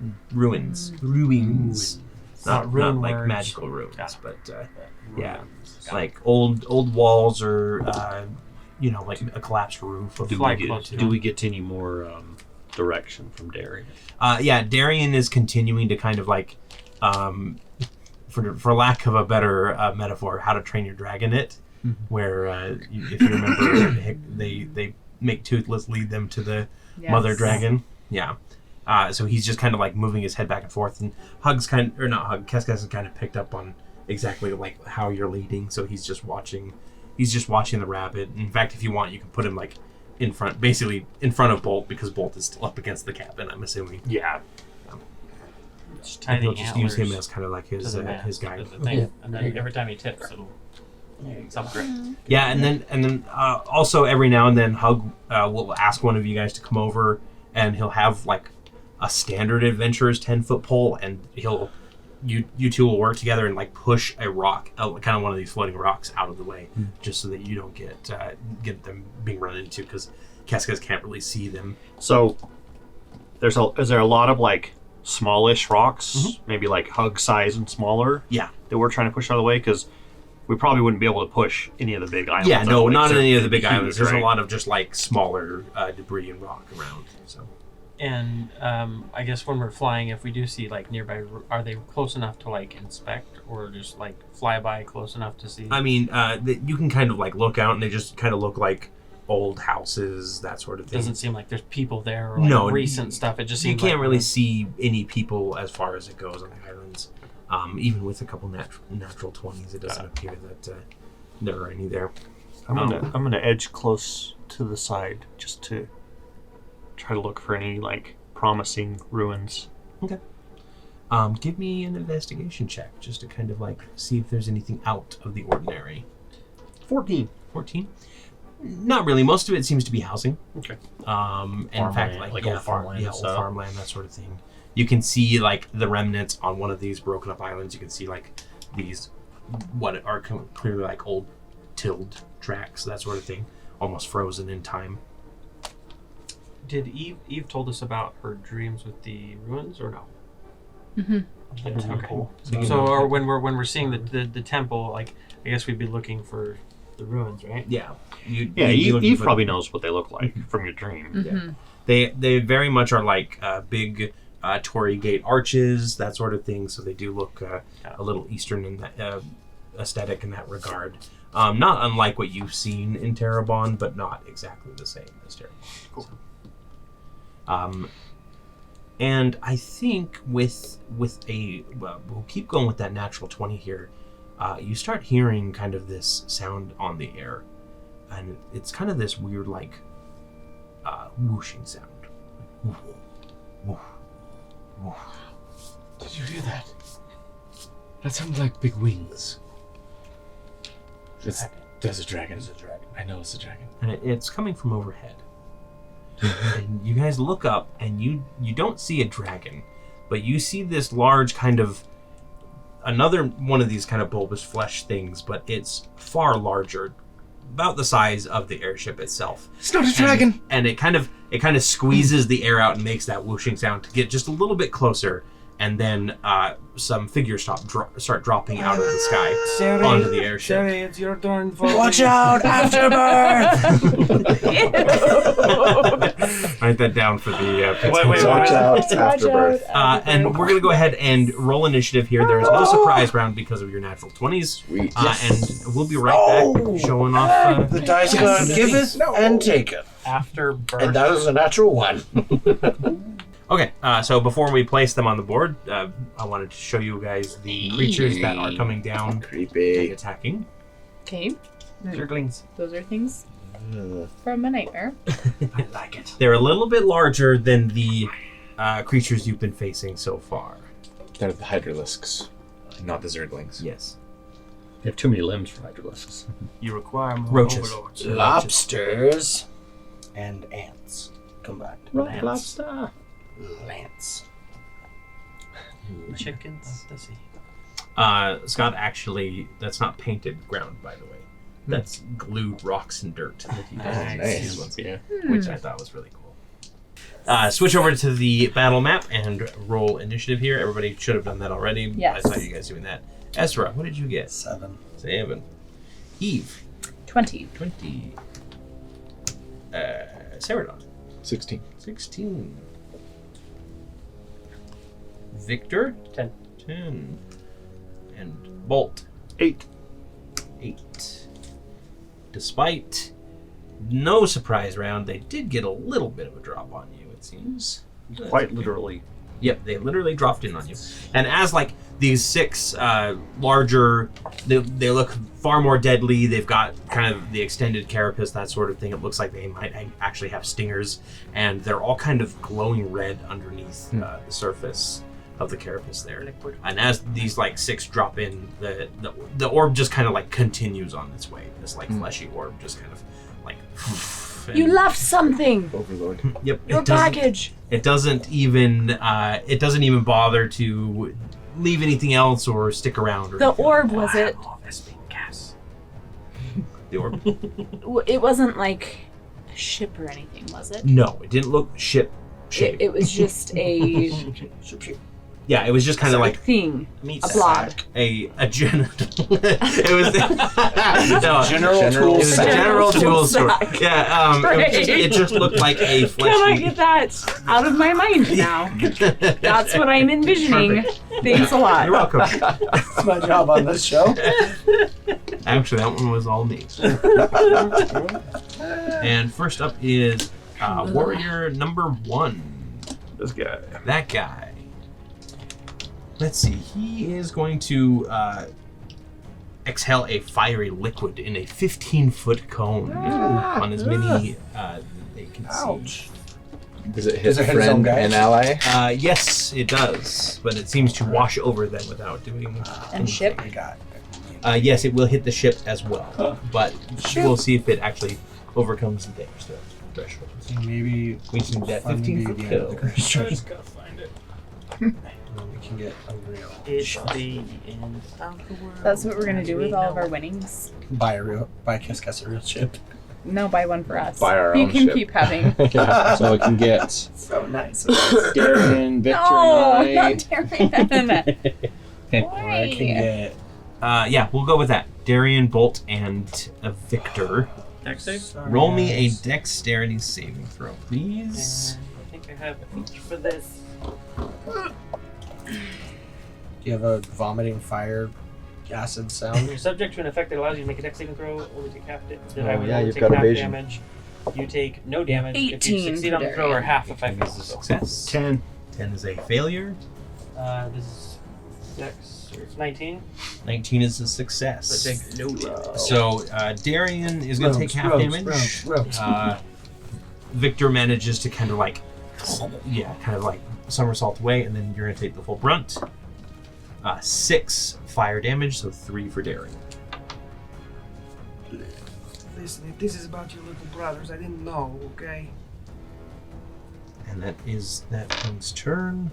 Not rune like words. magical runes, Got it. but yeah, like old walls, or like a collapsed roof. Of Fly close to Do him. we get any more direction from Derry? Yeah, Darian is continuing to kind of like, for lack of a better metaphor, how to train your dragon it, where if you remember, they make Toothless lead them to the mother dragon. Yeah. So he's just kind of like moving his head back and forth, and Keskes has kind of picked up on exactly like how you're leading, so he's just watching the rabbit. In fact, if you want, you can put him like basically in front of Bolt, because Bolt is still up against the cabin, I'm assuming. Yeah. Just And tiny he'll just use him antlers as kind of like to his the mast, guide. the thing. And then every time he tips, it'll upgrade. Yeah, and then also every now and then Hug will ask one of you guys to come over, and he'll have like a standard adventurer's 10-foot pole, and you two will work together and like push a rock, kind of one of these floating rocks, out of the way, just so that you don't get them being run into, because Keskes can't really see them. So is there a lot of like smallish rocks, maybe like Hug size and smaller? Yeah. That we're trying to push out of the way, because we probably wouldn't be able to push any of the big islands. Yeah, out of no, the way, not 'cause any of the they're big islands. huge, There's right? a lot of just like smaller debris and rock around. So. And I guess when we're flying, if we do see like nearby, are they close enough to like inspect, or just like fly by close enough to see? I mean, you can kind of like look out, and they just kind of look like old houses, that sort of It thing. doesn't seem like there's people there, or like No, recent stuff. It just You seems can't like really see any people as far as it goes on the islands. Even with a couple natural 20s, it doesn't appear that there are any there. I'm gonna edge close to the side just to try to look for any like promising ruins. Okay. Give me an investigation check just to kind of like see if there's anything out of the ordinary. 14. 14? Not really. Most of it seems to be housing. Okay. And in fact, like old farmland and old stuff. farmland, that sort of thing. You can see like the remnants on one of these broken up islands. You can see like these, what are clearly like old tilled tracks, that sort of thing, almost frozen in time. Did Eve told us about her dreams with the ruins or no? Mm-hmm. Okay. So or when we're seeing the temple, like I guess we'd be looking for the ruins, right? Yeah. Yeah, Eve probably knows what they look like from your dream. Mm-hmm. Yeah. They very much are like big Torrey gate arches, that sort of thing. So they do look a little Eastern in that aesthetic in that regard. Not unlike what you've seen in Terabon, but not exactly the same as Terabon. Cool. So, and I think with we'll keep going with that natural 20 here. You start hearing kind of this sound on the air, and it's kind of this weird like whooshing sound. Woof, woof, woof. Did you hear that? That sounds like big wings. There's a dragon. I know it's a dragon. And it's coming from overhead. And you guys look up, and you don't see a dragon, but you see this large kind of another one of these kind of bulbous flesh things, but it's far larger, about the size of the airship itself. It's not a dragon. And it kind of squeezes the air out and makes that whooshing sound to get just a little bit closer, and then some figures start dropping out of the sky onto the airship. Sherry, it's your turn. Watch out, afterbirth! Write that down for the Watch out, afterbirth. and we're going to go ahead and roll initiative here. There is no surprise round because of your natural 20s. Sweet. And we'll be right back showing off. The dice god giveth and taketh. After birth. And that is a natural one. Okay, so before we place them on the board, I wanted to show you guys the creatures that are coming down and Creepy. attacking. Okay. Zerglings. Those are things from a nightmare. I like it. They're a little bit larger than the creatures you've been facing so far. They're the hydralisks, not the zerglings. Yes. They have too many limbs for hydralisks. You require more Roaches. overlords. Lobsters and ants combined. Lance. Lobster. Lance. Chickens. Let's see. Scott, actually, that's not painted ground, by the way. That's glued rocks and dirt that he does. Nice. These ones, Yeah. which I thought was really cool. Switch over to the battle map and roll initiative here. Everybody should have done that already. Yes. I saw you guys doing that. Ezra, what did you get? 7. 7. Eve, 20. 20. Seredan, 16. 16. Victor, 10. 10. And Bolt, 8. 8. Despite no surprise round, they did get a little bit of a drop on you, it seems. Quite literally. Yep, they literally dropped in on you. And as like these 6 larger, they look far more deadly. They've got kind of the extended carapace, that sort of thing. It looks like they might actually have stingers, and they're all kind of glowing red underneath the surface of the carapace there. Liquid. And as these like 6 drop in, the orb just kind of like continues on its way. This like fleshy orb just kind of like. You left something! Overlord. Yep. Your package! It doesn't even bother to leave anything else or stick around. Or The anything. orb, was it? The orb. It wasn't like a ship or anything, was it? No, it didn't look ship shaped. It was just a Yeah, it was just kind of like thing. Meat A blob. a genital. It was no, General it tool was a set. general tool store. sack. Yeah, it just looked like a Can I fleshy. get that out of my mind now? That's what I'm envisioning. Thanks a lot. You're welcome. That's my job on this show. Actually, that one was all me. And first up is warrior number 1. This guy. That guy. Let's see. He is going to exhale a fiery liquid in a 15-foot cone on as many they can see. Does it hit Does it hit his own friend guy? and ally? Yes, it does, but it seems to wash over them without doing. And ship? I got. Yes, it will hit the ship as well, but we'll see if it actually overcomes the damage threshold. So maybe We just need that fun 15 would foot be kill. the great I strike. just gotta find it. And then we can get a real It's shot. the end of the world. That's what we're gonna do with all of our winnings. Buy Kiss a real ship. No, buy one for us. Buy our you own can ship. keep having. So we can get So nice. Darren, Victor, No, and I. not Darren. Or I can get. Yeah, we'll go with that. Darian, Bolt, and Victor. Dex save? Sorry, Roll me a guys. dexterity saving throw, please. I think I have a feature for this. Do you have a vomiting fire acid sound? You're subject to an effect that allows you to make a dex saving throw, only take half Oh, yeah, only you've take got half evasion. damage. You take no damage if 18 you succeed for on the throw, or Darian. half if I 18 fail. is a success. 10. 10 is a failure. This is dex, or it's 19. 19 is a So I success. take no damage. So Darian is going to take half damage. Victor manages to kind of like somersault away, and then you're going to take the full brunt. 6 fire damage, so 3 for Darian. Listen, if this is about your little brothers, I didn't know, okay? And that is that one's turn.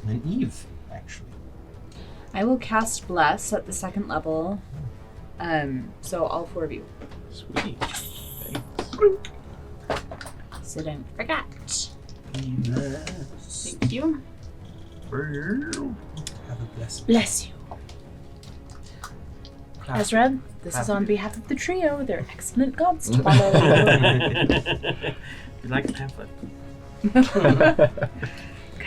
And then Eve, actually. I will cast Bless at the 2nd level. So all 4 of you. Sweet. So don't forget. Thank you. Have a blessed. Bless you. Ezra, this is on behalf of the trio. They're excellent gods to follow. You like the pamphlet?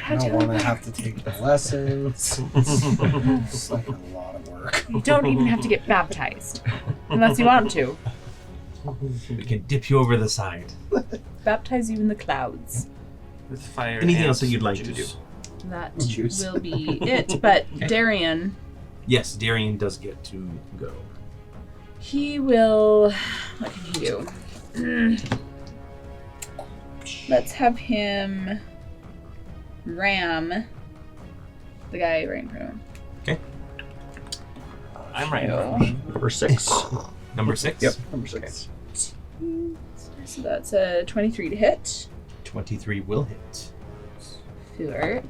I don't want to have to take the lessons. It's like a lot of work. You don't even have to get baptized. Unless you want to. We can dip you over the side. Baptize you in the clouds. With fire. Anything and else that you'd like to juice. do? That Juice. will be it. But Darian, Yes, Darian does get to go. he will. What can he do? Let's have him ram the guy right in front of him. I'm right. Number 6. Number 6? Yep, number 6. So that's a 23 to hit. 23 will hit. Sure.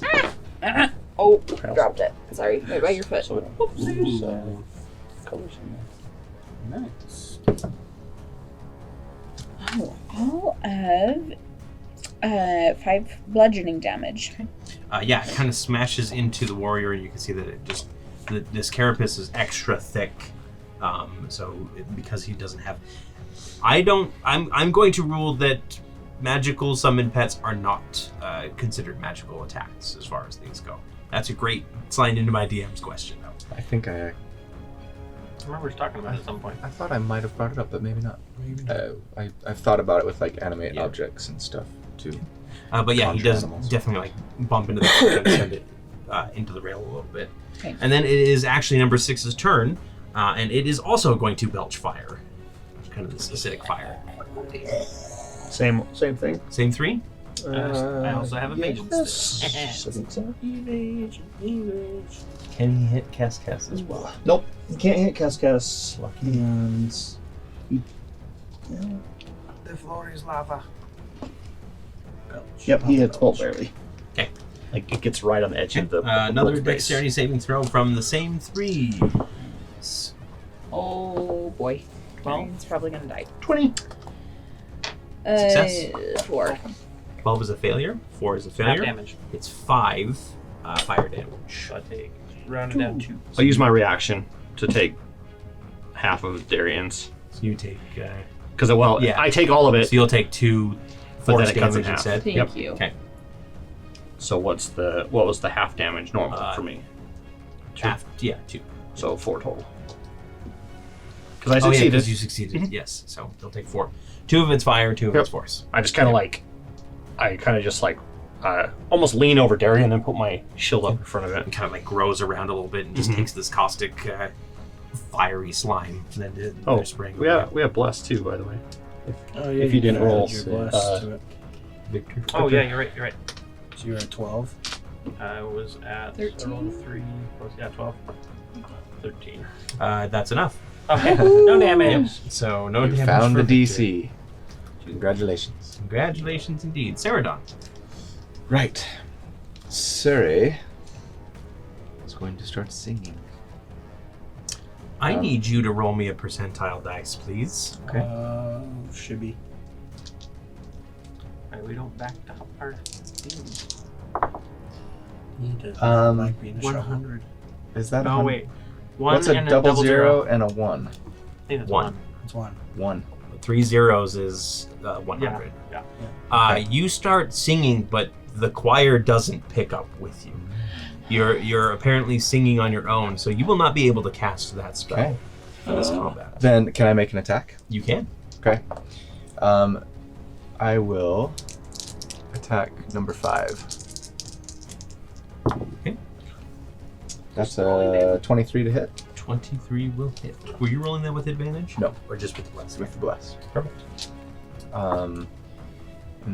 Oh, dropped it. Sorry, right by your foot. There's colors in there. Nice. Oh, all of 5 bludgeoning damage. Yeah, it kind of smashes into the warrior, and you can see that it just this carapace is extra thick. Because he doesn't have, I'm going to rule that magical summoned pets are not considered magical attacks as far as things go. That's a great slide into my DM's question, though. I think I remember us talking about it at some point. I thought I might have brought it up, but maybe not. I've thought about it with like animate objects and stuff too. But yeah, he Conjure does animals. definitely like bump into the and send it into the rail a little bit. Okay. And then it is actually number 6's turn, and it is also going to belch fire, kind of this acidic fire. Same thing. Same 3. I also have evasion still. Can he hit cast as well? Nope, you can't hit Cascas. And The floor is lava. yep, he hits Bolt barely. Okay. Like it gets right on the edge of the Another Bolt's base. dexterity saving throw from the same 3. Oh boy. 12. He's probably gonna die. 20. Success. 4. 12 is a failure. 4 is a Half failure. damage. It's 5 fire damage. So I take rounded down 2. I'll use my reaction to take half of Darian's. So you take. Because Yeah. I take all of it. So you'll take 2 But force then it cuts in damage half. instead. Thank Yep. you. Okay. So what was the half damage normal for me? 2. Yeah, 2. So 4 total. Because I Oh yeah, succeeded. because you succeeded. Yes. So you'll take 4. 2 of it's fire, 2 of Yep. it's force. I just kind of almost lean over Darian and put my shield up in front of it. It kind of like grows around a little bit and just takes this caustic, fiery slime and then they're spraying. we have blessed too, by the way. Oh, If you didn't roll, You're blessed to it. Victor. Oh yeah, you're right. So you're at 12. I was at 13? I rolled a 3. Yeah, 12. 13. That's enough. Okay, no damage. So no You damage. found for the Victor. DC. Congratulations. Congratulations indeed. Seredan. Right. Surrey is going to start singing. I need you to roll me a percentile dice, please. Okay. Should be. Right, we don't back up our things. Need to Um, being a shovel. 100. Is that No, a wait. One What's a and double double zero zero. and a 1? I think that's One. 1. That's one. 1. 3 zeros is 100. Yeah. You start singing, but the choir doesn't pick up with you. You're apparently singing on your own, so you will not be able to cast that spell Okay. in this combat. Then can I make an attack? You can. Okay. I will attack number 5. Okay. That's a 23 to hit 23 will hit. Were you rolling that with advantage? No. Or just with the bless? with the bless. Perfect. And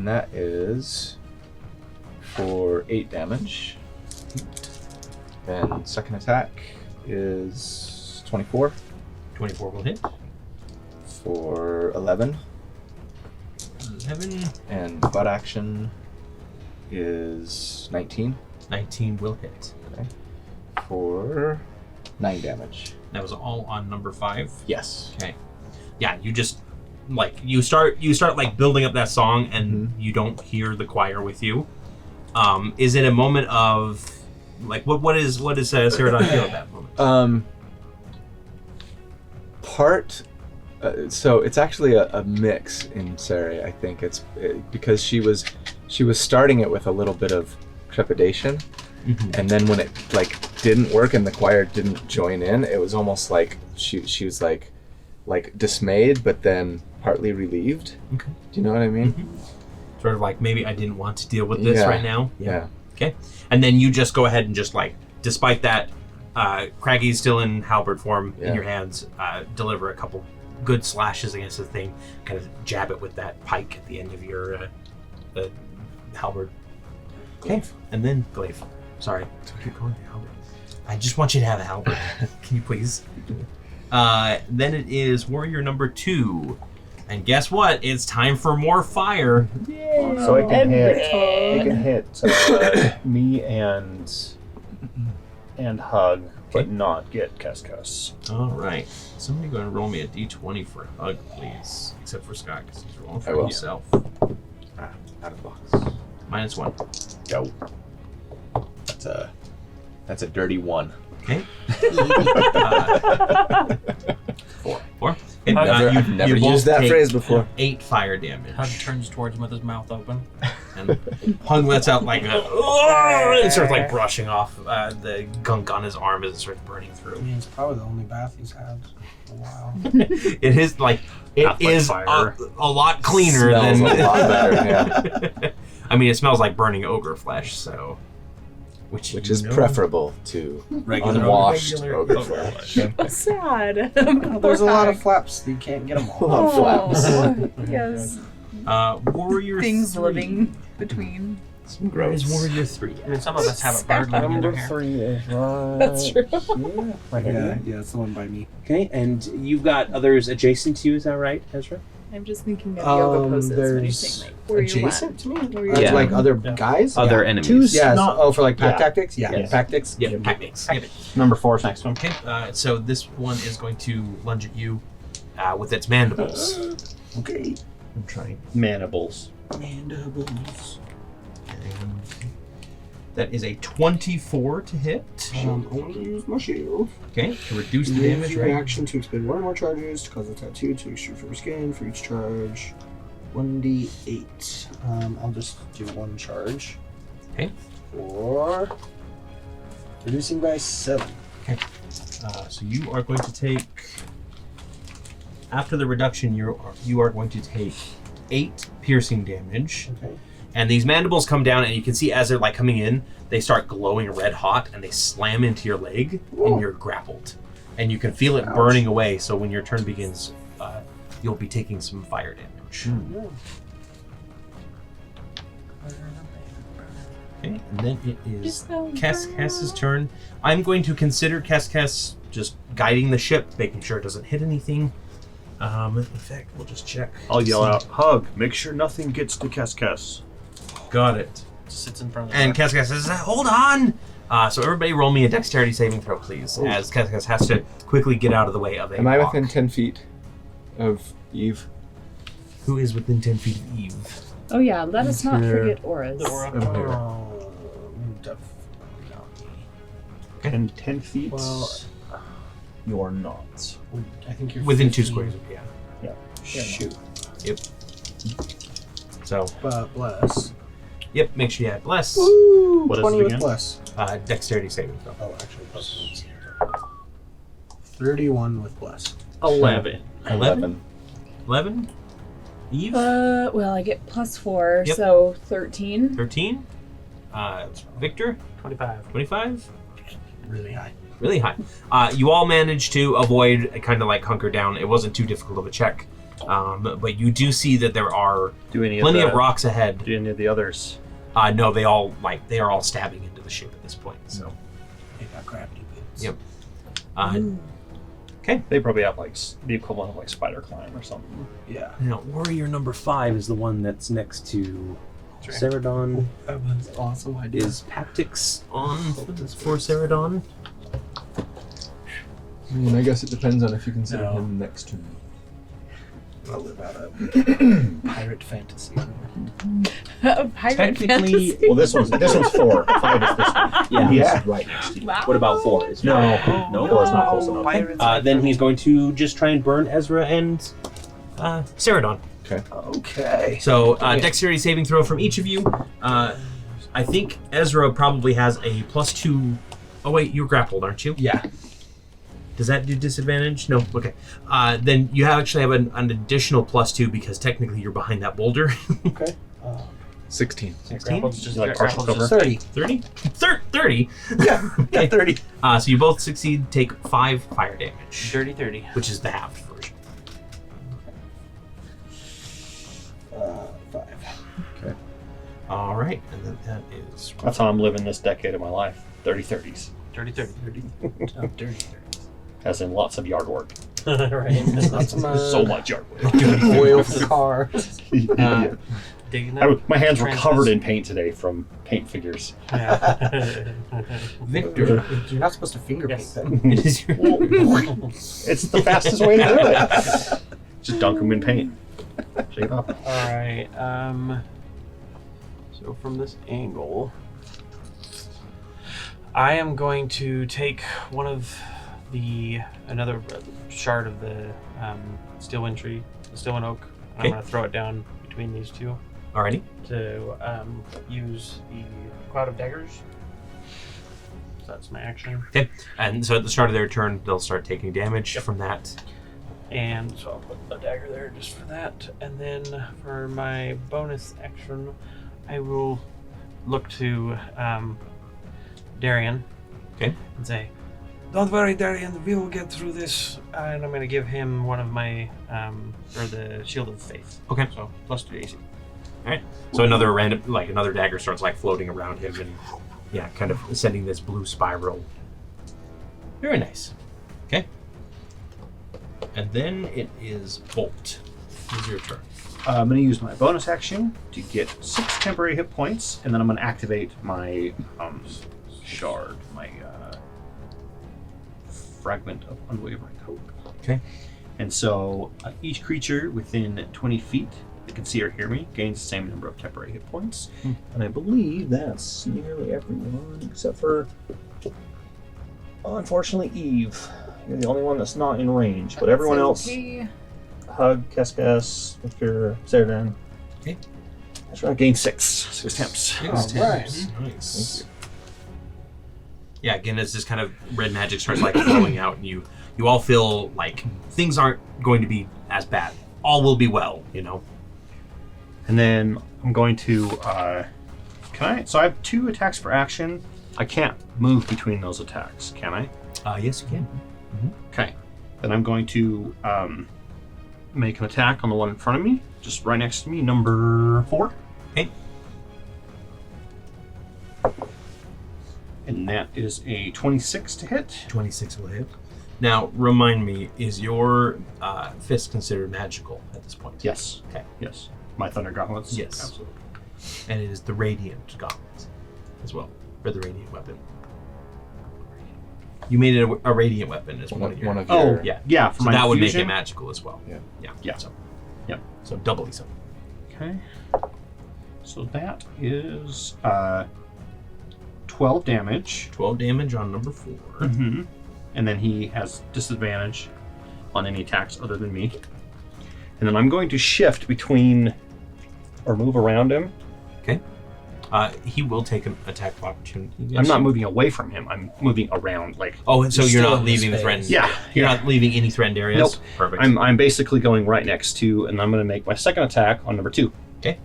that is for 8 damage. And second attack is 24 24 will hit. for 11. 11. And butt action is 19 19 will hit. for 9 damage. That was all on number 5. Yes. Okay. Yeah, you just like you start like building up that song and you don't hear the choir with you. Is it a moment of like what is Seredan feel at that moment? So it's actually a mix in Sari. I think it's because she was starting it with a little bit of trepidation, and then when it like didn't work and the choir didn't join in, it was almost like she was like dismayed, but then partly relieved. Okay. Do you know what I mean? Sort of like maybe I didn't want to deal with this Yeah. right now. Yeah. Okay. And then you just go ahead and just like, despite that, Craggy's still in halberd form in Yeah. your hands. Deliver a couple good slashes against the thing. Kind of jab it with that pike at the end of your halberd. Okay. And then glaive. Sorry. Keep calling it halberd. I just want you to have a halberd. Can you please? Then it is warrior number 2. And guess what? It's time for more fire. So it can hit me and Hug, but not get Cascus. All right. Somebody go and roll me a d20 for Hug, please. Except for Scott, because he's rolling I for will. himself. Out of the box. -1. Go. That's a dirty 1. Okay. 4. Okay, I've never both used that take phrase before. 8 fire damage. Hug turns towards him with his mouth open. And Hug lets out like a and starts like brushing off the gunk on his arm as it starts burning through. I mean, it's probably the only bath he's had in a while. It is like Not like is fire. a lot cleaner Smells than a lot better, yeah. I mean, it smells like burning ogre flesh, so which Which is preferable to unwashed ogre flesh. Sad. There's a lot of flaps. You can't get them all. Oh, yes. Warrior Things 3. living between. Some Where is gross. Warrior 3? I mean, some of us have a bird living in their hair. 3 is right. That's true. Yeah, right here. Yeah, it's the one by me. Okay, and you've got others adjacent to you, is that right, Ezra? I'm just thinking of yoga poses when you're there's saying like where you adjacent to me? Where you Yeah. Like other guys? Other Yeah. enemies. Yes. Not- For like pack yeah. tactics? Yeah. Yes. Tactics? Yeah, tactics. Yep. Number 4 is next one. Okay, so this one is going to lunge at you with its mandibles. Okay. I'm trying. Mandibles. Mandibles. And that is a 24 to hit. Only use my shield. Okay, to reduce the Use damage, your right? action to expend 1 or more charges to cause a tattoo to extrude from your skin for each charge. 1d8. I'll just do 1 charge. Okay. For reducing by 7. So you are going to take, after the reduction, you are going to take 8 piercing damage. Okay. And these mandibles come down, and you can see as they're like coming in, they start glowing red hot, and they slam into your leg, and you're grappled. And you can feel it burning away. So when your turn begins, you'll be taking some fire damage. Okay, and then it is Just go Cascas's turn. I'm going to consider Cascas just guiding the ship, making sure it doesn't hit anything. In fact, we'll just check. I'll to yell see. out, "Hug! Make sure nothing gets to Cascas." Got it. Just sits in front of the And door. Cascas says, "Hold on!" So everybody roll me a dexterity saving throw, please, as Cascas has to quickly get out of the way of a Am I rock. within 10 feet of Eve? Who is within 10 feet of Eve? Oh yeah, let us not Here. forget auras. The aura. I'm here. And 10 feet. Well, You're not. I think you're Within 2 15, squares, yeah. Shoot. Yep. So, But bless. yep, make sure you add bless. Woo! What is 20 it with again? bless. Dexterity saving throw. Oh, actually, plus 31 with bless. 11. 11? 11? Eve? Well, I get +4, Yep. so 13. 13? Victor? 25. 25? Really high. Really high. You all managed to avoid kind of like hunker down. It wasn't too difficult of a check. But you do see that there are Do any plenty of of the, rocks ahead. Do any of the others? No, they are all stabbing into the ship at this point. So, They got gravity boots. Yep. They probably have like the equivalent of like spider climb or something. Yeah. Now, warrior number 5 is the one that's next to Seredan. That was an awesome idea. is Pactics on for Seredan? I mean, I guess it depends on if you consider No. him next to me. I'll live out a pirate fantasy. Pirate Technically- fantasy. Well, this one's 4. 5 is this one. Yeah. He's right next to you. Wow. What about 4? Is No, No? 4 is not close enough. Then he's going to just try and burn Ezra and Seredan. Okay. So, dexterity saving throw from each of you. I think Ezra probably has a +2. Oh, wait, you're grappled, aren't you? Yeah. Does that do disadvantage? No? Okay. Then you actually have an additional +2 because technically you're behind that boulder. Okay. 16. 16? You like partial cover? 30. 30? 30? Yeah. Okay. 30. So you both succeed, take 5 fire damage. Dirty 30. Which is the halved version. 5. Okay. All right, and then that is That's how I'm living this decade of my life. 30-30s. Dirty 30. Oh, dirty. As in lots of yard work. Right. Lots of So much yard work. oil for the car. Yeah. Digging up. My hands were trenches. covered in paint today from paint figures. Yeah. Victor. You're not supposed to finger paint Yes. them. It is your It's the fastest way to do it. Just dunk them in paint. Shake it off. Alright, so from this angle, I am going to take one of another shard of the Steelwind tree, the Steelwind oak, and Okay. I'm going to throw it down between these two Alrighty. to use the Cloud of Daggers. So that's my action. Okay. And so at the start of their turn, they'll start taking damage from that. And so I'll put a dagger there just for that. And then for my bonus action, I will look to Darian. Okay. And say, "Don't worry, Darian, we will get through this." And I'm going to give him one of my, or the Shield of Faith. Okay. So +2 AC. So another dagger starts like floating around him and yeah, kind of sending this blue spiral. Very nice. Okay. And then it is Bolt. It's your turn. I'm going to use my bonus action to get 6 temporary hit points, and then I'm going to activate my shard, my fragment of unwavering hope. Okay. And so each creature within 20 feet that can see or hear me gains the same number of temporary hit points. And I believe that's nearly everyone except for, unfortunately, Eve. You're the only one that's not in range, but everyone else, Okay. Hug, Cascas, Victor, Seredan. Okay. That's right, I gained 6 attempts. Right. Nice. Yeah, again, as this kind of red magic starts like flowing out, and you all feel like things aren't going to be as bad. All will be well, you know. And then I'm going to, so I have 2 attacks per action. I can't move between those attacks, can I? Yes, you can. Okay. Then I'm going to make an attack on the one in front of me, just right next to me, number 4. Okay. And that is a 26 to hit. 26 will hit. Now, remind me, is your fist considered magical at this point? Yes. Okay. Yes. My Thunder Gauntlets? Yes. Absolutely. And it is the Radiant Gauntlet as well, or the Radiant Weapon. You made it a Radiant Weapon as one of your... Oh, yeah. Yeah, for so my that would make fusion? it magical as well. Yeah. Yeah. So, Yep. so doubly so. Okay. So that is 12 damage. 12 damage on number 4. Mm-hmm. And then he has disadvantage on any attacks other than me. And then I'm going to shift between, or move around him. Okay. He will take an attack of opportunity. I'm not moving away from him. I'm moving around, like. Oh, and so you're still not in the leaving the space. threatened. Yeah. You're not leaving any threatened areas. Nope. Perfect. I'm basically going right next to, and I'm going to make my second attack on number 2. Okay.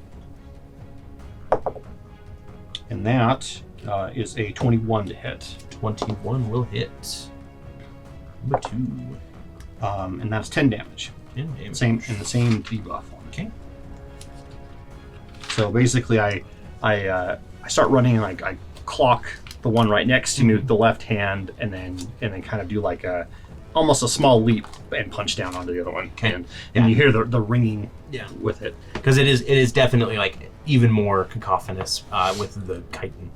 And that is a 21 to hit. 21 will hit. Number 2. And that's 10 damage. 10 damage. Same in the same debuff one. Okay. So basically, I start running and I clock the one right next to me with the left hand, and then kind of do like almost a small leap and punch down onto the other one. Okay. And you hear the ringing Yeah. with it. Because it is definitely like even more cacophonous with the chitin.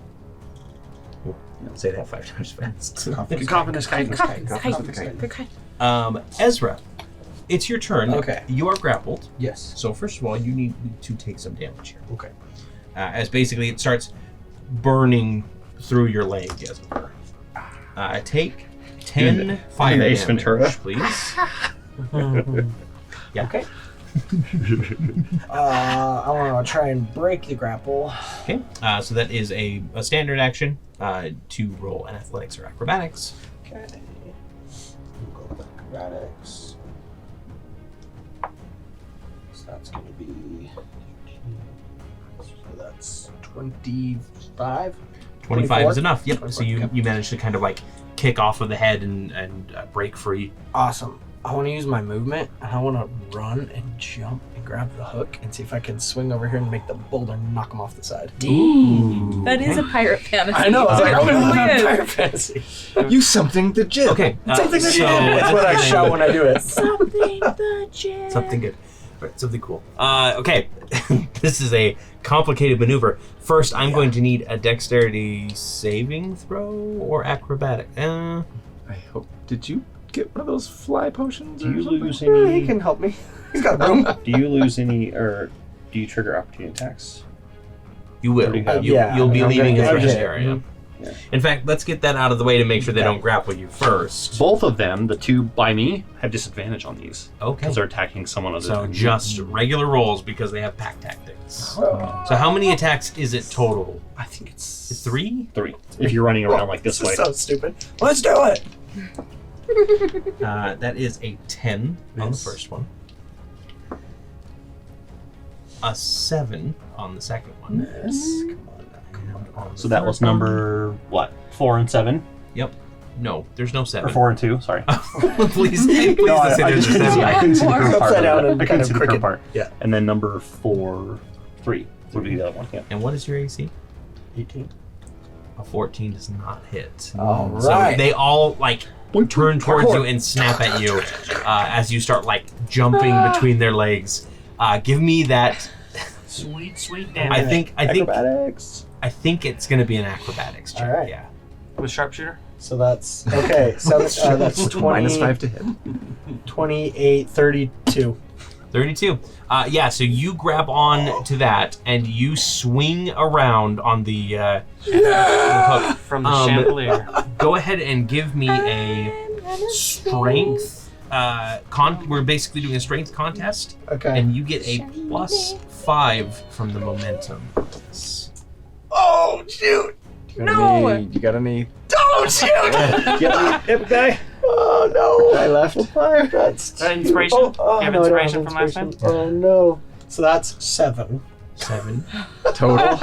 I'll say that 5 times fast. Cacophonous chitin. Ezra, it's your turn. Okay. You are grappled. Yes. So first of all, you need to take some damage here. Okay. As basically it starts burning through your leg, as it were. Take 10 fire Ace damage, Ventura. please. Yeah. Okay. I want to try and break the grapple. Okay. So that is a standard action to roll an athletics or acrobatics. Okay. We'll go with acrobatics. So that's going to be. So that's 25. 25 is enough. Yep. 24, So you yep. manage to kind of like kick off of the head and break free. Awesome. I want to use my movement, and I want to run and jump and grab the hook and see if I can swing over here and make the boulder knock him off the side. Ooh. That is a pirate fantasy. I know. It's like, I'm Really going is. to pirate fantasy. Use something to jib. Okay. Something to so jib. That's what I shout when I do it. Something the jib. Something good. Right, something cool. Okay. This is a complicated maneuver. First, I'm going to need a dexterity saving throw or acrobatic. I hope. Did you get one of those fly potions? Do or you something? lose He any? can help me. He's got room. Do you lose any, or do you trigger opportunity attacks? You will. Pretty good. You'll be I'm leaving gonna his get rest it. area. Yeah. In fact, let's get that out of the way to make sure they Okay. don't grapple you first. Both of them, the two by me, have disadvantage on these Okay. because they're attacking someone other So than me. just regular rolls because they have pack tactics. So how many attacks is it total? I think it's It's 3? 3. If you're running around like this This way. is so stupid. Let's do it. That is a 10 on the first one. A 7 on the second one. Yes. And on the So that was third one- number, what, 4 and 7? Yep. No, there's no Or 7. 4 and 2, sorry. please No, I consider just the couldn't see, 7. I couldn't see the curve part. Upside down and I kind couldn't of see the curve crooked. part. Yeah. And then number 3 would be the other one, yeah. And what is your AC? 18. A 14 does not hit. All So right. they all like turn towards you and snap at you as you start like jumping between their legs. Give me that. Sweet, sweet I damage. think Acrobatics. it's gonna be an acrobatics check. All right. Yeah. With sharpshooter? So that's okay. So that's 20, Minus 5 to hit. 28, 32. 32. Yeah. So you grab on to that and you swing around on the hook. From the Um, chandelier. Go ahead and give me a strength. We're basically doing a strength contest. Okay. And you get a +5 from the momentum. Oh shoot! You got any? Oh shoot! Yep, guy. Oh no! I left. That's Inspiration? Oh, You have no, I don't inspiration from last time? inspiration. Oh no! So that's 7. 7. Total.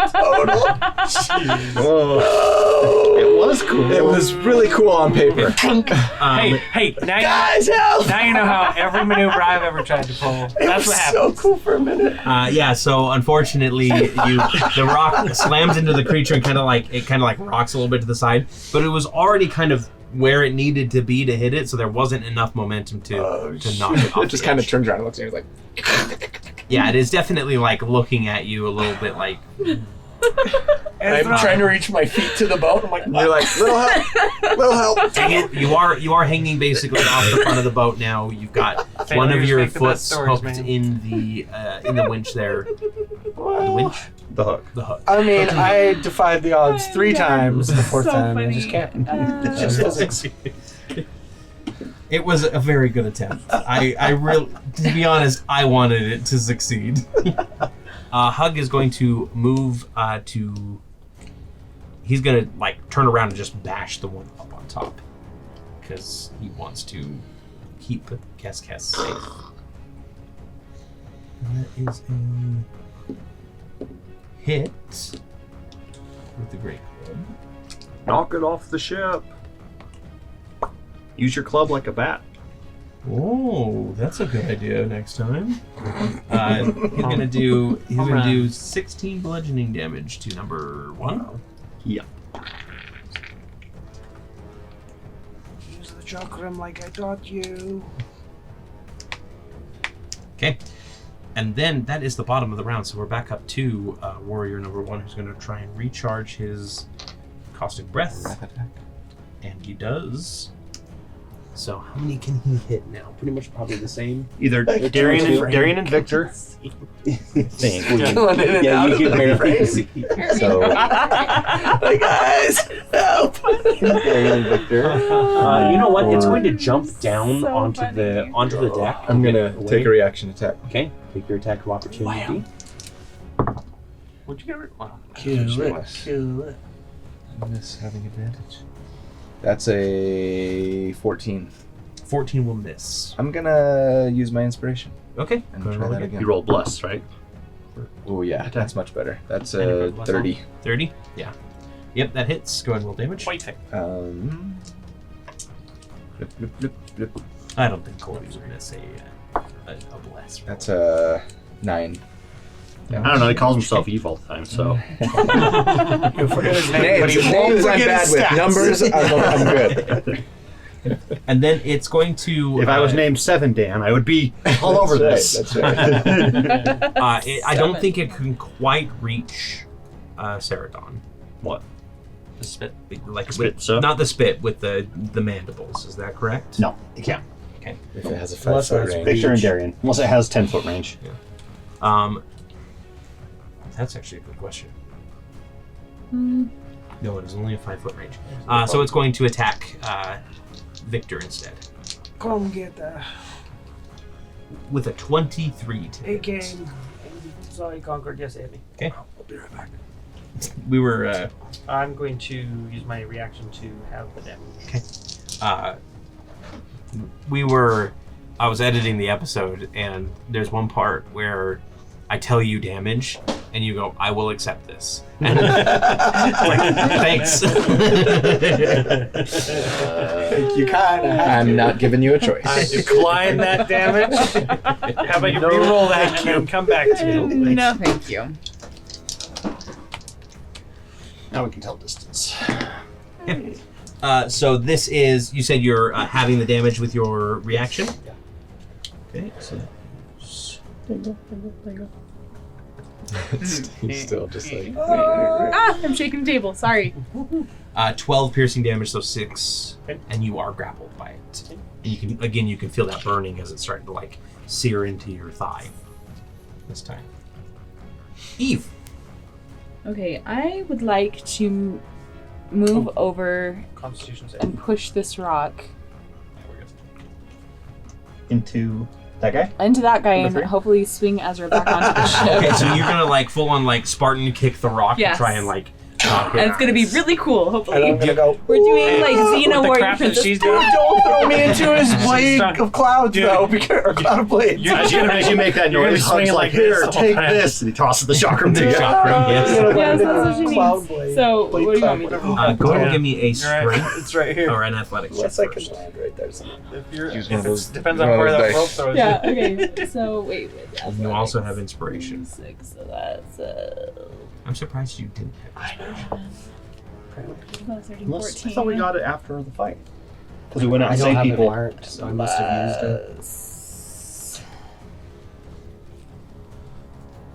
Oh, it was cool. It was really cool on paper. Hey, now Guys, help! now you know how every maneuver I've ever tried to pull. That's what happens. So cool for a minute. Yeah, so unfortunately, the rock slams into the creature and kind of like rocks a little bit to the side, but it was already kind of where it needed to be to hit it, so there wasn't enough momentum to knock it off. It just the kind of edge. turns around and looks at you like. Yeah, it is definitely like looking at you a little bit like. I'm trying to reach my feet to the boat. I'm like, You're like, little help. Dang it! You are hanging basically off the front of the boat now. You've got one of Failures your make the best foot stories, hooked man. in the winch there. The winch? The hook. The hook. I mean, I defied the odds 3 times. The 4th So time, I funny. just can't. It's Uh, just physics. It was a very good attempt. I really, to be honest, I wanted it to succeed. Hug is going to move to. He's gonna like turn around and just bash the one up on top because he wants to keep Kes safe. And that is a hit with the great club. Knock it off the ship. Use your club like a bat. Oh, that's a good idea next time. He's gonna do 16 bludgeoning damage to number 1. Yep. Use the chakram like I taught you. Okay. And then that is the bottom of the round, so we're back up to warrior number 1, who's gonna try and recharge his caustic breath. And he does. So how many can he hit now? Pretty much probably the same. Either Darian and Victor. Think. Going in and Yeah, out you of can the barely phrase. see. So, Hey guys, help! Darian and Victor. You know what? It's going to jump down So onto the funny. deck. I'm Get gonna away. take a reaction attack. Okay, take your attack of opportunity. What'd you get rid of? Kill it. Kill it. Miss having advantage. That's a 14. 14 will miss. I'm gonna use my inspiration Okay. and go ahead try and roll that again. You roll bless, right? Oh yeah, that's much better. That's And you a put plus 30. 30? Yeah. Yep, that hits. Go ahead and roll damage. White thing. Blip, blip, blip, blip. I don't think Colby's going to say a bless. That's a 9. I don't know. He calls himself evil all the time, so. You forget his name, Names, but he won't names I'm forget bad his with. stats. Numbers, I'm good. And then it's going to. If I was named Seven Dan, I would be all over this. That's right. I don't think it can quite reach Seredan. What? The spit. Like Spit, with, so? not the spit, with the mandibles. Is that correct? No, you can't. Okay. If it has a Unless 5-foot it's range. Victor and Darian, unless it has 10-foot range. That's actually a good question. Hmm. No, it is only a 5-foot range. So it's going to attack Victor instead Come get with a 23 to a hit. game. Sorry, Concord. Yes, hit me. Okay. I'll be right back. We were. I'm going to use my reaction to have the damage. I was editing the episode, and there's one part where I tell you damage, and you go, "I will accept this." And like, thanks. You kind of have I'm not giving you a choice. I decline that damage. How about you re-roll that and then come back to me? No, thank you. Now we can tell distance. So this is. You said you're having the damage with your reaction. Yeah. Okay. So He's still just like. I'm shaking the table. Sorry. 12 piercing damage, so 6, Okay. and you are grappled by it. And you can feel that burning as it's starting to like sear into your thigh. This time, Eve. Okay, I would like to move over Constitution save. and push this rock Into that guy? into that guy Number and 3? hopefully swing Ezra back onto the ship. Okay, so you're gonna like full on like Spartan kick the rock Yes. and try and like pocket. And it's gonna be really cool, And hopefully. I'm gonna go. We're doing like With Xena the Warrior crap that Princess. she's Dude, doing. Don't throw me into his blade trying- of clouds, Dude. though, because, or cloud of blades. As you make that You're gonna noise, be swinging Hug's like, like this here, the whole take time." this. And he tosses the chakram to you. Chakram, yes. Yes, that's what she Cloud needs. blade. So, what Blade do you want me to cloud do? Go ahead and Yeah. give me a You're right. strength It's right here. or an athletics check Unless I can first. land right there. So. Depends on where that rope throws you. Yeah, okay. So, wait. And you also have inspiration. 6, so that's I'm surprised you didn't have inspiration. 13, Unless, 14. I thought we got it after the fight. Because we went out I and don't saved have it people. marked, so I must have used it. Plus-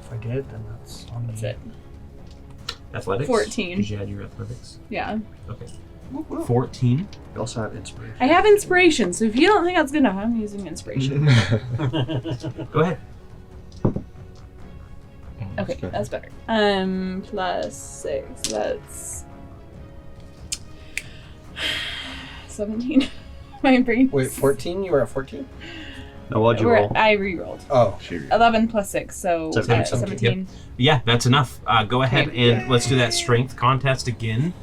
If I did, then that's on That's me. it. Athletics? 14. Did you add your athletics? Yeah. Okay. 14. We also have inspiration. I have inspiration, so if you don't think that's good enough, I'm using inspiration. Go ahead. Okay, that's better. Plus 6, that's 17. My brain. Wait, 14? You were at 14? Now, what'd you roll? I re-rolled. Oh. 11 plus 6, so 17. 17. Yeah, that's enough. Go ahead Okay. and let's do that strength contest again.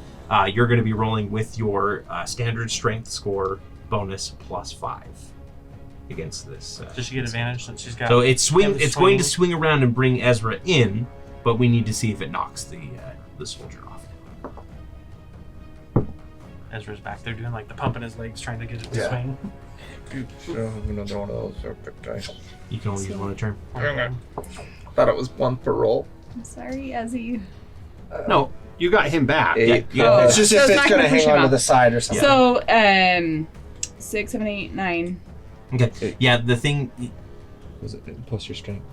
You're going to be rolling with your standard strength score bonus plus 5 against this. Does she get advantage since she's got? So it's him It's going to swing around and bring Ezra in, but we need to see if it knocks the soldier off. Ezra's back there doing like the pump in his legs, trying to get it to Yeah. swing. Another one of those perfect dice. You can only use one a turn. Thought it was one per roll. I'm sorry, Ezzy. No, you got him back. Eight. Yeah, It's just So if it's it's not going to gonna push hang him onto out. the side or something. So, 6, 7, 8, 9. Okay. Yeah, the thing. Was it plus your strength?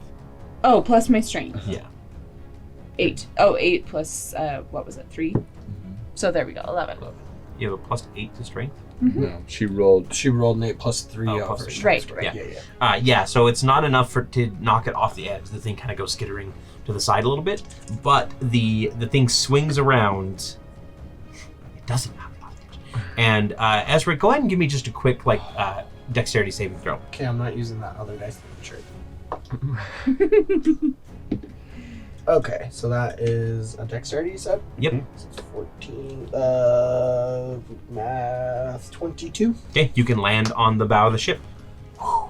Oh, plus my strength. Yeah. 8. Oh, 8 plus, what was it, 3? So there we go, 11. You have a plus 8 to strength. No, she rolled. She rolled an 8 plus 3 Oh, off plus her three. strength, Right. Yeah. Yeah, so it's not enough to knock it off the edge. The thing kind of goes skittering to the side a little bit, but the thing swings around. It doesn't knock it off the edge. And Ezra, go ahead and give me just a quick dexterity saving throw. Okay, I'm not using that other dice. Sure. Okay, so that is a dexterity, you said? Yep. So it's 14. Math 22. Okay, you can land on the bow of the ship.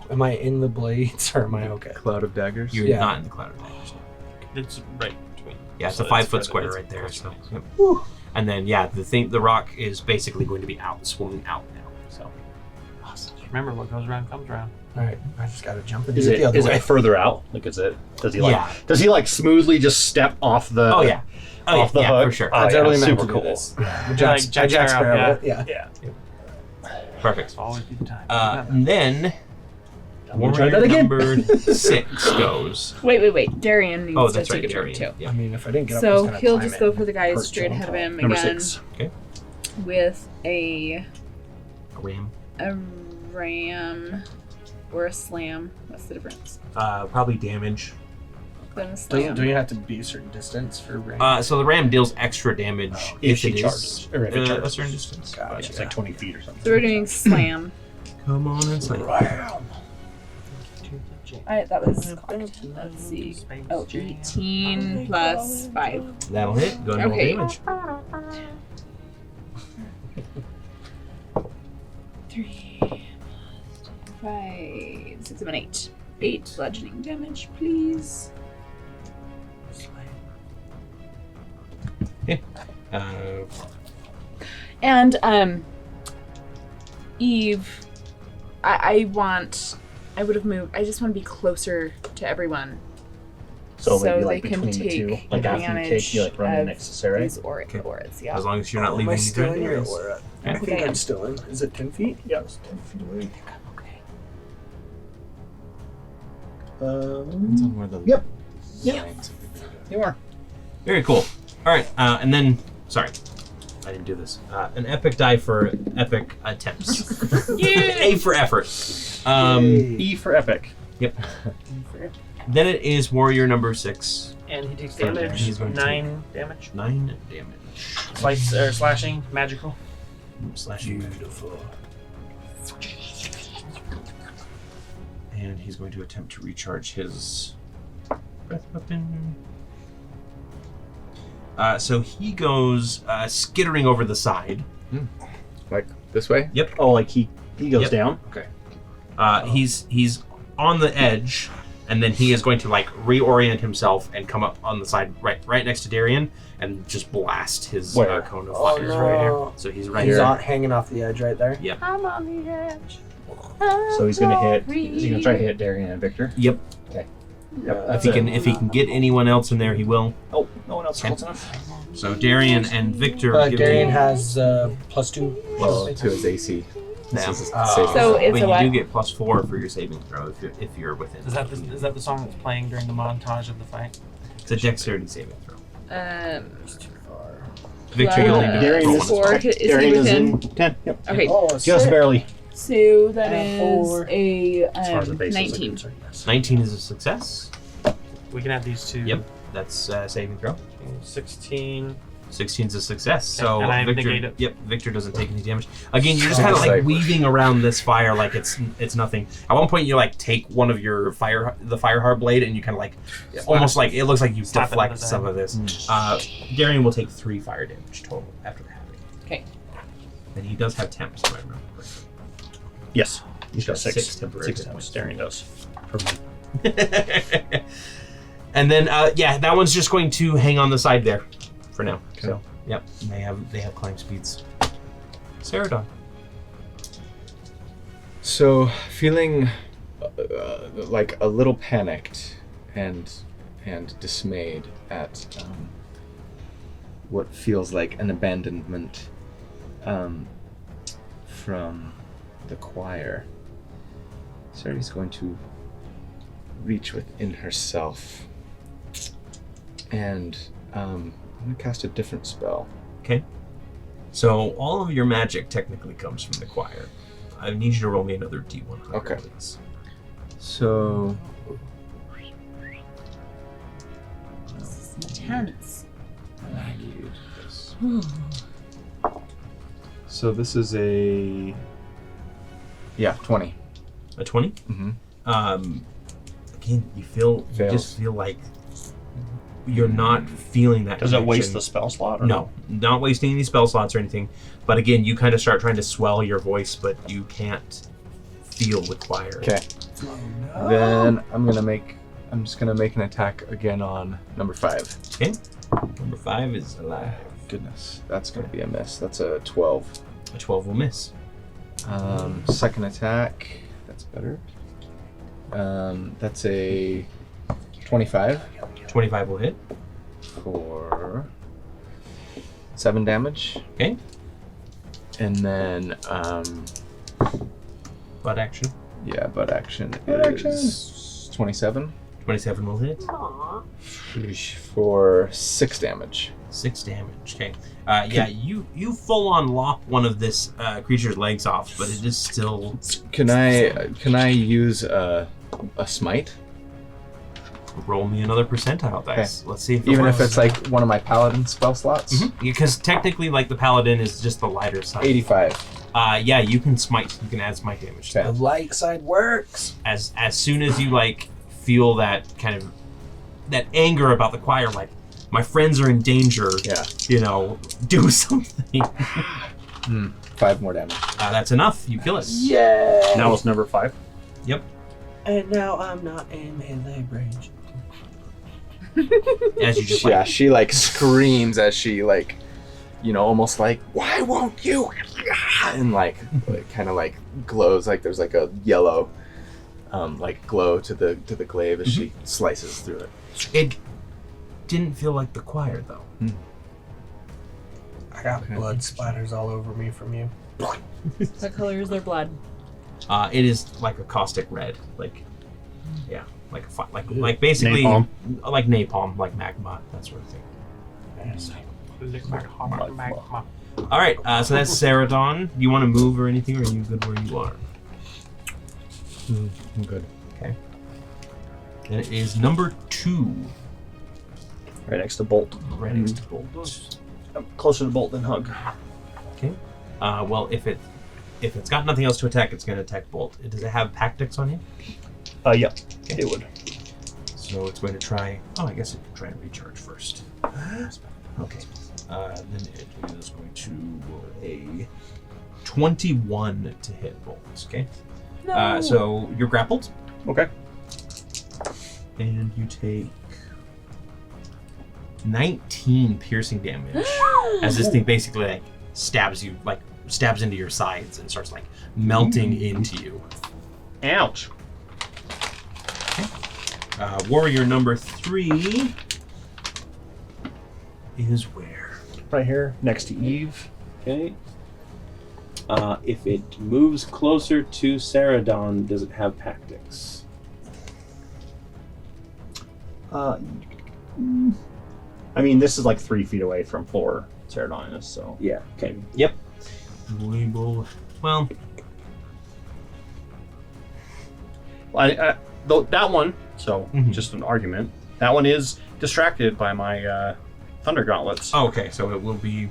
Am I in the blades or am I okay? Cloud of daggers. You're Yeah. not in the cloud of daggers. It's right between. Yeah, it's So a 5 it's foot further- square it's right there. closer. So, yep. And then the rock is basically going to be swung out now. So Just remember, what goes around comes around. Alright, I just gotta jump and Is do it the other way. it further out? Like, is it? Does he like? Yeah. Does he like smoothly just step off the? oh yeah, Off the yeah, hook? for sure. Oh, I totally yeah, meant super to cool. do this. Like Jack Jack Sparrow, Sparrow, it, yeah. Yeah. Perfect. Always be the time. And then I'm gonna try warrior that again. number 6 goes. Wait. Darian needs Oh, to that's take right, a turn, Jerry. too. Yeah. I mean, if I didn't get up, I was So gonna he'll climb just it go and for the guys perch straight on ahead of top. him Number again 6. with a Ram. ram or a slam. What's the difference? Probably damage. Then a slam. Don't you have to be a certain distance for range? So the ram deals extra damage If if she it is charges, or if it a charges. certain distance. Gotcha. It's like 20 feet or something. So we're doing slam. Come on and say. That was. Let's see. Oh, 18 plus 5. That'll hit. Go and roll Okay. damage. 3, 5, 6, 7, 8. 8 bludgeoning damage, please. And Eve, I would have moved. I just want to be closer to everyone. So maybe they like can between the two, take like after you take, advantage you like run in of next to Sarah. these Okay. auras, yeah. As long as you're not Am leaving I any still in here? areas. Or, I I think think I am. I'm still in. Is it 10 feet? Yeah, it's 10 feet away. Depends on where the Yep. lines. You are. Very cool. All right, and then sorry, I didn't do this. An epic die for epic attempts. A for effort. E for epic. Yep. Then it is warrior number 6. And he takes Third damage. he's going to 9 damage. 9 damage. Slice or slashing, magical. Slashing beautiful. And he's going to attempt to recharge his breath weapon. So he goes skittering over the side. Like this way? Yep. Oh, like he goes Yep. down? Okay. He's on the edge, and then he is going to like reorient himself and come up on the side right next to Darian and just blast his Where? cone of Oh, fire. no. right here. So he's right He's here. hanging off the edge right there. Yep. I'm on the edge. So he's gonna hit. He's gonna try to hit Darian and Victor. Yep. Okay. If he can get anyone else in there, he will. Oh, no one else close enough. So Darian and Victor. give Darian me- has +2. Well, to his AC. This Yeah. is his So saving So throw. it's but a you what? do get +4 for your saving throw if you're within. Is that the song that's playing during the montage of the fight? It's a dexterity saving throw. Victor, Well, you'll need to Darian roll is- one. Or is he Darian is within? in 10. Yep. Okay, Oh, Just shit. barely. so that is 4. a As far as the base is 19. concerned, yes. 19 is a success. We can add these two. Yep. That's saving throw. 16. 16 is a success. So and I Victor, negate it. yep, Victor doesn't take any damage. Again, you're just Oh, kind of it's like like- weaving around this fire like it's nothing. At one point, you like take one of your the fireheart blade and you kind of like almost like it looks like you Slap it deflect into the some of this. Darian will take 3 fire damage total after the happening. Okay. And he does have temps, if I remember correctly. Yes. He's got Six 6 temporary 6 hit times. points. Darian does. And then that one's just going to hang on the side there for now. Okay. So yep, they have climb speeds. Seredan. So, feeling like a little panicked and dismayed at what feels like an abandonment from the choir, Sarah's going to reach within herself and I'm going to cast a different spell. Okay. So all of your magic technically comes from the choir. I need you to roll me another D100. Okay. Please. So, This is intense. so this is a 20. A 20. Mm-hmm. Again, you just feel like you're not feeling that. Does it waste connection. the spell slot? Or No, not wasting any spell slots or anything. But again, you kind of start trying to swell your voice, but you can't feel the choir. Okay. Then I'm just gonna make an attack again on number 5. Okay. Number 5 is alive. Goodness, that's gonna be a miss. That's a 12. A 12 will miss. Second attack. That's better. That's a 25 25 will hit. for 7 damage. Okay. And then Butt action. yeah, butt action is 27 27 will hit. for 6 damage. 6 damage. Okay. Yeah, you full on lop one of this creature's legs off, but it is still. Can I use a smite? Roll me another percentile dice. Let's see if it Even works. if it's like one of my paladin spell slots? Because technically, like the paladin is just the lighter side. 85. Yeah, you can smite. You can add smite damage. Okay. The light side works. As soon as you like feel that kind of that anger about the choir, like my friends are in danger. Yeah. You know, do something. 5 more damage. That's enough. You kill it. Yeah. Now it's number 5. Yep. And now I'm not in melee range. As you just Yeah, she like screams as she like, you know, almost like, why won't you? And like kind of like glows, like there's like a yellow like glow to the glaive as she slices through it. It didn't feel like the choir though. I got blood splatters all over me from you. What color is their blood? It is like a caustic red, like yeah, like a like basically Napalm. like napalm, like magma, that sort of thing. All right, so that's Seredan. Do you want to move or anything, or are you good where you are? I'm good. Okay. And it is number 2, Right next to Bolt. right next to Bolt. I'm closer to Bolt than Hug. Okay. Well, if it's got nothing else to attack, it's going to attack Bolt. Does it have Pactics on you? Yep. It would. So it's going to try. Oh, I guess it can try and recharge first. Okay. Then it is going to roll a 21 to hit rolls. Okay. No. So you're grappled, Okay. and you take 19 piercing damage as this thing basically stabs into your sides and starts melting into you. Ouch. Warrior number 3 is where? Right here, next to Eve. Okay. If it moves closer to Seredan, does it have tactics? I mean, this is 3 feet away from floor Seredan is, so. Yeah. Okay. Yep. We will. Well, That one, so just an argument, that one is distracted by my Thunder Gauntlets. oh, okay. So it would be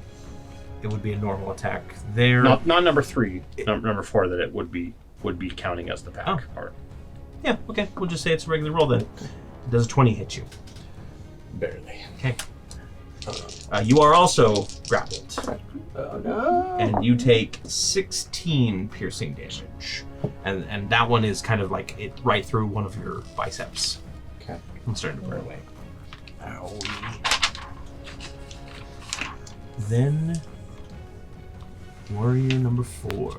a normal attack there. Not number 3, number 4 that it would be counting as the pack Oh. part. Yeah. Okay. We'll just say it's a regular roll then. Does 20 hit you? Barely. Okay. You are also grappled. Oh no. And you take 16 piercing damage. And that one is kind of it right through one of your biceps. Okay. I'm starting to burn away. Then warrior number 4.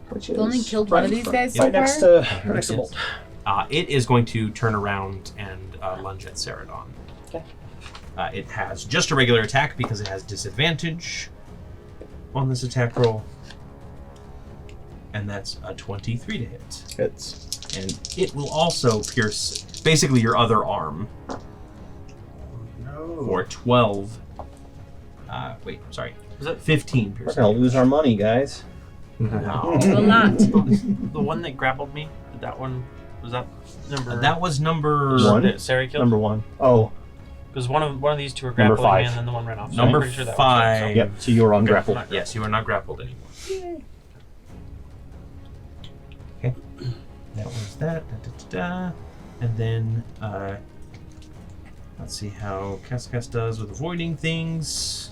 Which We've only killed one of these guys so Right far. next to Bolt. It is going to turn around and lunge at Seredan. Okay. It has just a regular attack because it has disadvantage on this attack roll. And that's a 23 to hit. Hits. And it will also pierce basically your other arm for 12. Was that 15 We're piercing? gonna lose our money, guys. No. Will not. The one that grappled me, that one, was that number... That was number One? that Sarah killed? Number 1. Oh, Because one of these two were Number grappling me 5. and then the one ran off. So Number I'm pretty sure that 5. Was yep. So you're ungrappled. Yes, you are not grappled anymore. Okay. That was that. And then, let's see how Cascas does with avoiding things.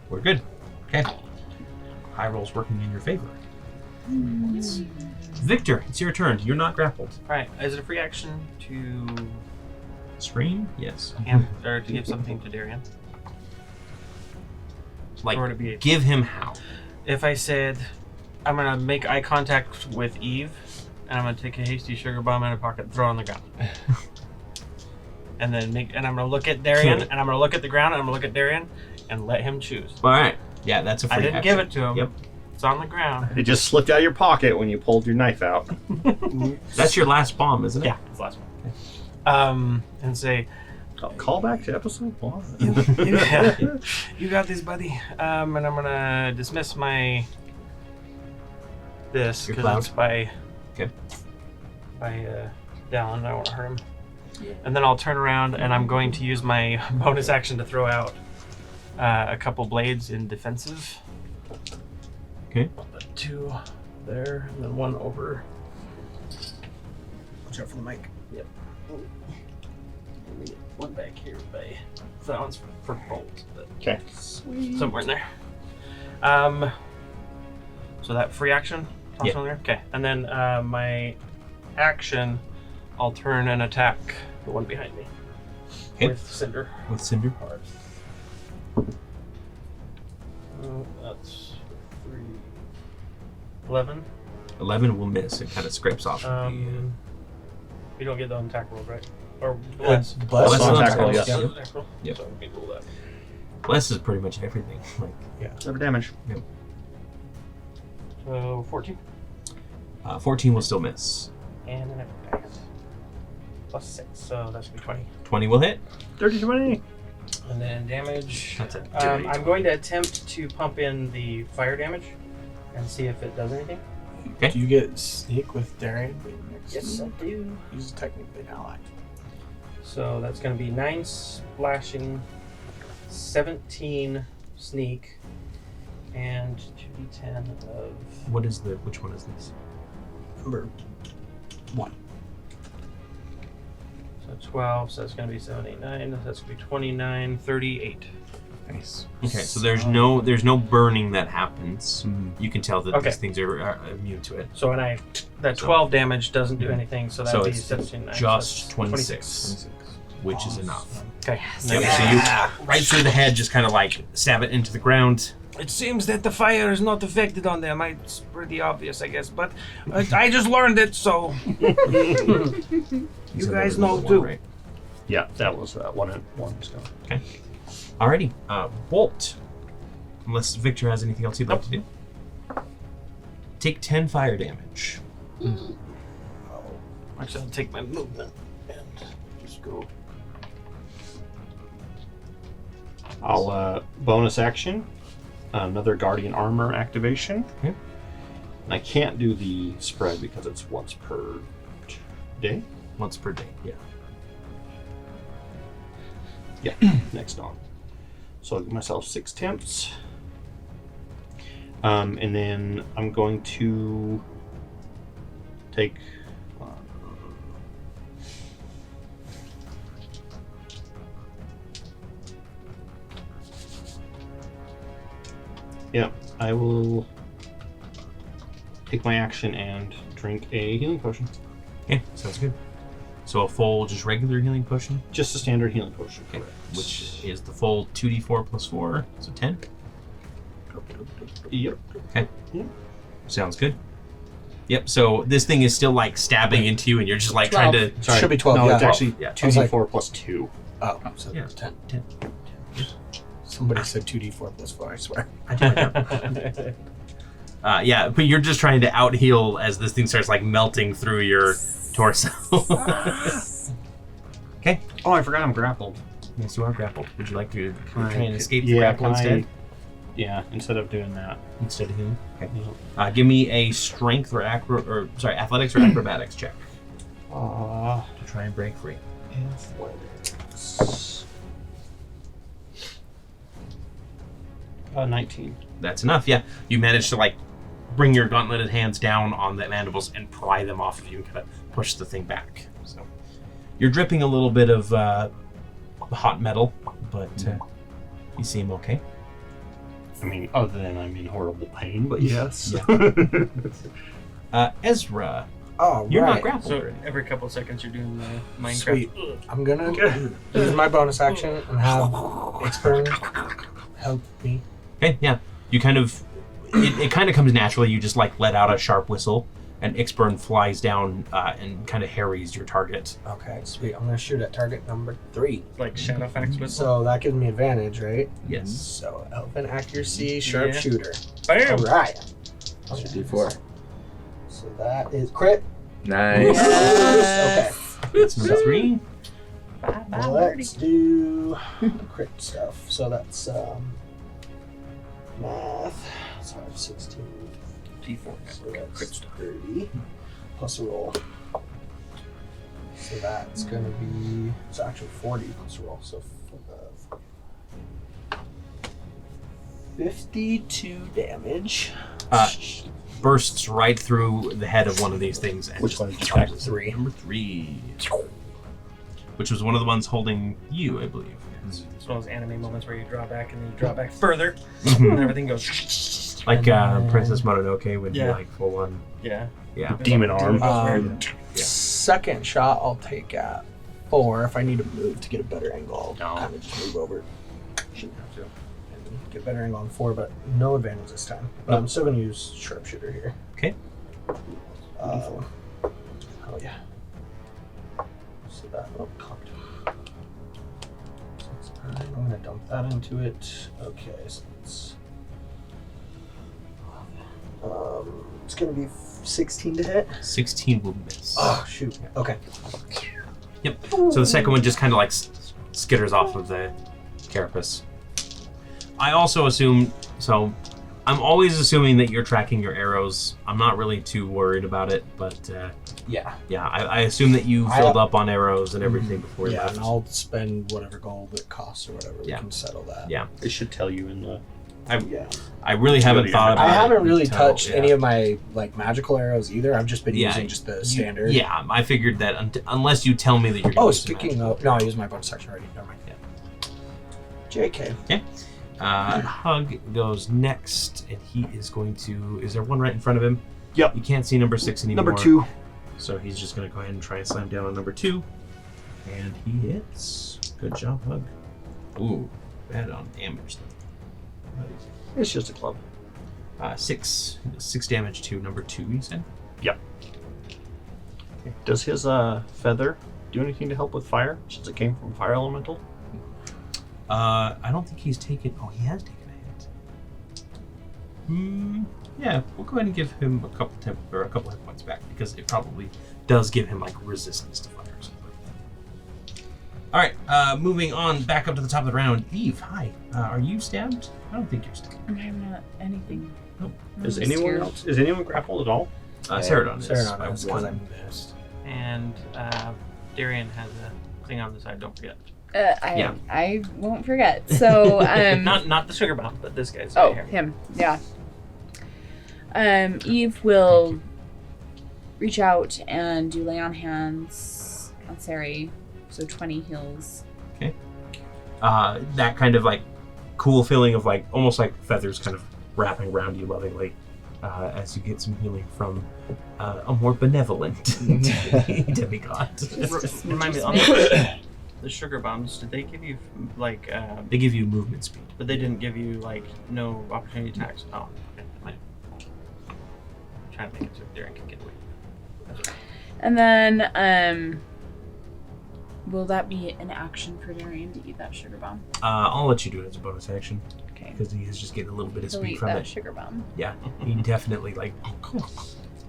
We're good. Okay. High roll's working in your favor. Victor, it's your turn. You're not grappled. Alright, is it a free action to Scream? Yes. or to give something to Darian? Like, Or to be... give him how? If I said, I'm going to make eye contact with Eve, and I'm going to take a hasty sugar bomb out of my pocket and throw it on the ground. And then I'm going to look at Darian, and I'm going to look at the ground, and I'm going to look at Darian, and let him choose. All right. Yeah, that's a free I didn't action. give it to him. Yep. It's on the ground. It just slipped out of your pocket when you pulled your knife out. That's your last bomb, isn't it? Yeah, it's the last one. And say, Call back to episode 1. you got this, buddy. And I'm going to dismiss my... This, Your because it's by... Okay. By Dallin. I don't want to hurt him. And then I'll turn around and I'm going to use my bonus action to throw out a couple blades in defensive. Okay. 2 there, and then 1 over. Watch out for the mic. Yep. Let me get 1 back here by. So that one's for bolt. But Okay. somewhere in there. So that free action. Toss Yeah. one there. Okay, and then my action, I'll turn and attack the one behind me Okay. with Cinder. With Cinder. That's 3. 11. 11 will miss. It kind of scrapes off. You don't get the attack roll, right? Or bless. Bless Bless on on attack attack rolls. rolls. Yeah. Attack roll. Yep. So we roll that. Bless is pretty much everything. Never damage. So 14. 14 will still miss. And then attack. Plus 6, so that's gonna be 20. 20 will hit. 30-20. And then damage. That's it. I'm going to attempt to pump in the fire damage and see if it does anything. Okay. Do you get sneak with Darian being next Yes, to I him? do. He's technically an ally. So that's going to be 9 splashing, 17 sneak, and 2d10 of. Which one is this? Number 1. So 12, so that's going to be 79. That's going to be 29, 38. Nice. Okay, so there's no burning that happens. You can tell that Okay. these things are immune to it. So that 12 damage doesn't do anything, so that would be it's 17, 9, just so 26, which is enough. Okay. Yep, so you right through the head, just kind of like stab it into the ground. It seems that the fire is not affected on them. It's pretty obvious, I guess, but I just learned it, so you guys know too. Right? Yeah, that was one and one. So. Okay. Alrighty. Bolt. Unless Victor has anything else he'd like to do. Take 10 fire damage. Actually, I'll take my movement and just go. I'll bonus action, another Guardian Armor activation. Okay. And I can't do the spread because it's once per day. Once per day, yeah. Yeah, next on. So I'll give myself 6 temps. And then I'm going to take. Yeah, I will take my action and drink a healing potion. Okay, sounds good. So a full, just regular healing potion? Just a standard healing potion, Okay. correct. Which is the full 2d4 plus 4, so 10? Yep. Okay. Yep. Sounds good. Yep, so this thing is still like stabbing into you and you're just like trying to... Sorry. Should be 12, No, yeah. it's actually Yeah. 2d4 plus 2. Oh, so Yeah. 10. 10. Somebody said 2d4 plus 4, I swear. I did my job. Yeah, but you're just trying to out heal as this thing starts like melting through your torso. Okay. Oh, I forgot I'm grappled. Yes, you are grappled. Would you like to Can try and I- escape the yeah, grapple can I- instead? Yeah, instead of doing that. Instead of healing? Okay. Yeah. Give me a strength or athletics or acrobatics check to try and break free. Athletics. 19. That's enough, yeah. You manage to like bring your gauntleted hands down on the mandibles and pry them off of you and kind of push the thing back. So you're dripping a little bit of hot metal, but you seem okay. I mean, other than I'm in horrible pain, but yes. Ezra, Oh, you're right. not grappled So already. every couple of seconds you're doing the Minecraft. Sweet. I'm gonna use my bonus action and have Expern help me. Okay, yeah. You kind of, it kind of comes naturally. You just like let out a sharp whistle, and Ixburn flies down and kind of harries your target. Okay, sweet. I'm gonna shoot at target number 3. Like Shadowfax whistle. So that gives me advantage, right? Yes. So elven accuracy, sharpshooter. Bam! All right. That's your D4. So that is crit. Nice. Okay. That's number 3. Let's do crit stuff. So that's math. So I have 16. D4. So that's 30 plus a roll. So that's gonna be actually 40 plus a roll. So 52 damage. Bursts right through the head of one of these things. And Which one did you back choose? 3. Number 3. Which was one of the ones holding you, I believe. It's one of those anime moments where you draw back and then you draw back further and everything goes. Like And then- Princess Mononoke would be Yeah. like full on. Yeah. Yeah. Demon arm. Second shot I'll take at 4. If I need to move to get a better angle, I'll No. kind of just move over. Shouldn't have to. And get a better angle on 4, but no advantage this time. But I'm still going to use sharpshooter here. Okay. Oh yeah. So that cocked. So it's 9. I'm going to dump that into it. Okay, so it's going to be 16 to hit. 16 will miss. Oh shoot. Okay. Yep. So the second one just kind of like skitters off of the carapace. I also assume, so I'm always assuming that you're tracking your arrows. I'm not really too worried about it, but Yeah. yeah, I assume that you filled up on arrows and everything before you Yeah, left. and I'll spend whatever gold it costs or whatever. Yeah. We can settle that. Yeah. It should tell you in the I really haven't thought about it. I haven't really until- touched yeah. any of my like magical arrows either. I've just been Yeah, using just the standard. Yeah, I figured that unless you tell me that you're going to Oh, use some speaking magic. of, no, I used my bonus section already. Never mind. JK. Hug goes next, and he is going to... Is there one right in front of him? Yep. You can't see number 6 anymore. Number 2. So he's just going to go ahead and try and slam down on number 2. And he hits. Good job, Hug. Ooh, bad on damage, though. It's just a club. 6 damage to number 2, you said? Yep. Okay. Does his feather do anything to help with fire, since it came from fire elemental? I don't think he's taken... Oh, he has taken a hit. Yeah, we'll go ahead and give him a couple hit points back, because it probably does give him, like, resistance to fire or something like that. Alright, moving on back up to the top of the round. Eve, hi. Are you stabbed? I don't think you're stabbed. I'm not anything. Nope. Is anyone grappled at all? Seredan is. Seredan by is, because 1. I'm pissed. And Darian has a thing on the side. Don't forget. I won't forget. So Not the sugar bomb, but this guy's oh, right here. him. Yeah. Eve will reach out and do lay on hands on Sari. So 20 heals. Okay. That kind of like cool feeling of like almost like feathers kind of wrapping around you lovingly as you get some healing from a more benevolent demigod. Remind me, on the sugar bombs, did they give you like? They give you movement speed, but they didn't give you like no opportunity attacks. Oh, okay. I'm trying to make it so Darian can get away. And then will that be an action for Darian to eat that sugar bomb? I'll let you do it as a bonus action. Okay. Because he is just getting a little bit of He'll speed eat from that it. sugar bomb. Yeah, he definitely like.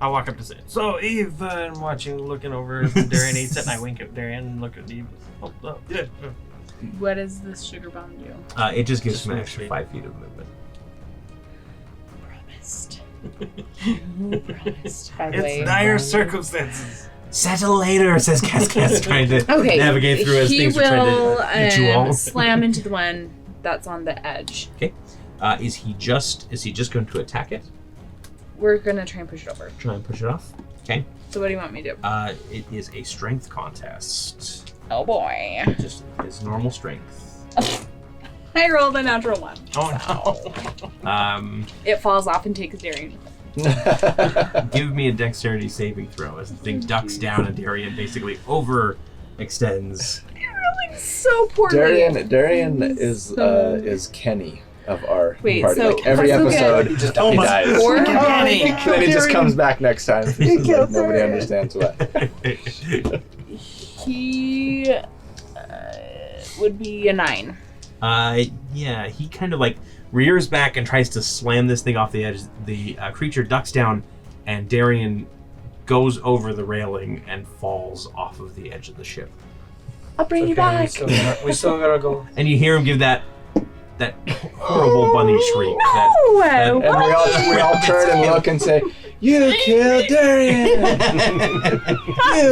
I'll walk up to say, so Eve, I'm watching, looking over. Darian eats it, and I wink at Darian and look at Eve. Oh, yeah. What does this sugar bomb do? It just gives Just him an move extra speed. 5 feet of movement. Promised. Promised. By the way. It's dire circumstances. Settle later, says Cascas, trying to Okay. navigate through as he things are will trying to hit you all. slam into the one that's on the edge. Okay. Is he just going to attack it? We're gonna try and push it over. Try and push it off? Okay. So what do you want me to do? It is a strength contest. Oh boy. Just his normal strength. I rolled a natural 1. Oh no. It falls off and takes Darian. Give me a dexterity saving throw as the thing ducks down and Darian basically overextends. You're rolling so poorly. Darian is Kenny of our Wait, party. so like every let's look episode, at- he dies. Or Kenny. Then he just comes back next time. Like, nobody understands what. He would be a 9. Yeah, he kind of like rears back and tries to slam this thing off the edge. The creature ducks down, and Darian goes over the railing and falls off of the edge of the ship. I'll bring you back. We still gotta go. And you hear him give that horrible bunny shriek. No! And we all turn and look and say, "You killed Darian! You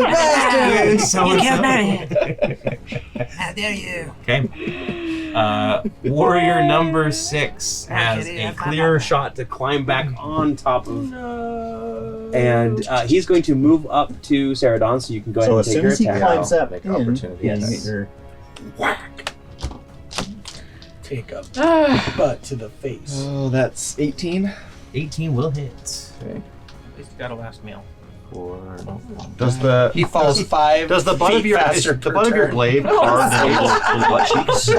bastard! So killed Darian! How dare you! Okay. Warrior number 6 has a clear shot to climb back on top of. No. And he's going to move up to Seredan, so you can go ahead and take your attack. So as soon as he climbs up Make in, opportunity you attacks. get your Whack. Take a butt to the face. Oh, that's 18. 18 will hit. Okay. At least you got a last meal. Does the He falls 5 does the butt of feet your faster the per butt of your turn. blade carve the butt cheeks?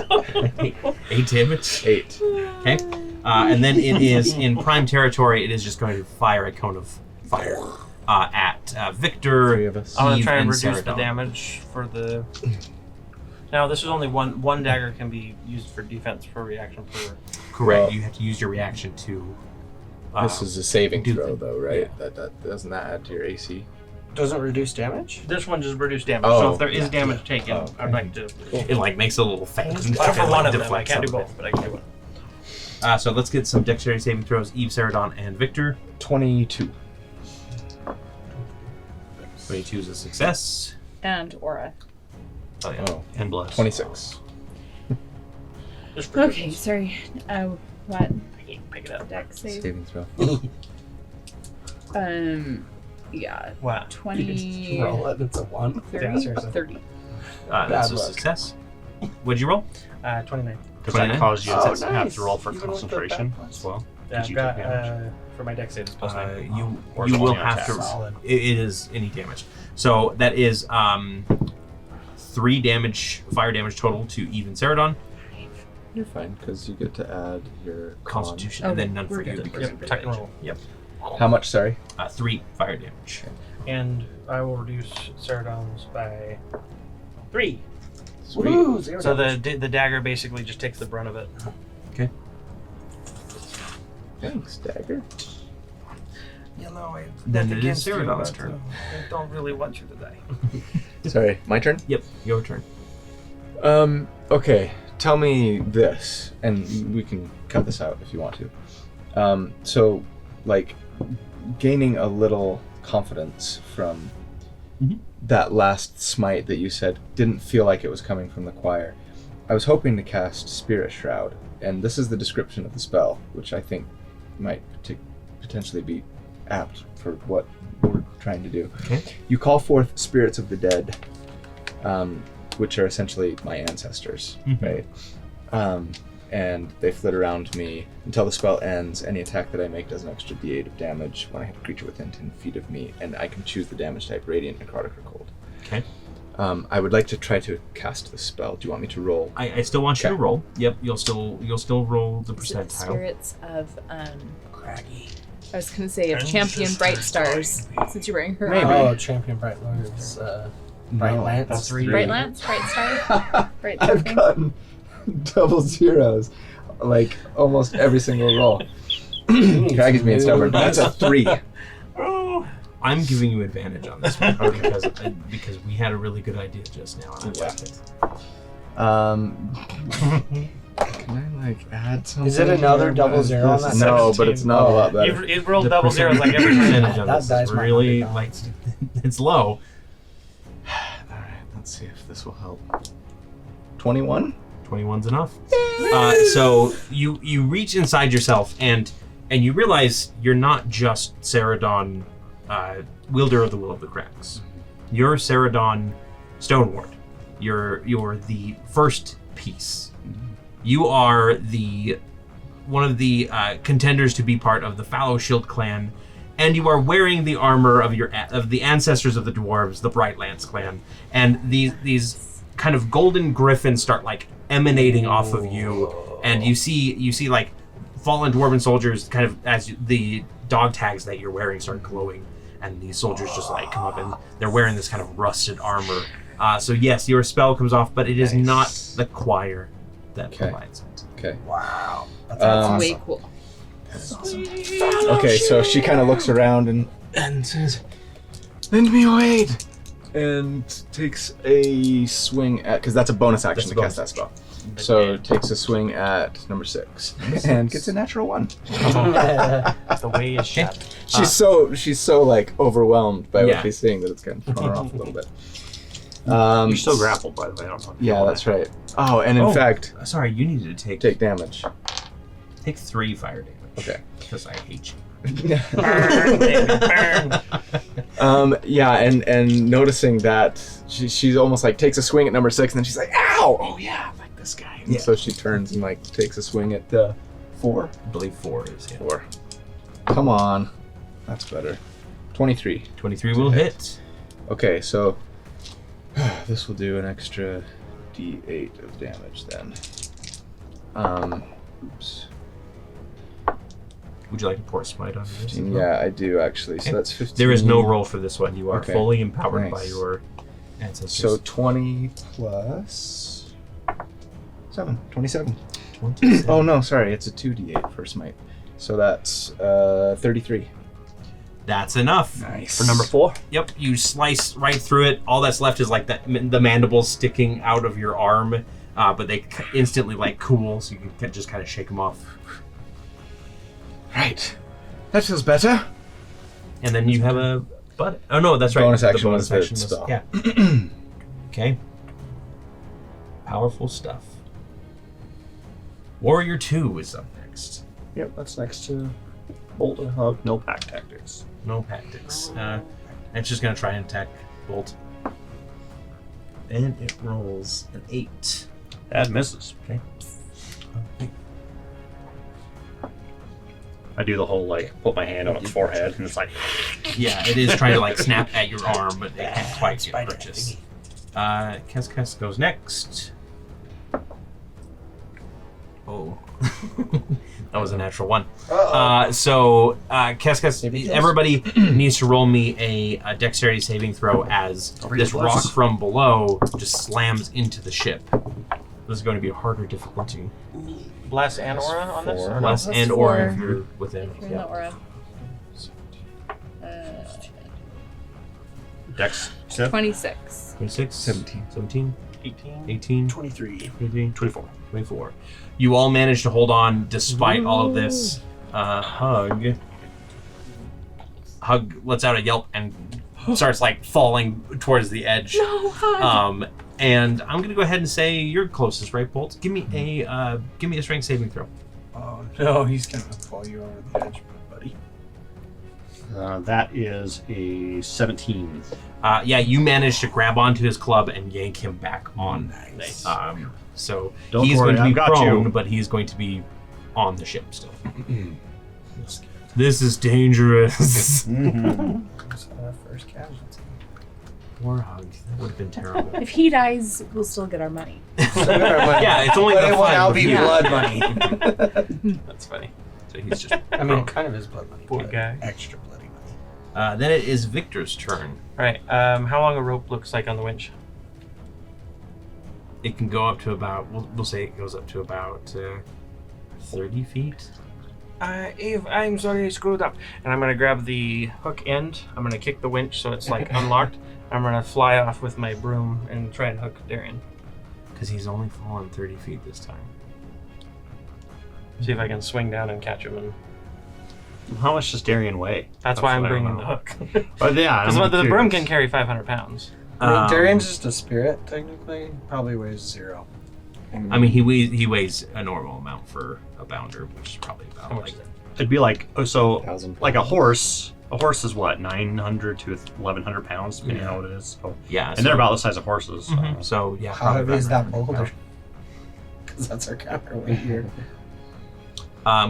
8 damage. 8. Okay. And then it is in prime territory. It is just going to fire a cone of fire at Victor. 3 of us. I'm gonna Eve, try and and reduce the Seredan. damage for the. Now this is only one dagger can be used for defense for reaction per. Correct. Well- You have to use your reaction to. This is a saving do throw, the- though, right? That doesn't that add to your AC? Doesn't reduce damage? This one just reduce damage. Oh, So if there is yeah. damage taken, Oh, I'd like to. It like makes a little fan. But for one of them, I can't do both, but I can do one. So let's get some dexterity saving throws. Eve, Seredan, and Victor. 22. 22 is a success. And Aura. Oh yeah. Oh, And bless. 26. Just for Okay, sorry. What? Pick it up. Dex save. Saving throw. Yeah. Wow. 20. Roll it. It's a 1. 30? Yeah, seriously. 30. That's a luck. success. What'd you roll? 29. Because that 29? caused you to Oh, have nice. to roll for Even with the concentration bad as well. Yeah, Did I've you got, take damage? for my dex save, it's plus 9. Or You will something have like to. that. Solid. It is any damage. So that is 3 damage, fire damage total to even Seredan. You're fine because you get to add your Constitution, Oh, and then none we're for you good. because Yep, of your tuck and damage. roll. Yep. How much? Sorry. 3 fire damage. And I will reduce Seredan's by 3. Sweet. Woo, 0 So damage. the dagger basically just takes the brunt of it. Thanks, dagger. You know, Then bet it is against you, Seredan's but, turn. I don't really want you to die. Sorry, my turn. Yep, your turn. Okay. Tell me this, and we can cut this out if you want to. So, like, gaining a little confidence from Mhm. that last smite that you said didn't feel like it was coming from the choir. I was hoping to cast Spirit Shroud, and this is the description of the spell, which I think might potentially be apt for what we're trying to do. Okay. You call forth spirits of the dead, which are essentially my ancestors, Mhm. right? And they flit around me until the spell ends. Any attack that I make does an extra d8 of damage when I have a creature within 10 feet of me, and I can choose the damage type: Radiant, Necrotic, or Cold. Okay. I would like to try to cast this spell. Do you want me to roll? I still want you to Okay. roll. Yep, you'll still roll the Is it percentile. spirits of, Craggy. I was going to say, of Champion Bright Stars, since you're wearing her Maybe. armor. Oh, Champion Bright Lords. Bright No, Lance. that's 3. Bright Lance? Bright Star? Bright I've something? gotten double zeros, like almost every single roll. Craggy's being stubborn. That's a 3. I'm giving you advantage on this one because we had a really good idea just now. And I liked it. Can I like add something? Is it another here? double What is zero on this? that? No, 17? but it's not a lot better. You've rolled The double zeros like every percentage time. on That this dice is might really not be like balanced. it's low. Alright, let's see if this will help. 21? 21's enough. So you reach inside yourself and you realize you're not just Seredan, wielder of the Will of the Cracks. You're Seredan Stoneward. You're the first piece. You are one of the contenders to be part of the Fallow Shield clan, and you are wearing the armor of the ancestors of the dwarves, the Bright Lance clan, and these kind of golden griffins start like emanating off of you, and you see like fallen dwarven soldiers kind of as the dog tags that you're wearing start glowing, and these soldiers just like come up and they're wearing this kind of rusted armor. So yes, your spell comes off, but it is not the choir that Okay. provides it. Okay. Wow. Um, Way cool. Okay, so she kind of looks around and says, "Lend me your aid," and takes a swing at, because that's a bonus action to cast that spell. So takes a swing at number 6 and gets a natural 1. The way is shut. She's so like overwhelmed by Yeah. what she's seeing that it's kind of thrown her off a little bit. You're still grappled, by the way. I don't know if you Yeah, know that's that. right. Oh, and in fact, Sorry, you needed to take damage. take 3 fire damage. Okay. Because I hate you. Burn, baby, burn. Yeah, and noticing that she's almost like takes a swing at number 6, and then she's like, "Ow! Oh yeah, I like this guy." And Yeah. so she turns and like takes a swing at 4. I believe 4 is, yeah. 4. Come on, that's better. 23. 23 will hit. Okay, so this will do an extra d8 of damage then. Oops. Would you like to pour smite on this? Yeah, I do actually. So Okay. that's 15. There is no roll for this one. You are Okay. fully empowered by Nice. your ancestors. So 20 plus 7. 27. 27. Oh no, sorry, it's a 2d8 for smite. So that's 33. That's enough. Nice. For number 4? Yep, you slice right through it. All that's left is like the mandibles sticking out of your arm, but they instantly like cool, so you can just kind of shake them off. Right. That feels better. And then you have a oh no, that's right. Bonus The action bonus was the action spell. Yeah. Okay. Powerful stuff. Warrior 2 is up next. Yep, that's next to Bolt and Hug. No pack tactics. No tactics. It's just gonna try and attack Bolt. And it rolls an 8. That misses. Okay. I do the whole put my hand on its forehead and it's like. Yeah, it is trying to snap at your arm, but it can't quite get purchase. Kes goes next. Oh. That was a natural one. So, Kes, everybody needs to roll me a dexterity saving throw as this rock from below just slams into the ship. This is going to be a harder difficulty. Bless and aura on this? Or Bless and aura if you're within. If you're in the aura. Dex. 26. 26. 17. 18. 18. 23. 18. 24. You all manage to hold on despite all of this. Hug lets out a yelp and starts falling towards the edge. No, Hug. And I'm gonna go ahead and say you're closest, right, Bolt? Give me a strength saving throw. Oh no, he's gonna fall you over the edge, buddy. That is a 17. Yeah, you managed to grab onto his club and yank him back on. Nice. So Don't he's worry, going to be I've got prone, you. but he's going to be on the ship still. This is dangerous. That's our first casualty. Poor Hug. That would have been terrible. If he dies, we'll still get our money. Yeah, it's only But the it will fun, now but be yeah. blood money. That's funny. So he's just I mean, it kind of is blood money. Poor but guy. Extra bloody money. Then it is Victor's turn. Alright, how long a rope looks like on the winch? It can go up to about, we'll say it goes up to about 30 feet. Eve, I'm sorry I screwed up. And I'm going to grab the hook end. I'm going to kick the winch so it's unlocked. I'm going to fly off with my broom and try and hook Darian. Because he's only fallen 30 feet this time. See if I can swing down and catch him. And How much does Darian weigh? that's why I'm what I don't bringing the know. hook. But yeah, Because I'm the broom curious. can carry 500 pounds. I mean, Darian's just a spirit, technically. Probably weighs 0. I mean, he weighs a normal amount for a bounder, which is probably How about much is that? It'd be like, so 1,000 like a horse. A horse is what, 900 to 1,100 pounds, depending on Yeah. what it is. So, yeah. and they're about the size of horses. So. Mhm. So yeah. How probably heavy is about that boulder? Because that's our counterweight here.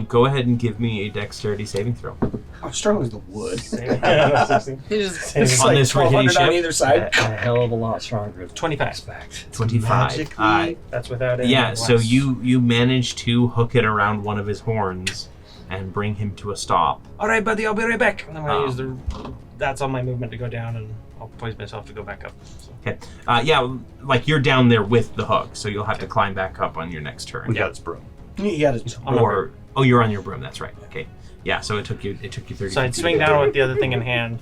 Go ahead and give me a dexterity saving throw. How strong is the wood? It's It's On like this rickety 1,200 on ship? either side. A hell of a lot stronger. 25. 25. That's without any Yeah, so less. you manage to hook it around one of his horns and bring him to a stop. Alright, buddy, I'll be right back. And I'm going to Um, use that's all my movement to go down, and I'll place myself to go back up. So. Okay. Yeah, you're down there with the hook, so you'll have to climb back up on your next turn. We got its broom. You got it. On my Or you're on your broom. That's right. Okay. Yeah. So it took you 30. So I'd swing down with the other thing in hand,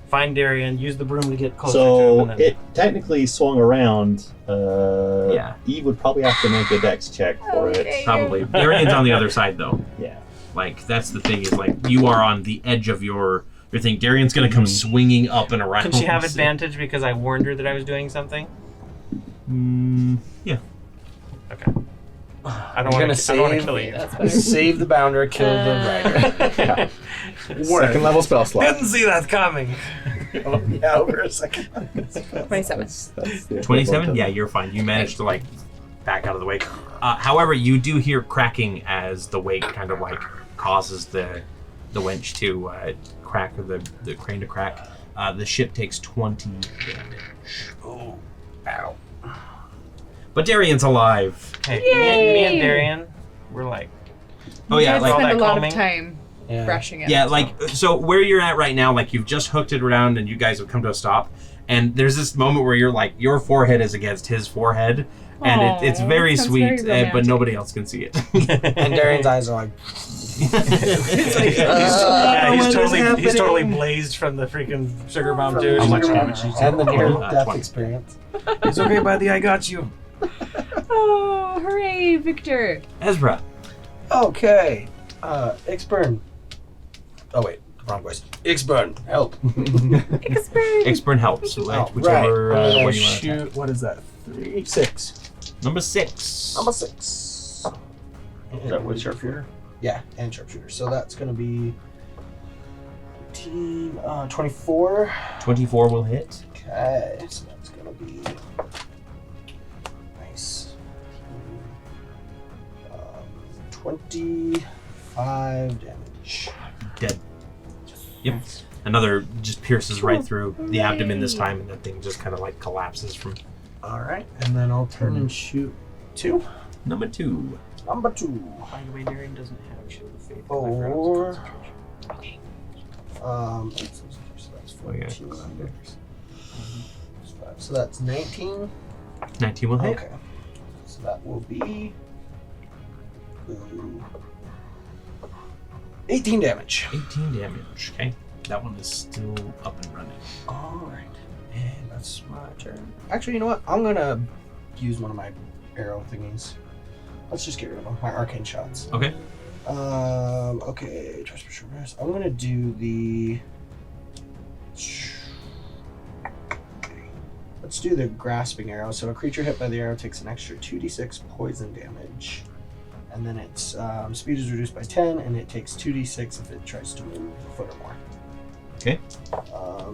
find Darian, use the broom to get closer to So him, and then it technically swung around. Yeah. Eve would probably have to make a dex check for it. Probably. Darian's on the other side though. Yeah. That's the thing is you are on the edge of your thing. Darian's gonna come swinging up and around. Can she have advantage because I warned her that I was doing something? Yeah. Okay. I don't You're want gonna to kill you. That's better. Save the bounder, kill the rider. Second level spell slot. Didn't see that coming. Yeah, over a second. 27. That's the 27. Yeah, you're fine. You managed to back out of the way. However, you do hear cracking as the weight kind of causes the winch to crack, or the crane to crack. The ship takes 20 damage. Oh, ow. But Darian's alive. Hey, Yay! me and Darian, we're like, Oh yeah, You guys all spend that a lot calming. of time Yeah. brushing it. yeah, so where you're at right now, you've just hooked it around and you guys have come to a stop. And there's this moment where you're your forehead is against his forehead, and it's Aw, very sounds sweet, very but romantic. nobody else can see it. And Darian's eyes are like, yeah, what is he's totally happening? blazed from the freaking sugar bomb dude. How much damage you and the near death 20. experience. It's okay, buddy, I got you. Oh, hooray, Victor. Ezra. Okay. Ixburn. Oh, wait. Wrong voice. Ixburn, help. Expert. Expert helps. Oh, Whichever right. one you want to Shoot. What is that? 3, 6. Number 6. Number 6. Is that what's your fear? Yeah, and sharpshooter. So that's going to be 24. 24 will hit. Okay, so that's going to be nice. 25 damage. Dead. Yep. Another just pierces right through the abdomen this time, and that thing just kind of like collapses from. All right, and then I'll turn and shoot 2. Number 2. Number 2. By the way, Darian doesn't have Shield of Faith. 4. Okay. So that's 14. So that's 19. 19 will hit. Okay. So that will be 18 damage. 18 damage. Okay. That one is still up and running. Alright. And that's my turn. Actually, you know what? I'm gonna use one of my arrow thingies. Let's just get rid of them. My arcane shots. Okay. Okay. Trust for short rest. I'm gonna do the. Let's do the grasping arrow. So a creature hit by the arrow takes an extra 2d6 poison damage. And then its speed is reduced by 10, and it takes 2d6 if it tries to move a foot or more. Okay.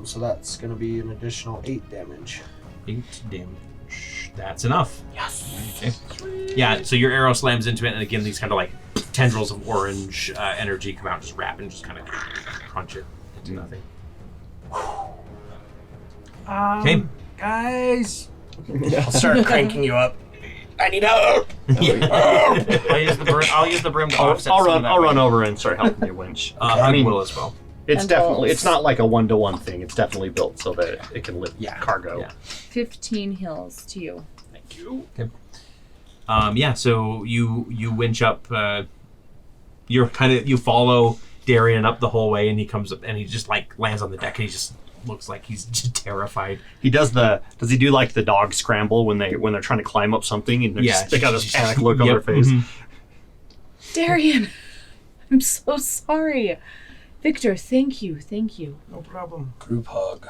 So that's going to be an additional 8 damage. 8 damage. That's enough. Yes. Okay. Yeah, so your arrow slams into it, and again, these kind of like tendrils of orange energy come out, just wrap and just kind of crunch it into nothing. Okay. Guys. I'll start cranking you up. I need help. I'll use the broom to offset. I'll some of that run weight. over and start helping you winch. I mean, will as well. It's And definitely, bolts. it's not like a 1-to-1 thing. It's definitely built so that it can lift cargo. Yeah. 15 heals to you. Thank you. Okay. So you winch up. You follow Darian up the whole way, and he comes up and he just like lands on the deck, and he just looks like he's just terrified. He does he do like the dog scramble when they're trying to climb up something and they got this panic look on their face? Darian, I'm so sorry. Victor, thank you. No problem. Group hug.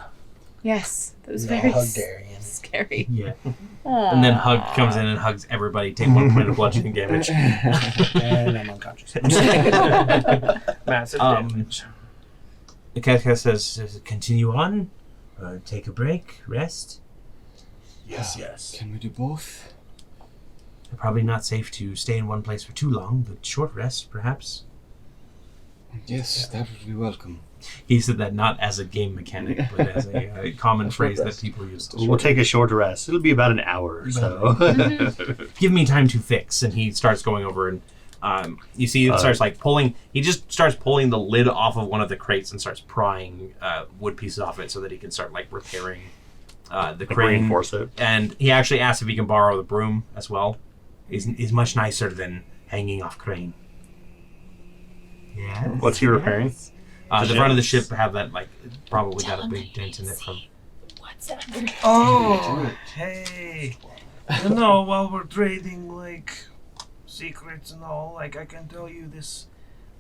Yes, that was We all very hug Darian. scary. Yeah. And then Hug comes in and hugs everybody. Take 1 point of bludgeoning damage. And I'm unconscious. Massive damage. The Kafka says, continue on, take a break, rest. Yes. Can we do both? Probably not safe to stay in one place for too long, but short rest, perhaps. Yes, that would be welcome. He said that not as a game mechanic, but as a common phrase that people use. We'll take a short rest. It'll be about an hour or so. Give me time to fix. And he starts going over and you see it starts like pulling. He just starts pulling the lid off of one of the crates and starts prying wood pieces off it so that he can start like repairing the crane. Reinforce it. And he actually asks if he can borrow the broom as well. Is much nicer than hanging off crane. Yeah. What's he repairing? The front of the ship have that like probably got a big dent in it from. What's under? Oh, hey. You know, while we're trading like secrets and all, like I can tell you this,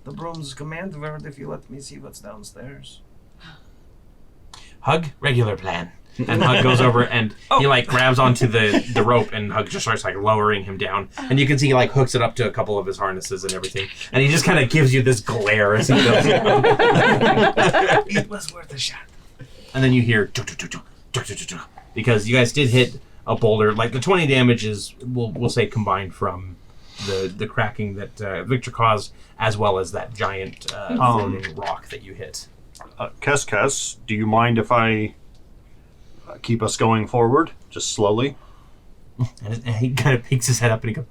the broom's command word if you let me see what's downstairs. Hug, regular plan. And Hug goes over and he like grabs onto the rope, and Hug just starts like lowering him down. And you can see he like hooks it up to a couple of his harnesses and everything. And he just kind of gives you this glare as he does it. It was worth a shot. And then you hear because you guys did hit a boulder. Like the 20 damage is we'll say combined from the cracking that Victor caused, as well as that giant floating rock that you hit. Kes, do you mind if I keep us going forward, just slowly? And he kind of peeks his head up and he goes,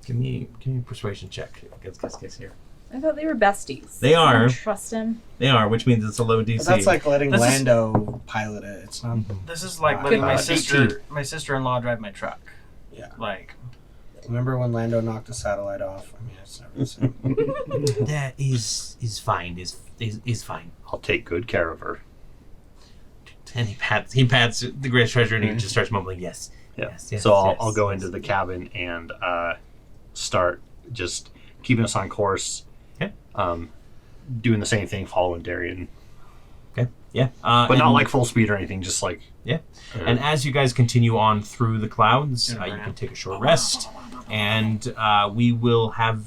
give me a persuasion check against Kes here. I thought they were besties. They are. I don't trust him. They are, which means it's a low DC. But that's like letting This is- Lando pilot it. It's not. This is like Good letting my God. sister-in-law drive my truck. Yeah. Like, Remember when Lando knocked the satellite off? I mean, it's never the same. That is fine. Is fine. I'll take good care of her. And he pats the great treasure, and he just starts mumbling, yes. Yeah. Yes, So yes, I'll go yes. into the cabin and start just keeping us on course. Okay. Doing the same thing, following Darian. Okay. Yeah. But not and- like full speed or anything, just like... Yeah. And as you guys continue on through the clouds, Gonna you burn can out. take a short rest, and we will have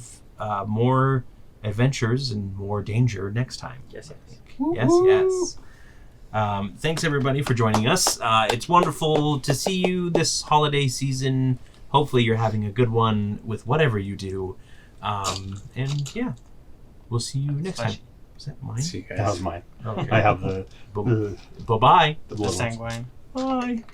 more adventures and more danger next time. Yes. Yes. Thanks everybody for joining us. It's wonderful to see you this holiday season. Hopefully you're having a good one with whatever you do. And yeah, we'll see you next time. Was that mine? See you guys. That was mine. Okay. I have the Bye-bye. the The blood ones. sanguine. Bye.